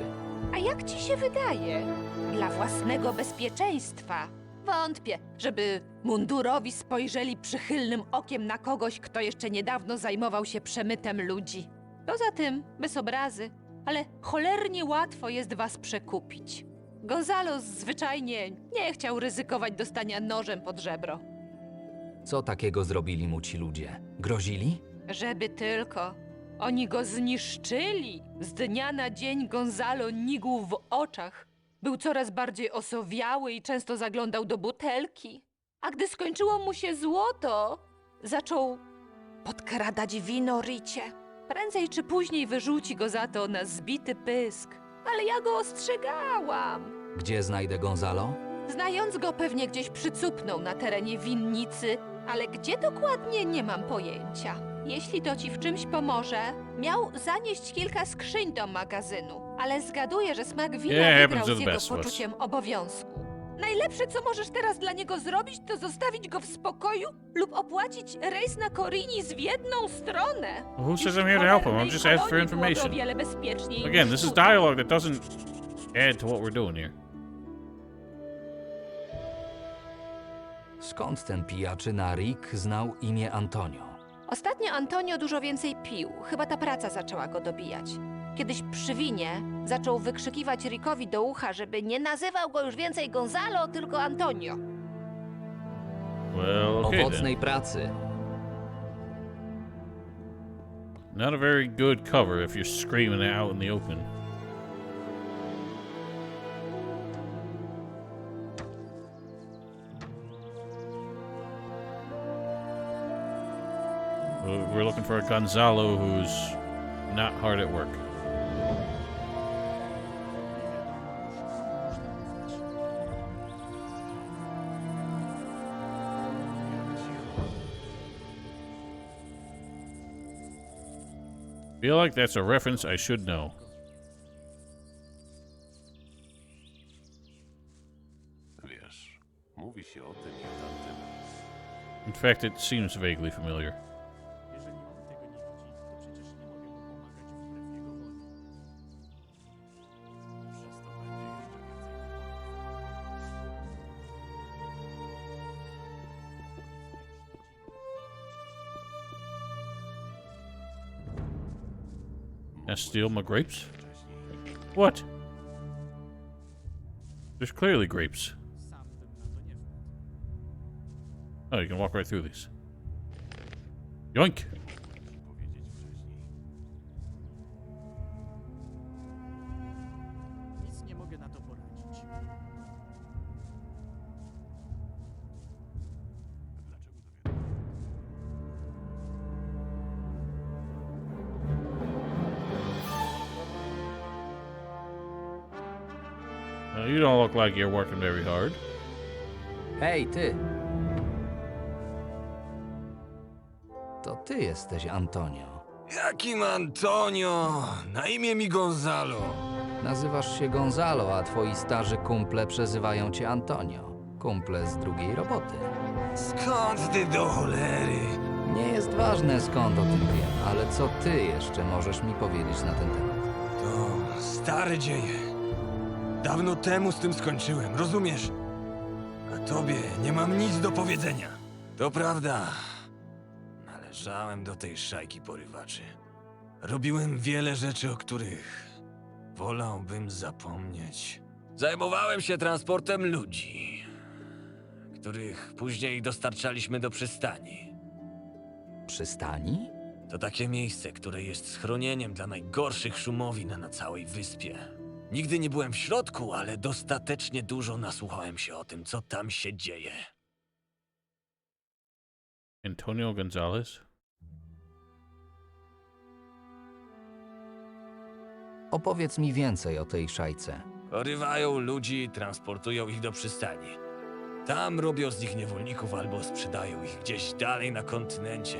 A jak ci się wydaje? Dla własnego bezpieczeństwa. Wątpię, żeby mundurowi spojrzeli przychylnym okiem na kogoś, kto jeszcze niedawno zajmował się przemytem ludzi. Poza tym, bez obrazy, ale cholernie łatwo jest was przekupić. Gonzalo zwyczajnie nie chciał ryzykować dostania nożem pod żebro. Co takiego zrobili mu ci ludzie? Grozili? Żeby tylko. Oni go zniszczyli. Z dnia na dzień Gonzalo nigł w oczach. Był coraz bardziej osowiały i często zaglądał do butelki. A gdy skończyło mu się złoto, zaczął podkradać wino Ricie. Prędzej czy później wyrzuci go za to na zbity pysk. Ale ja go ostrzegałam. Gdzie znajdę Gonzalo? Znając go, pewnie gdzieś przycupnął na terenie winnicy, ale gdzie dokładnie, nie mam pojęcia. Jeśli to ci w czymś pomoże, miał zanieść kilka skrzyń do magazynu, ale zgaduję, że smak wina wygrał z jego poczuciem obowiązku. Najlepsze, co możesz teraz dla niego zrobić, to zostawić go w spokoju lub opłacić rejs na Korinis w jedną stronę. Who says I'm here to help him? I'm just asking for information. Again, this is dialogue that doesn't add to what we're doing here. Skąd ten pijaczyna Rick znał imię Antonio? Ostatnio Antonio dużo więcej pił. Chyba ta praca zaczęła go dobijać. Kiedyś przy winie zaczął wykrzykiwać Rickowi do ucha, żeby nie nazywał go już więcej Gonzalo, tylko Antonio. Well, okay, Owocnej pracy. Not a very good cover if you're screaming it out in the open. We're looking for a Gonzalo who's not hard at work. Feel like that's a reference I should know. Wiesz, mówi się o tym i o tamtym. In fact, it seems vaguely familiar. Can I steal my grapes? What? There's clearly grapes. Oh, you can walk right through these. Yoink! Nic nie mogę na to poradzić. You don't look like you're working very hard. Hej, ty! To ty jesteś Antonio. Jakim Antonio? Na imię mi Gonzalo. Nazywasz się Gonzalo, a twoi starzy kumple przezywają cię Antonio. Kumple z drugiej roboty. Skąd ty do cholery? Nie jest ważne, skąd o tym wiem, ale co ty jeszcze możesz mi powiedzieć na ten temat? To stare dzieje. Dawno temu z tym skończyłem, rozumiesz? A tobie nie mam nic do powiedzenia. To prawda. Należałem do tej szajki porywaczy. Robiłem wiele rzeczy, o których wolałbym zapomnieć. Zajmowałem się transportem ludzi, których później dostarczaliśmy do przystani. Przystani? To takie miejsce, które jest schronieniem dla najgorszych szumowin na całej wyspie. Nigdy nie byłem w środku, ale dostatecznie dużo nasłuchałem się o tym, co tam się dzieje. Antonio Gonzalez? Opowiedz mi więcej o tej szajce. Porywają ludzi, transportują ich do przystani. Tam robią z nich niewolników albo sprzedają ich gdzieś dalej na kontynencie.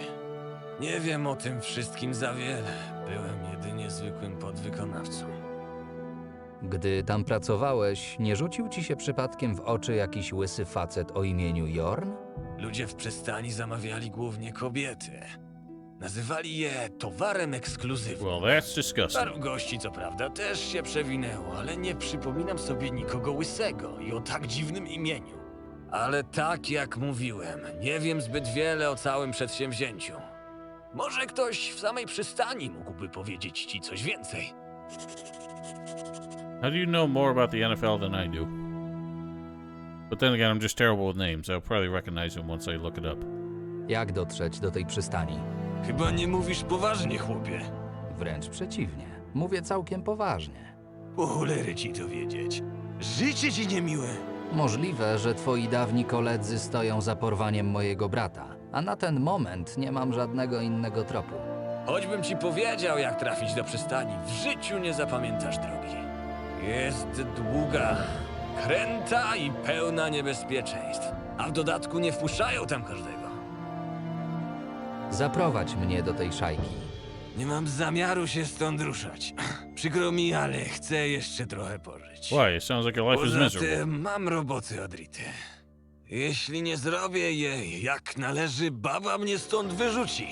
Nie wiem o tym wszystkim za wiele. Byłem jedynie zwykłym podwykonawcą. Gdy tam pracowałeś, nie rzucił ci się przypadkiem w oczy jakiś łysy facet o imieniu Jorn? Ludzie w przystani zamawiali głównie kobiety. Nazywali je towarem ekskluzywnym. Well, that's disgusting. Paru gości, co prawda, też się przewinęło, ale nie przypominam sobie nikogo łysego i o tak dziwnym imieniu. Ale tak jak mówiłem, nie wiem zbyt wiele o całym przedsięwzięciu. Może ktoś w samej przystani mógłby powiedzieć ci coś więcej. How do you know more about the NFL than I do? But then again, I'm just terrible with names. I'll probably recognize him once I look it up. Jak dotrzeć do tej przystani? Chyba nie mówisz poważnie, chłopie. Wręcz przeciwnie. Mówię całkiem poważnie. Po cholery ci to wiedzieć. Życie ci niemiłe. Możliwe, że twoi dawni koledzy stoją za porwaniem mojego brata, a na ten moment nie mam żadnego innego tropu. Choćbym ci powiedział, jak trafić do przystani, w życiu nie zapamiętasz drogi. Jest długa, kręta i pełna niebezpieczeństw. A w dodatku nie wpuszczają tam każdego. Zaprowadź mnie do tej szajki. Nie mam zamiaru się stąd ruszać. Przykro mi, ale chcę jeszcze trochę pożyć. Why? It sounds like your life is Poza miserable. tym mam roboty od Rity. Jeśli nie zrobię jej jak należy, baba mnie stąd wyrzuci.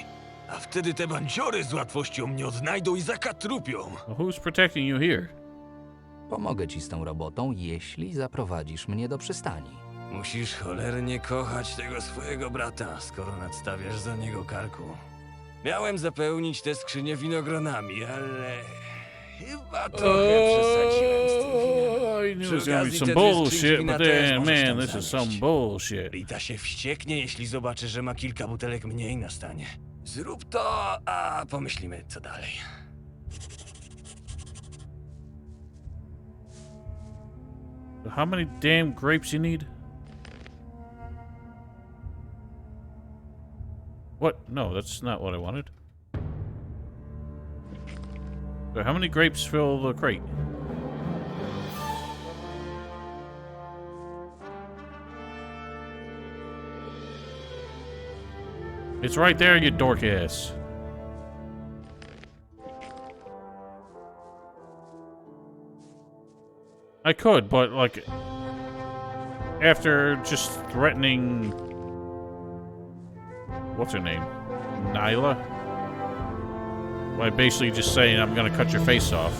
A wtedy te bandziory z łatwością mnie odnajdą i zakatrupią. Well, who's protecting you here? Pomogę ci z tą robotą, jeśli zaprowadzisz mnie do przystani. Musisz cholernie kochać tego swojego brata, skoro nadstawiasz za niego karku. Miałem zapełnić tę skrzynię winogronami, ale chyba trochę przesadziłem z tym winem. I knew Przy it was gonna be okazji some te dwie skrzynki bullshit, wina but też then, możesz man, tam this is zanieść. some bullshit. Rita się wścieknie, jeśli zobaczy, że ma kilka butelek mniej na stanie. Zrób to, a pomyślimy, co dalej. How many damn grapes you need? What? No, that's not what I wanted. So how many grapes fill the crate? It's right there, you dork ass. I could, but like after just threatening what's her name? Nyla? By basically just saying I'm gonna cut your face off.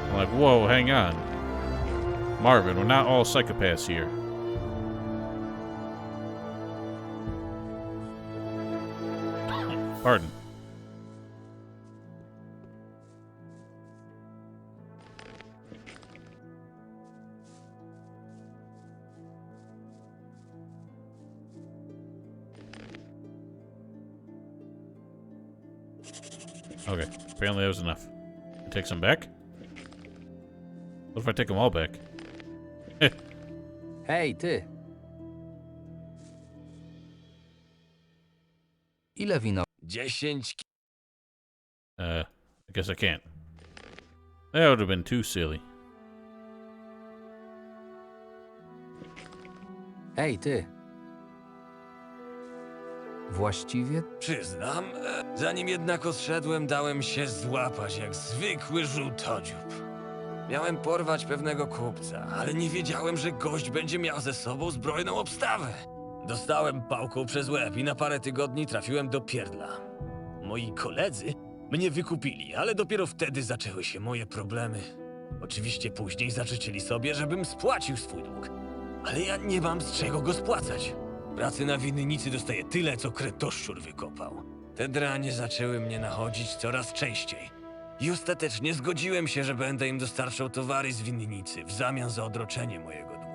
I'm like, whoa, hang on. Marvin, we're not all psychopaths here. Pardon. Okay, apparently that was enough. Take some back? What if I take them all back? Hej, ty! Ile wino? 10 I guess I can't. That would have been too silly. Hej, ty! Właściwie Przyznam, zanim jednak odszedłem, dałem się złapać jak zwykły żółtodziób. Miałem porwać pewnego kupca, ale nie wiedziałem, że gość będzie miał ze sobą zbrojną obstawę. Dostałem pałką przez łeb i na parę tygodni trafiłem do pierdla. Moi koledzy mnie wykupili, ale dopiero wtedy zaczęły się moje problemy. Oczywiście później zażyczyli sobie, żebym spłacił swój dług. Ale ja nie mam z czego go spłacać. Pracy na winnicy dostaję tyle, co kretoszczur wykopał. Te dranie zaczęły mnie nachodzić coraz częściej. I ostatecznie zgodziłem się, że będę im dostarczał towary z winnicy w zamian za odroczenie mojego długu.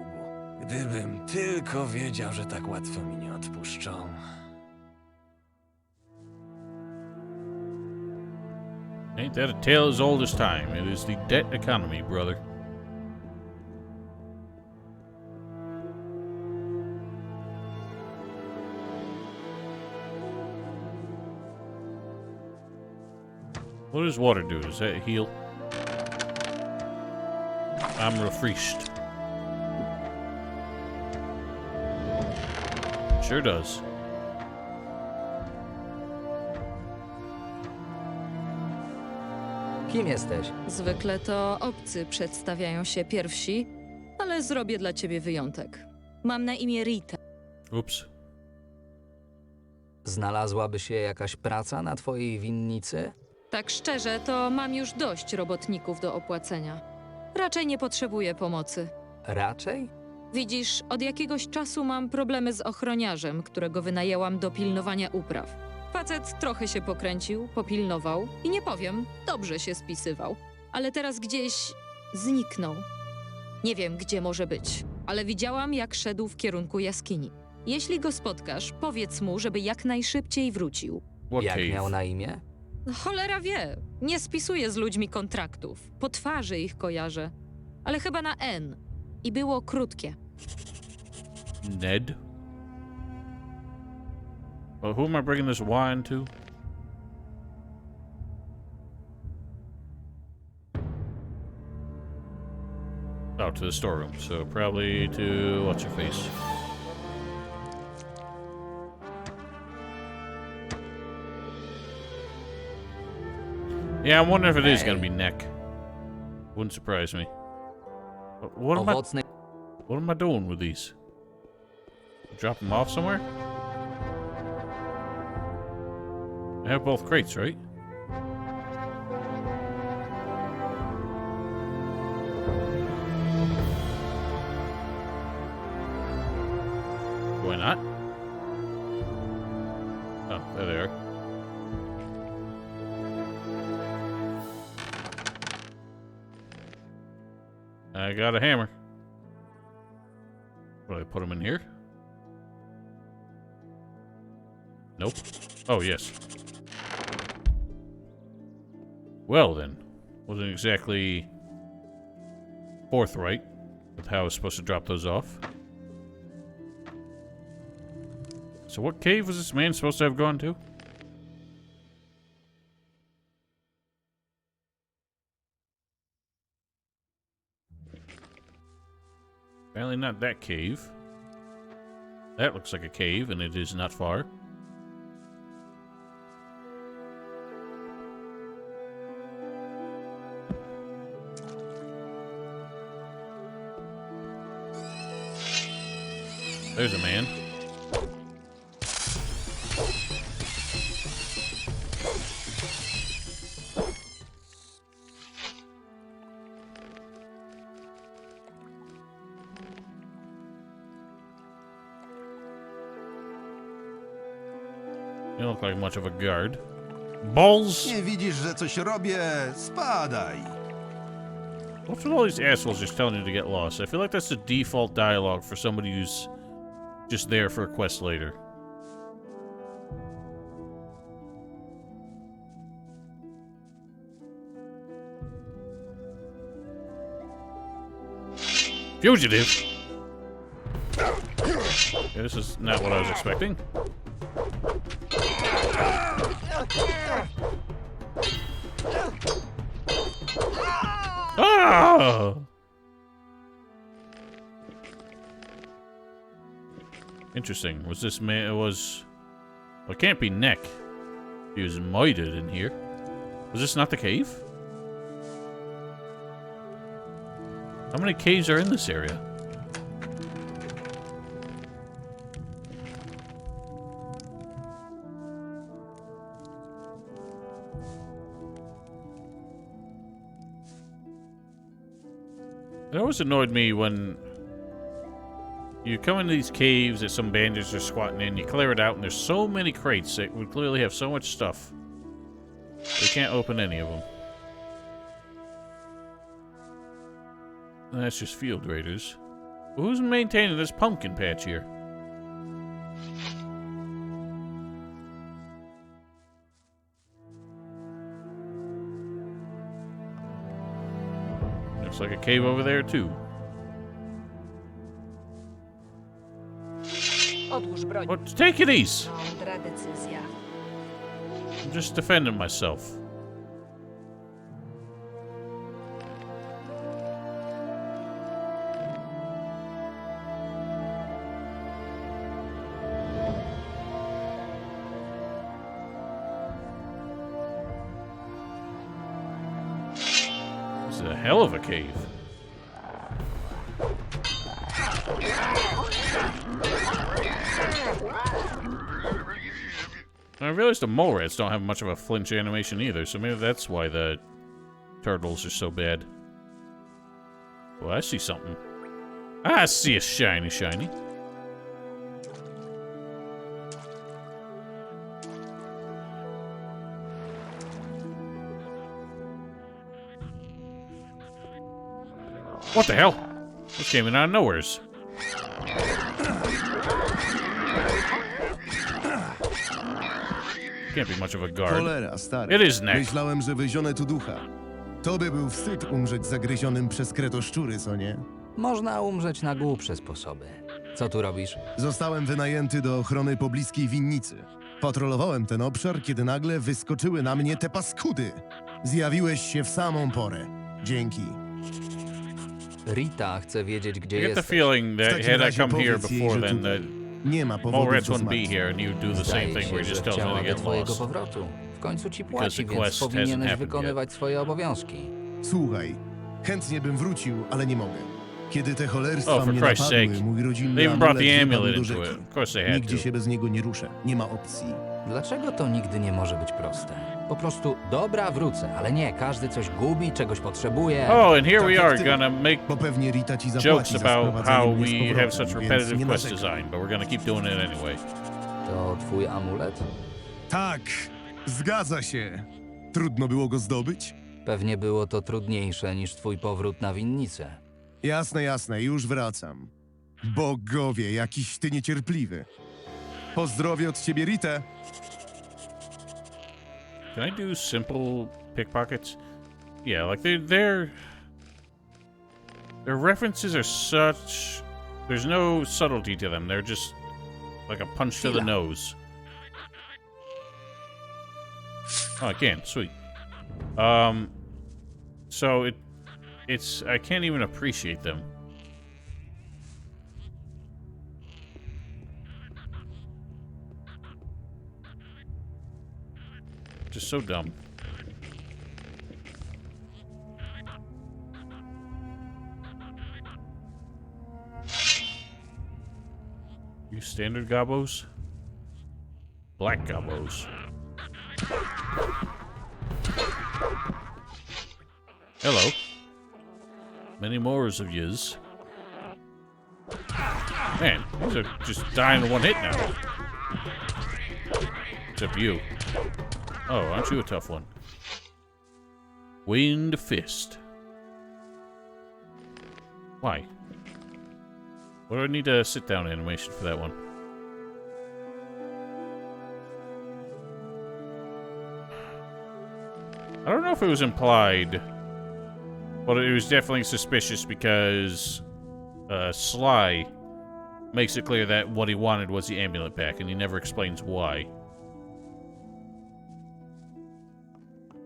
Gdybym tylko wiedział, że tak łatwo mi nie odpuszczą. Ain't that a tale as old as time? It is the debt economy, brother. What does water do? Does that heal? I'm refreshed. Sure does. Kim jesteś? Zwykle to obcy przedstawiają się pierwsi, ale zrobię dla ciebie wyjątek. Mam na imię Rita. Ups. Znalazłaby się jakaś praca na twojej winnicy? Tak szczerze, to mam już dość robotników do opłacenia. Raczej nie potrzebuję pomocy. Raczej? Widzisz, od jakiegoś czasu mam problemy z ochroniarzem, którego wynajęłam do pilnowania upraw. Facet trochę się pokręcił, popilnował i nie powiem, dobrze się spisywał. Ale teraz gdzieś zniknął. Nie wiem, gdzie może być, ale widziałam, jak szedł w kierunku jaskini. Jeśli go spotkasz, powiedz mu, żeby jak najszybciej wrócił. Jak miał na imię? Cholera wie, nie spisuję z ludźmi kontraktów. Po twarzy ich kojarzę. Ale chyba na N. I było krótkie. Ned? Well, who am I bringing this wine to? Oh, to the storeroom. So probably to what's her face? Yeah, I'm wondering if it is going to be Neck. Wouldn't surprise me. What am I doing with these? Drop them off somewhere? I have both crates, right? Why not? Oh, there they are. I got a hammer. Will I put them in here? Nope. Oh, yes. Well then, wasn't exactly forthright with how I was supposed to drop those off. So what cave was this man supposed to have gone to? Apparently not that cave. That looks like a cave, and it is not far. There's a man. You don't look like much of a guard. Balls! Nie widzisz, że coś robię? Spadaj! What's with all these assholes just telling you to get lost? I feel like that's the default dialogue for somebody who's just there for a quest later. Fugitive! Okay, this is not what I was expecting. Ah! Interesting. Was this man? It was. Well, it can't be Neck. He was mited in here. Was this not the cave? How many caves are in this area? It always annoyed me when you come into these caves that some bandits are squatting in, you clear it out, and there's so many crates that would clearly have so much stuff. They can't open any of them. That's just field raiders. Who's maintaining this pumpkin patch here? Looks like a cave over there, too. Odłóż broń. What? Take it easy. Mądra decyzja. I'm just defending myself. hell of a cave. I realized the mole rats don't have much of a flinch animation either, so maybe that's why the turtles are so bad. Well, I see something. I see a shiny. What the hell? This came in out of nowheres. Can't be much of a guard. Cholera, stary. It is neck. Myślałem, że wyzionę tu ducha. To by był wstyd umrzeć zagryzionym przez kretoszczury, co nie? Można umrzeć na głupsze sposoby. Co tu robisz? Zostałem wynajęty do ochrony pobliskiej winnicy. Patrolowałem ten obszar, kiedy nagle wyskoczyły na mnie te paskudy. Zjawiłeś się w samą porę. Dzięki. Rita chce wiedzieć, gdzie I get the jesteś. feeling that had I razie come here powiedz jej, before że then, tutaj the nie ma mole powodów rats do wouldn't be zmartwień. here and you'd do the same Zdaje thing where he się, just że tells me to chciałaby get twojego lost. powrotu. W końcu ci Because płaci, the więc quest hasn't powinieneś happened wykonywać swoje obowiązki. Słuchaj, chętnie bym wrócił, ale nie mogę. Kiedy te cholerstwa Oh, for mnie Christ's napadły, sake. mój rodzinny They even brought amulet the wypadł amulet do into rzeki. it. Of course they had Nigdzie to. się bez niego nie ruszę. Nie ma opcji. Dlaczego to nigdy nie może być proste? Po prostu, dobra, wrócę, ale nie, każdy coś gubi, czegoś potrzebuje. Oh, and here Tak we jak are ty, gonna make bo pewnie Rita ci zapłaci jokes za about sprowadzenie how mnie z we powrotem, have such więc repetitive nie quest narzekaj. design, but we're gonna keep doing it anyway. To twój amulet? Tak, zgadza się. Trudno było go zdobyć? Pewnie było to trudniejsze niż twój powrót na winnicę. Jasne, już wracam. Bogowie, jakiś ty niecierpliwy. Pozdrowie od ciebie, Ritę. Can I do simple pickpockets? Yeah, like their references are such. There's no subtlety to them. They're just like a punch to the nose. Oh, I can. Sweet. So it's I can't even appreciate them. Just so dumb. You standard gobos? Black gobos. Hello. Many more of yous. Man, these are just dying in one hit now. Except you. Oh, aren't you a tough one? Winged Fist. Why? What do I need a sit-down animation for that one? I don't know if it was implied, but it was definitely suspicious because Sly makes it clear that what he wanted was the amulet back, and he never explains why.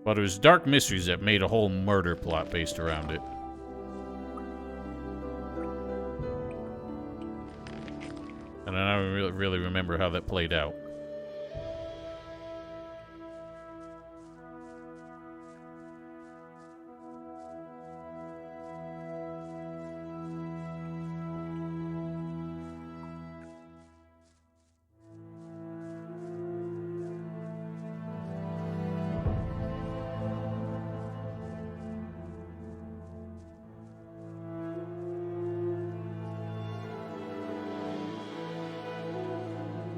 But it was dark mysteries that made a whole murder plot based around it. And I don't really remember how that played out.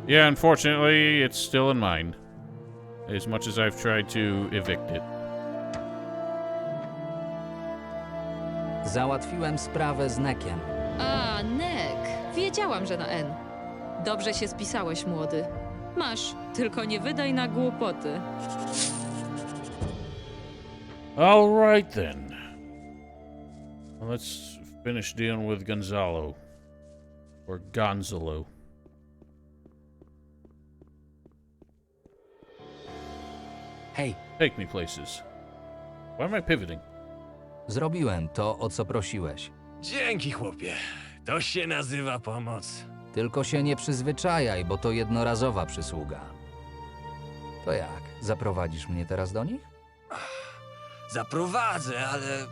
Yeah, unfortunately, it's still in mine. As much as I've tried to evict it. Załatwiłem sprawę z Nekiem. A, Nek. Wiedziałam, że na N. Dobrze się spisałeś, młody. Masz, tylko nie wydaj na głupoty. All right then. Well, let's finish dealing with Gonzalo. Or Gonzalo. Hej. Take me places. Why am I pivoting? Zrobiłem to, o co prosiłeś. Dzięki, chłopie. To się nazywa pomoc. Tylko się nie przyzwyczajaj, bo to jednorazowa przysługa. To jak? Zaprowadzisz mnie teraz do nich? Zaprowadzę, ale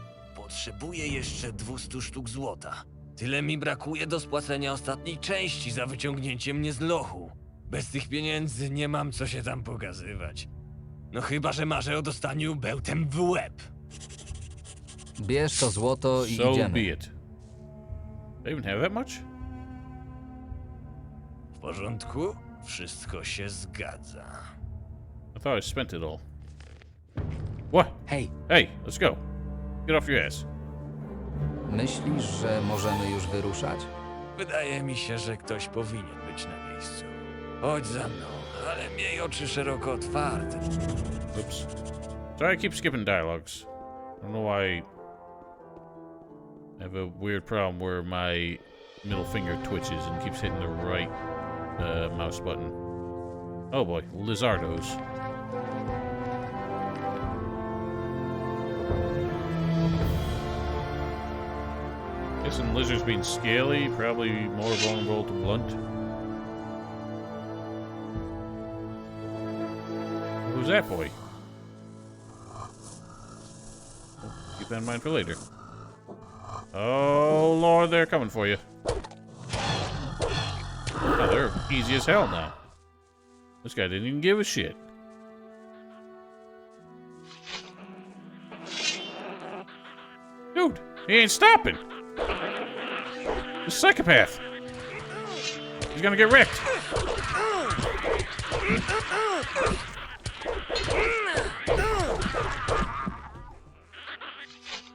Potrzebuję jeszcze 200 sztuk złota. Tyle mi brakuje do spłacenia ostatniej części za wyciągnięcie mnie z lochu. Bez tych pieniędzy nie mam co się tam pokazywać. No chyba, że marzę o dostaniu bełtem w łeb. Bierz to złoto i So idziemy. be it. They even have that much? W porządku? Wszystko się zgadza. I thought I spent it all. What? Hej. Hey, let's go. Get off your ass. Myślisz, że możemy już wyruszać? Wydaje mi się, że ktoś powinien być na miejscu. Chodź za mną, ale miej oczy szeroko otwarte. Oops. Sorry, I keep skipping dialogues. I don't know why I have a weird problem where my middle finger twitches and keeps hitting the right mouse button. Oh boy, Lizardos. Guessing lizards being scaly, probably more vulnerable to blunt. Who's that boy? Keep that in mind for later. Oh lord, they're coming for you. Oh, they're easy as hell now. This guy didn't even give a shit. Dude, he ain't stopping. The psychopath. He's gonna get wrecked.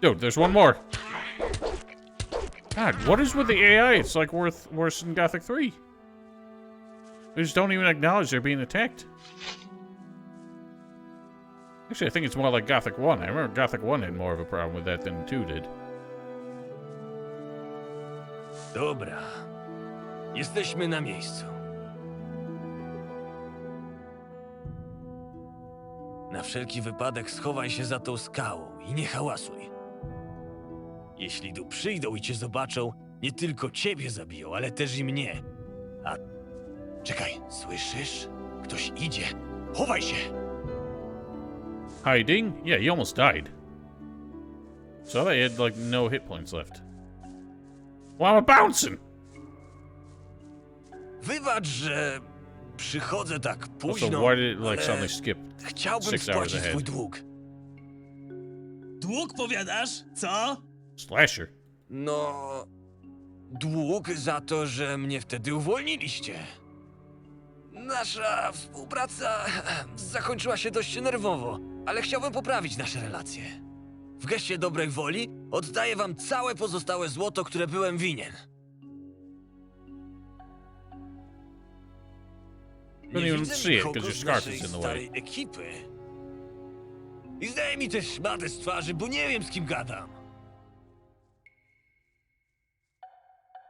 Dude, there's one more. God, what is with the AI? It's like worse than Gothic 3. They just don't even acknowledge they're being attacked. Actually, I think it's more like Gothic 1. I remember Gothic 1 had more of a problem with that than 2 did. Dobra. Jesteśmy na miejscu. Na wszelki wypadek schowaj się za tą skałą i nie hałasuj. Jeśli tu przyjdą i cię zobaczą, nie tylko ciebie zabiją, ale też i mnie. A... Czekaj, słyszysz? Ktoś idzie. Chowaj się! Hiding? Yeah, he almost died. So they had like no hit points left. Well, I'm bouncing! Wybacz, że przychodzę tak późno, Also, why did it like ale suddenly skip chciałbym 6 hours spłacić swój ahead? dług. Dług powiadasz? Co? Slasher. No... Dług za to, że mnie wtedy uwolniliście. Nasza współpraca zakończyła się dość nerwowo, ale chciałbym poprawić nasze relacje. W geście dobrej woli oddaję wam całe pozostałe złoto, które byłem winien. Nie Don't even widzę see it, nikogo 'cause your z scarf naszej is in the way. starej ekipy. I zdaj mi też szmatę z twarzy, bo nie wiem, z kim gadam.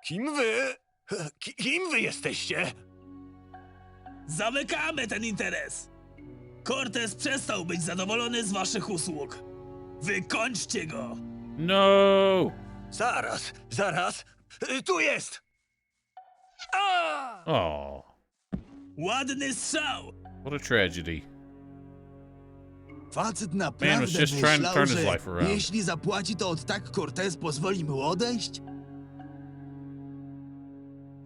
Kim wy? Kim wy jesteście? Zamykamy ten interes! Cortez przestał być zadowolony z waszych usług. Wykończcie go! No! Zaraz! Tu jest! Oh, Ładny strzał! what a tragedy. Facet Man was naprawdę just trying to myślał, turn his że life around. jeśli zapłaci, to od tak Cortez pozwoli mu odejść?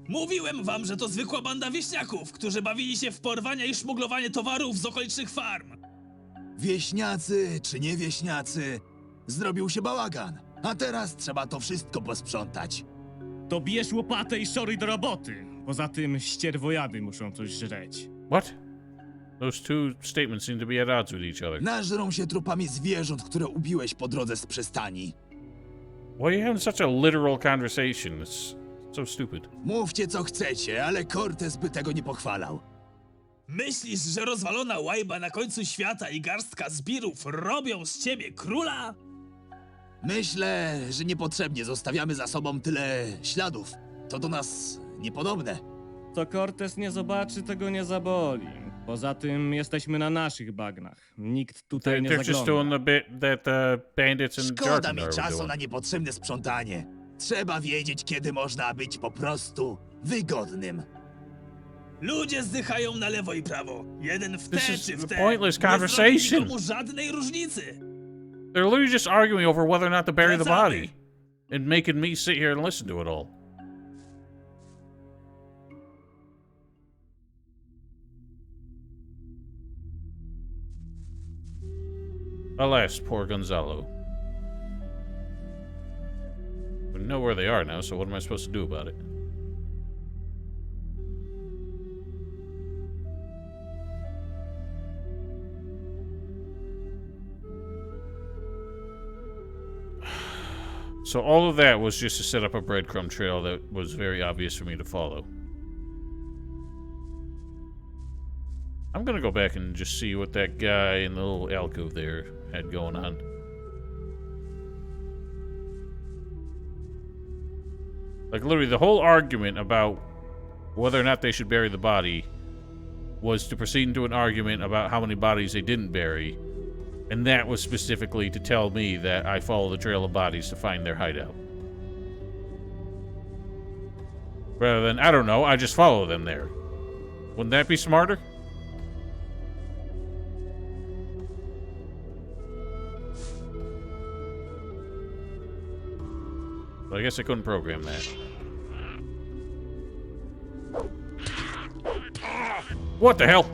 Mówiłem wam, że to zwykła banda wieśniaków, którzy bawili się w porwania i szmuglowanie towarów z okolicznych farm. Wieśniacy czy nie wieśniacy, zrobił się bałagan, a teraz trzeba to wszystko posprzątać. To bierz łopatę i szoruj do roboty. Poza tym ścierwojady muszą coś żreć. What? Those two statements seem to be at odds with each other. Nażrą się trupami zwierząt, które ubiłeś po drodze z przystani. Why are you having such a literal conversation? It's so stupid. Mówcie co chcecie, ale Cortez by tego nie pochwalał. Myślisz, że rozwalona łajba na końcu świata i garstka zbirów robią z ciebie króla? Myślę, że niepotrzebnie zostawiamy za sobą tyle śladów. To do nas niepodobne. Co Cortez nie zobaczy, tego nie zaboli. Poza tym jesteśmy na naszych bagnach. Nikt tutaj nie They're just zagląda. doing the bit that bandits and Szkoda Jordan mi are czasu doing. na niepotrzebne sprzątanie. Trzeba wiedzieć, kiedy można być po prostu wygodnym. Ludzie zdychają na lewo i prawo. Jeden w This te is czy w a te. pointless Nie zrobi conversation. nikomu żadnej różnicy. They're literally just arguing over whether or not to bury the body. And making me sit here and listen to it all. Alas, poor Gonzalo. We know where they are now, so what am I supposed to do about it? So all of that was just to set up a breadcrumb trail that was very obvious for me to follow. I'm gonna go back and just see what that guy in the little alcove there had going on. Like, literally, the whole argument about whether or not they should bury the body was to proceed into an argument about how many bodies they didn't bury. And that was specifically to tell me that I follow the trail of bodies to find their hideout. Rather than, I don't know, I just follow them there. Wouldn't that be smarter? But I guess I couldn't program that. What the hell?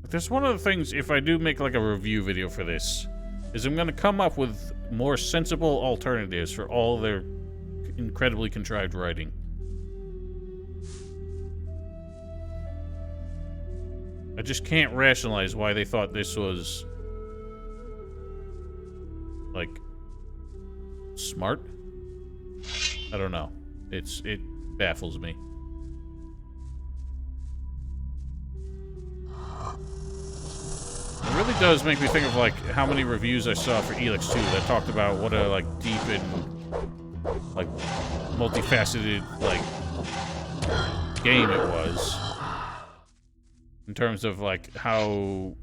There's one of the things, if I do make like a review video for this, is I'm going to come up with more sensible alternatives for all their incredibly contrived writing. I just can't rationalize why they thought this was, like, smart? I don't know. It baffles me. It really does make me think of, like, how many reviews I saw for Elix 2 that talked about what a, like, deep and, like, multifaceted, like, game it was. In terms of, like, how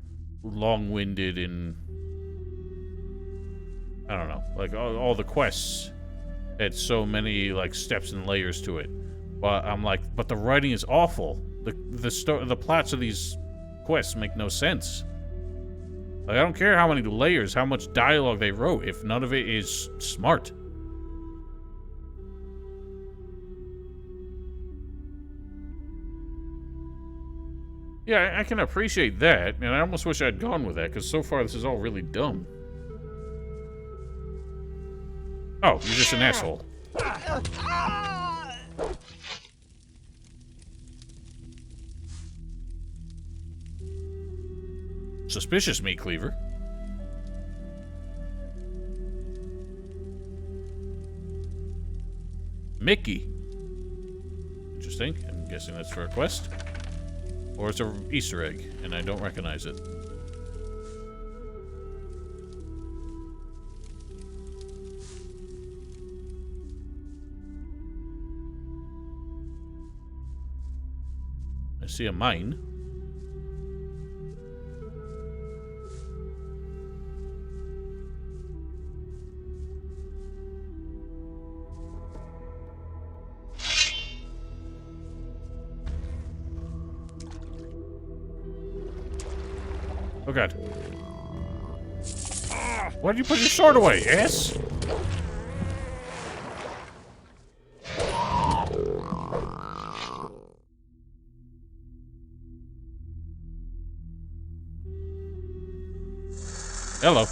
long-winded and, I don't know, like, all the quests had so many, like, steps and layers to it. But I'm like, but the writing is awful. The plots of these quests make no sense. Like, I don't care how many layers, how much dialogue they wrote, if none of it is smart. Yeah, I can appreciate that, and I almost wish I'd gone with that, because so far this is all really dumb. Oh, you're just an asshole. Suspicious meat cleaver. Mickey. Interesting. I'm guessing that's for a quest. Or it's an Easter egg, and I don't recognize it. I see a mine. Oh god. Why'd you put your sword away, ass? Hello.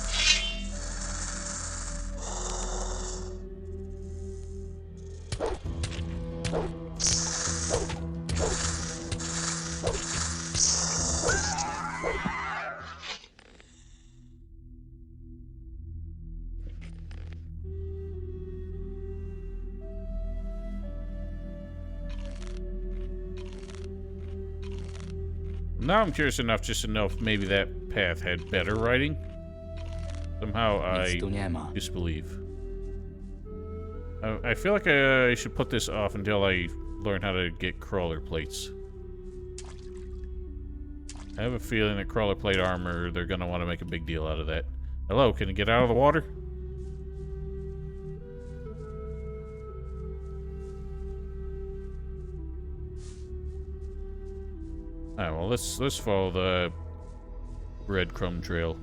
Now I'm curious enough just to know if maybe that path had better writing. Somehow I disbelieve. I feel like I should put this off until I learn how to get crawler plates. I have a feeling that crawler plate armor, they're gonna want to make a big deal out of that. Hello, can you get out of the water? Alright, well, let's follow the breadcrumb trail.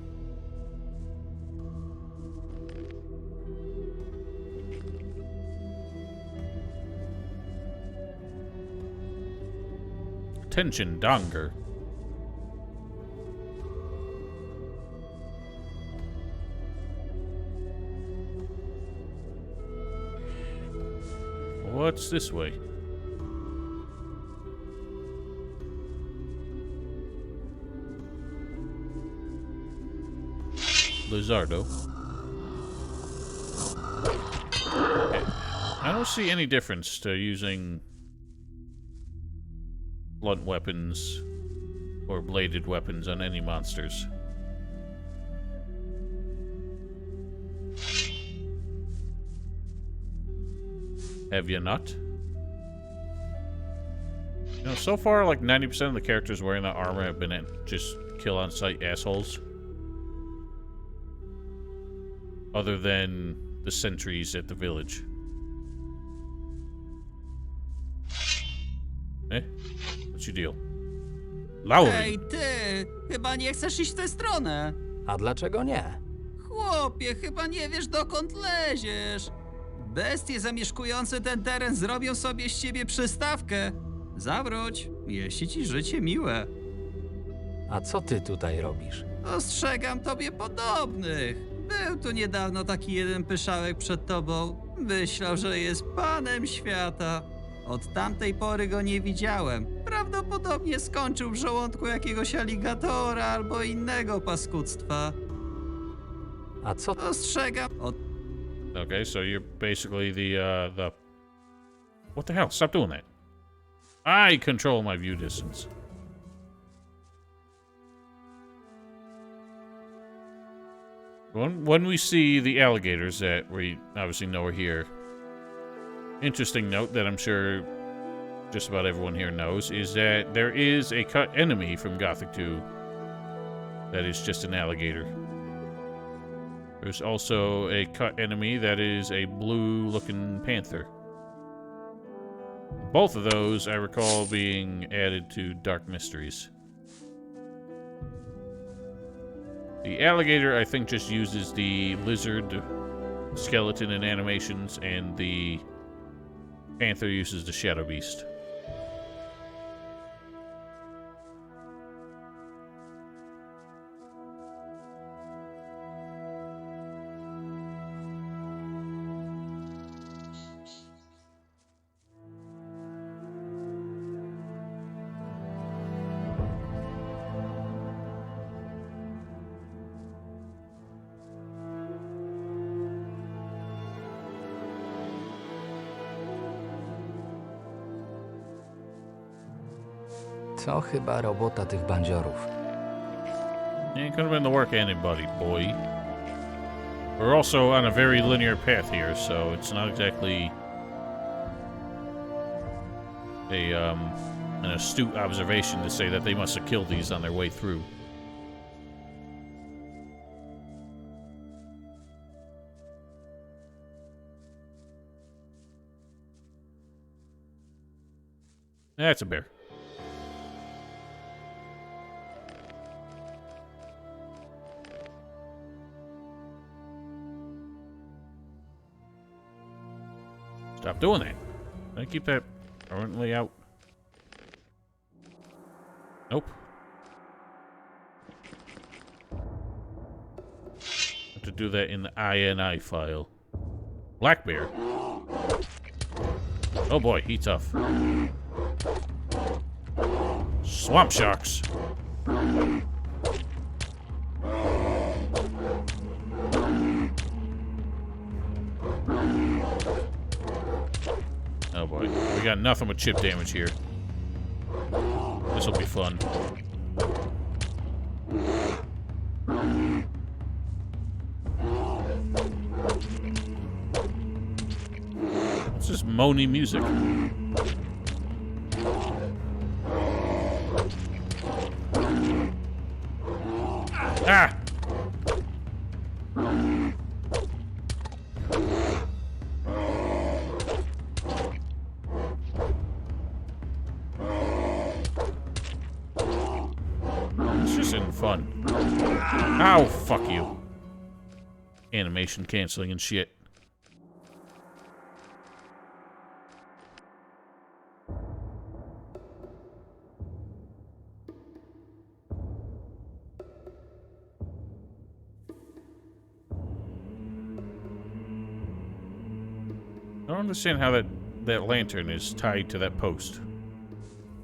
Attention, Donger. What's this way? Lizardo. Okay. I don't see any difference to using blunt weapons or bladed weapons on any monsters. Have you not? You know, so far, like 90% of the characters wearing that armor have been just kill-on-sight assholes. Other than the sentries at the village. What's your deal? Lauri! Hej, ty! Chyba nie chcesz iść w tę stronę. A dlaczego nie? Chłopie, chyba nie wiesz, dokąd leziesz. Bestie zamieszkujące ten teren zrobią sobie z ciebie przystawkę. Zawróć, jeśli ci życie miłe. A co ty tutaj robisz? Ostrzegam tobie podobnych. Był tu niedawno taki jeden pyszałek przed tobą. Myślał, że jest panem świata. Od tamtej pory go nie widziałem. Prawdopodobnie skończył w żołądku jakiegoś aligatora albo innego paskudztwa. A co? Ostrzegam. Okay, so you're basically the... What the hell? Stop doing that. I control my view distance. When we see the alligators that we obviously know are here, interesting note that I'm sure just about everyone here knows is that there is a cut enemy from Gothic 2 that is just an alligator. There's also a cut enemy that is a blue-looking panther. Both of those I recall being added to Dark Mysteries. The alligator, I think, just uses the lizard skeleton in animations, and the panther uses the shadow beast. To chyba robota tych bandziorów. Ain't gonna been the work of anybody, boy. We're also on a very linear path here, so it's not exactly an astute observation to say that they must have killed these on their way through. That's a bear. Stop doing that. I keep that permanently out. Nope. Have to do that in the INI file. Black bear. Oh boy, he tough. Swamp sharks. Oh boy, we got nothing but chip damage here. This'll be fun. What's this moany music? Ah! isn't fun. Ow, fuck you. Animation canceling and shit. I don't understand how that lantern is tied to that post.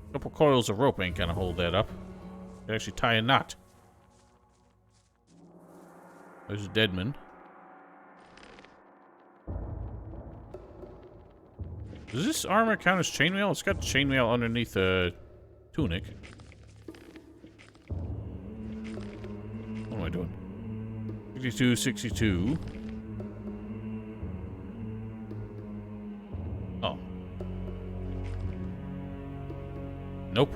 A couple coils of rope ain't gonna hold that up. You actually tie a knot. There's a deadman. Does this armor count as chainmail? It's got chainmail underneath a tunic. What am I doing? 62, 62. Oh. Nope.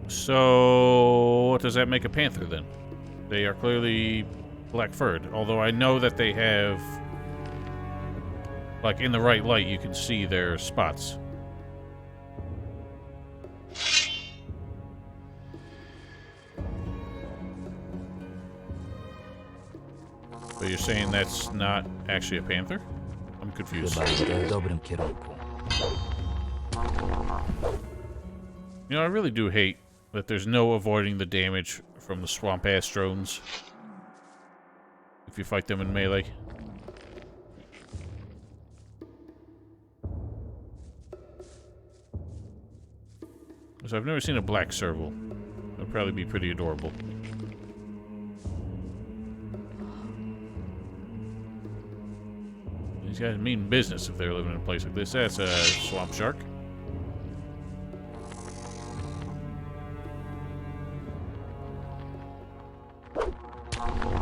So, what does that make a panther then? They are clearly black-furred, although I know that they have, like, in the right light, you can see their spots. So you're saying that's not actually a panther? I'm confused. Chyba idę w dobrym kierunku. You know, I really do hate that there's no avoiding the damage from the swamp-ass drones if you fight them in melee. So I've never seen a black serval. That'd probably be pretty adorable. These guys mean business if they're living in a place like this. That's a swamp shark.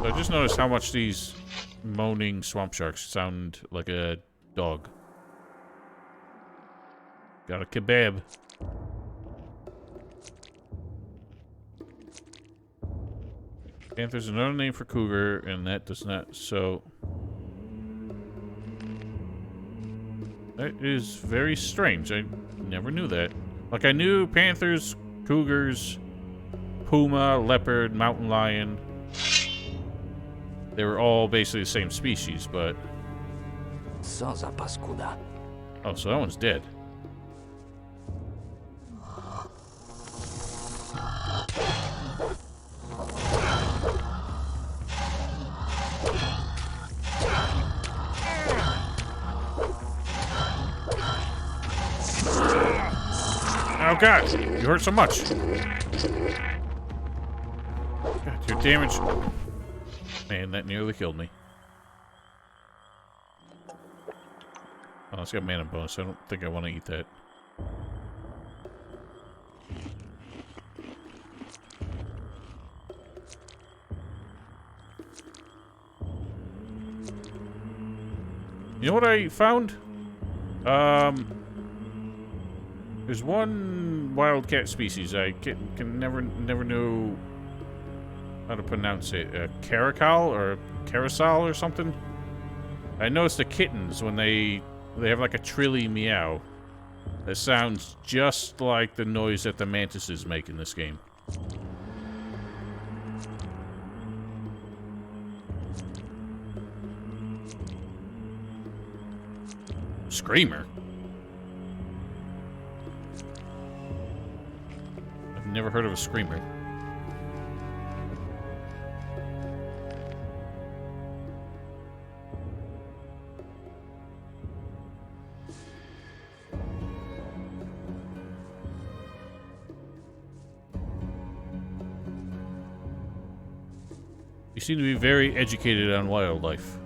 So I just noticed how much these moaning swamp sharks sound like a dog. Got a kebab. Panther's another name for cougar, and that does not, so... That is very strange. I never knew that. Like, I knew panthers, cougars, puma, leopard, mountain lion. They were all basically the same species, but... Co za paskuda. Oh, so that one's dead. Oh god, you hurt so much. God, your damage... Man, that nearly killed me. Oh, it's got mana bonus. I don't think I want to eat that. You know what I found? There's one wildcat species I can never know how to pronounce it. Caracal or carousel or something. I noticed the kittens when they have like a trilly meow that sounds just like the noise that the mantises make in this game. Screamer? I've never heard of a screamer. You seem to be very educated on wildlife.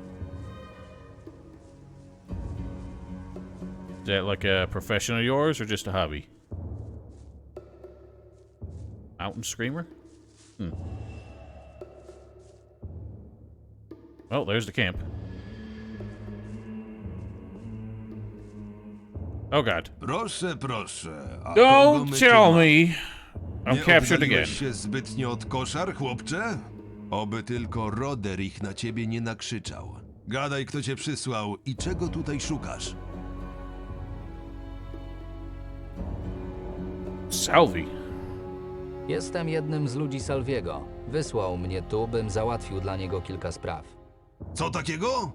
Is that like a profession of yours or just a hobby? Mountain screamer? Well, there's the camp. Oh god. Proszę, proszę. A Don't kogo my tell tu mamy? me I'm Nie captured oddaliłeś again. się zbytnio od koszar, chłopcze? Oby tylko Roderich na ciebie nie nakrzyczał. Gadaj, kto cię przysłał i czego tutaj szukasz. Salvi. Jestem jednym z ludzi Salviego. Wysłał mnie tu, bym załatwił dla niego kilka spraw. Co takiego?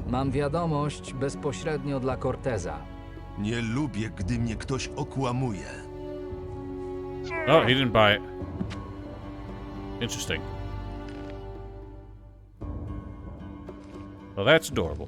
Mam wiadomość bezpośrednio dla Corteza. Nie lubię, gdy mnie ktoś okłamuje. Oh, he didn't buy it. Interesting. Well, that's adorable.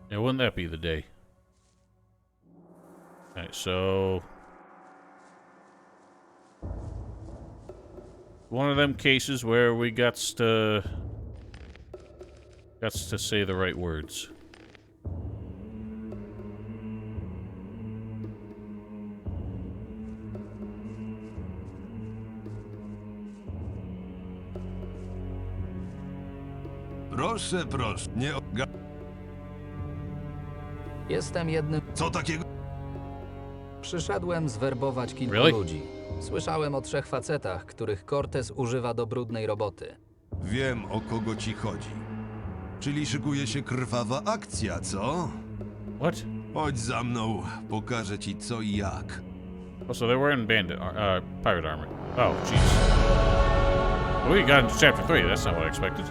Yeah, wouldn't that be the day? Alright, so... one of them cases where we got to say the right words. Proszę, proszę, nie Jestem jednym... Co takiego? Przyszedłem zwerbować kilku Really? ludzi. Słyszałem o 3 facetach, których Cortez używa do brudnej roboty. Wiem, o kogo ci chodzi. Czyli szykuje się krwawa akcja, co? What? Chodź za mną, pokażę ci co i jak. Oh, so they're wearing pirate armor. Oh, jeez. We got into chapter 3. That's not what I expected.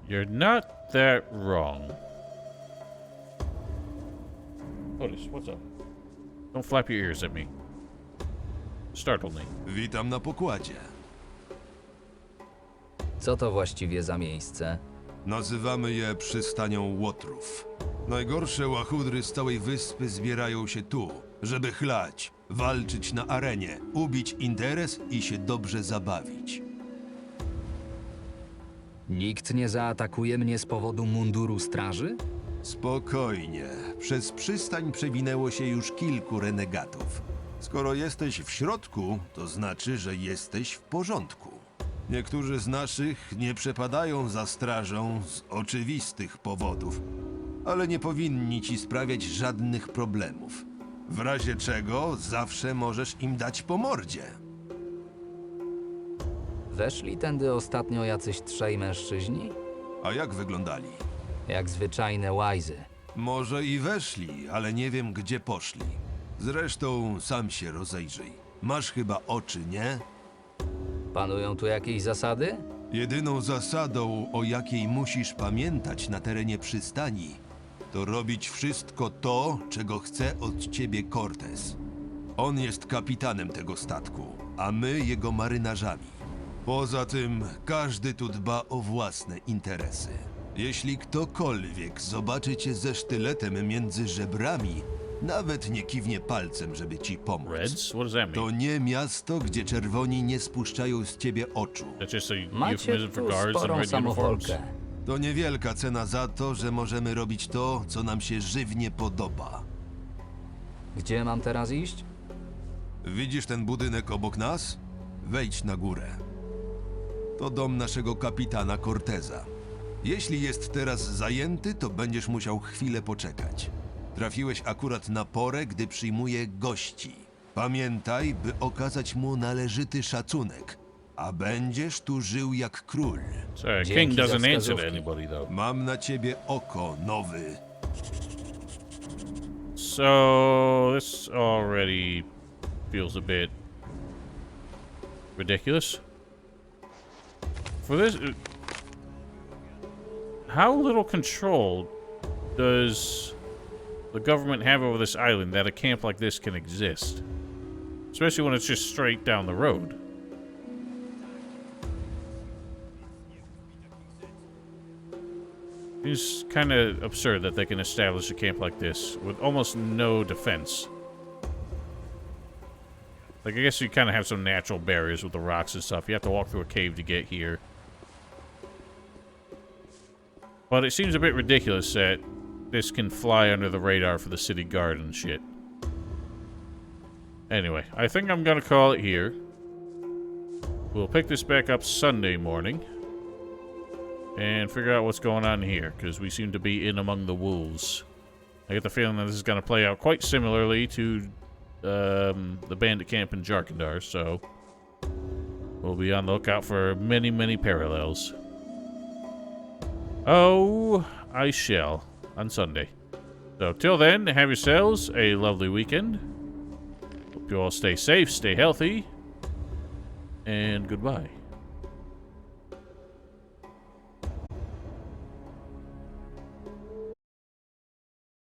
You're not that wrong. Otis, what's up? Don't flap your ears at me. Startled me. Witam na pokładzie. Co to właściwie za miejsce? Nazywamy je przystanią łotrów. Najgorsze łachudry z całej wyspy zbierają się tu, żeby chlać, walczyć na arenie, ubić interes i się dobrze zabawić. Nikt nie zaatakuje mnie z powodu munduru straży? Spokojnie. Przez przystań przewinęło się już kilku renegatów. Skoro jesteś w środku, to znaczy, że jesteś w porządku. Niektórzy z naszych nie przepadają za strażą z oczywistych powodów, ale nie powinni ci sprawiać żadnych problemów. W razie czego zawsze możesz im dać po mordzie. Weszli tędy ostatnio jacyś 3 mężczyźni? A jak wyglądali? Jak zwyczajne łajzy. Może i weszli, ale nie wiem, gdzie poszli. Zresztą sam się rozejrzyj. Masz chyba oczy, nie? Panują tu jakieś zasady? Jedyną zasadą, o jakiej musisz pamiętać na terenie przystani, to robić wszystko to, czego chce od ciebie Cortez. On jest kapitanem tego statku, a my jego marynarzami. Poza tym, każdy tu dba o własne interesy. Jeśli ktokolwiek zobaczy cię ze sztyletem między żebrami, nawet nie kiwnie palcem, żeby ci pomóc. Reds? What does that mean? To nie miasto, gdzie czerwoni nie spuszczają z ciebie oczu. That's just a Macie euphemism for tu guards in sporą red uniforms. samowolkę. To niewielka cena za to, że możemy robić to, co nam się żywnie podoba. Gdzie mam teraz iść? Widzisz ten budynek obok nas? Wejdź na górę. To dom naszego kapitana Corteza. Jeśli jest teraz zajęty, to będziesz musiał chwilę poczekać. Trafiłeś akurat na porę, gdy przyjmuje gości. Pamiętaj, by okazać mu należyty szacunek, a będziesz tu żył jak król. Sorry, King doesn't answer to anybody, though. Mam na ciebie oko, nowy. So, this already feels a bit ridiculous. For this, how little control does the government have over this island that a camp like this can exist? Especially when it's just straight down the road. It's kind of absurd that they can establish a camp like this with almost no defense. Like, I guess you kind of have some natural barriers with the rocks and stuff. You have to walk through a cave to get here. But it seems a bit ridiculous that this can fly under the radar for the city guard and shit. Anyway, I think I'm gonna call it here. We'll pick this back up Sunday morning. And figure out what's going on here, because we seem to be in among the wolves. I get the feeling that this is going to play out quite similarly to the bandit camp in Jarkandar, so we'll be on the lookout for many, many parallels. Oh, I shall, on Sunday. So till then, have yourselves a lovely weekend. Hope you all stay safe, stay healthy, and goodbye.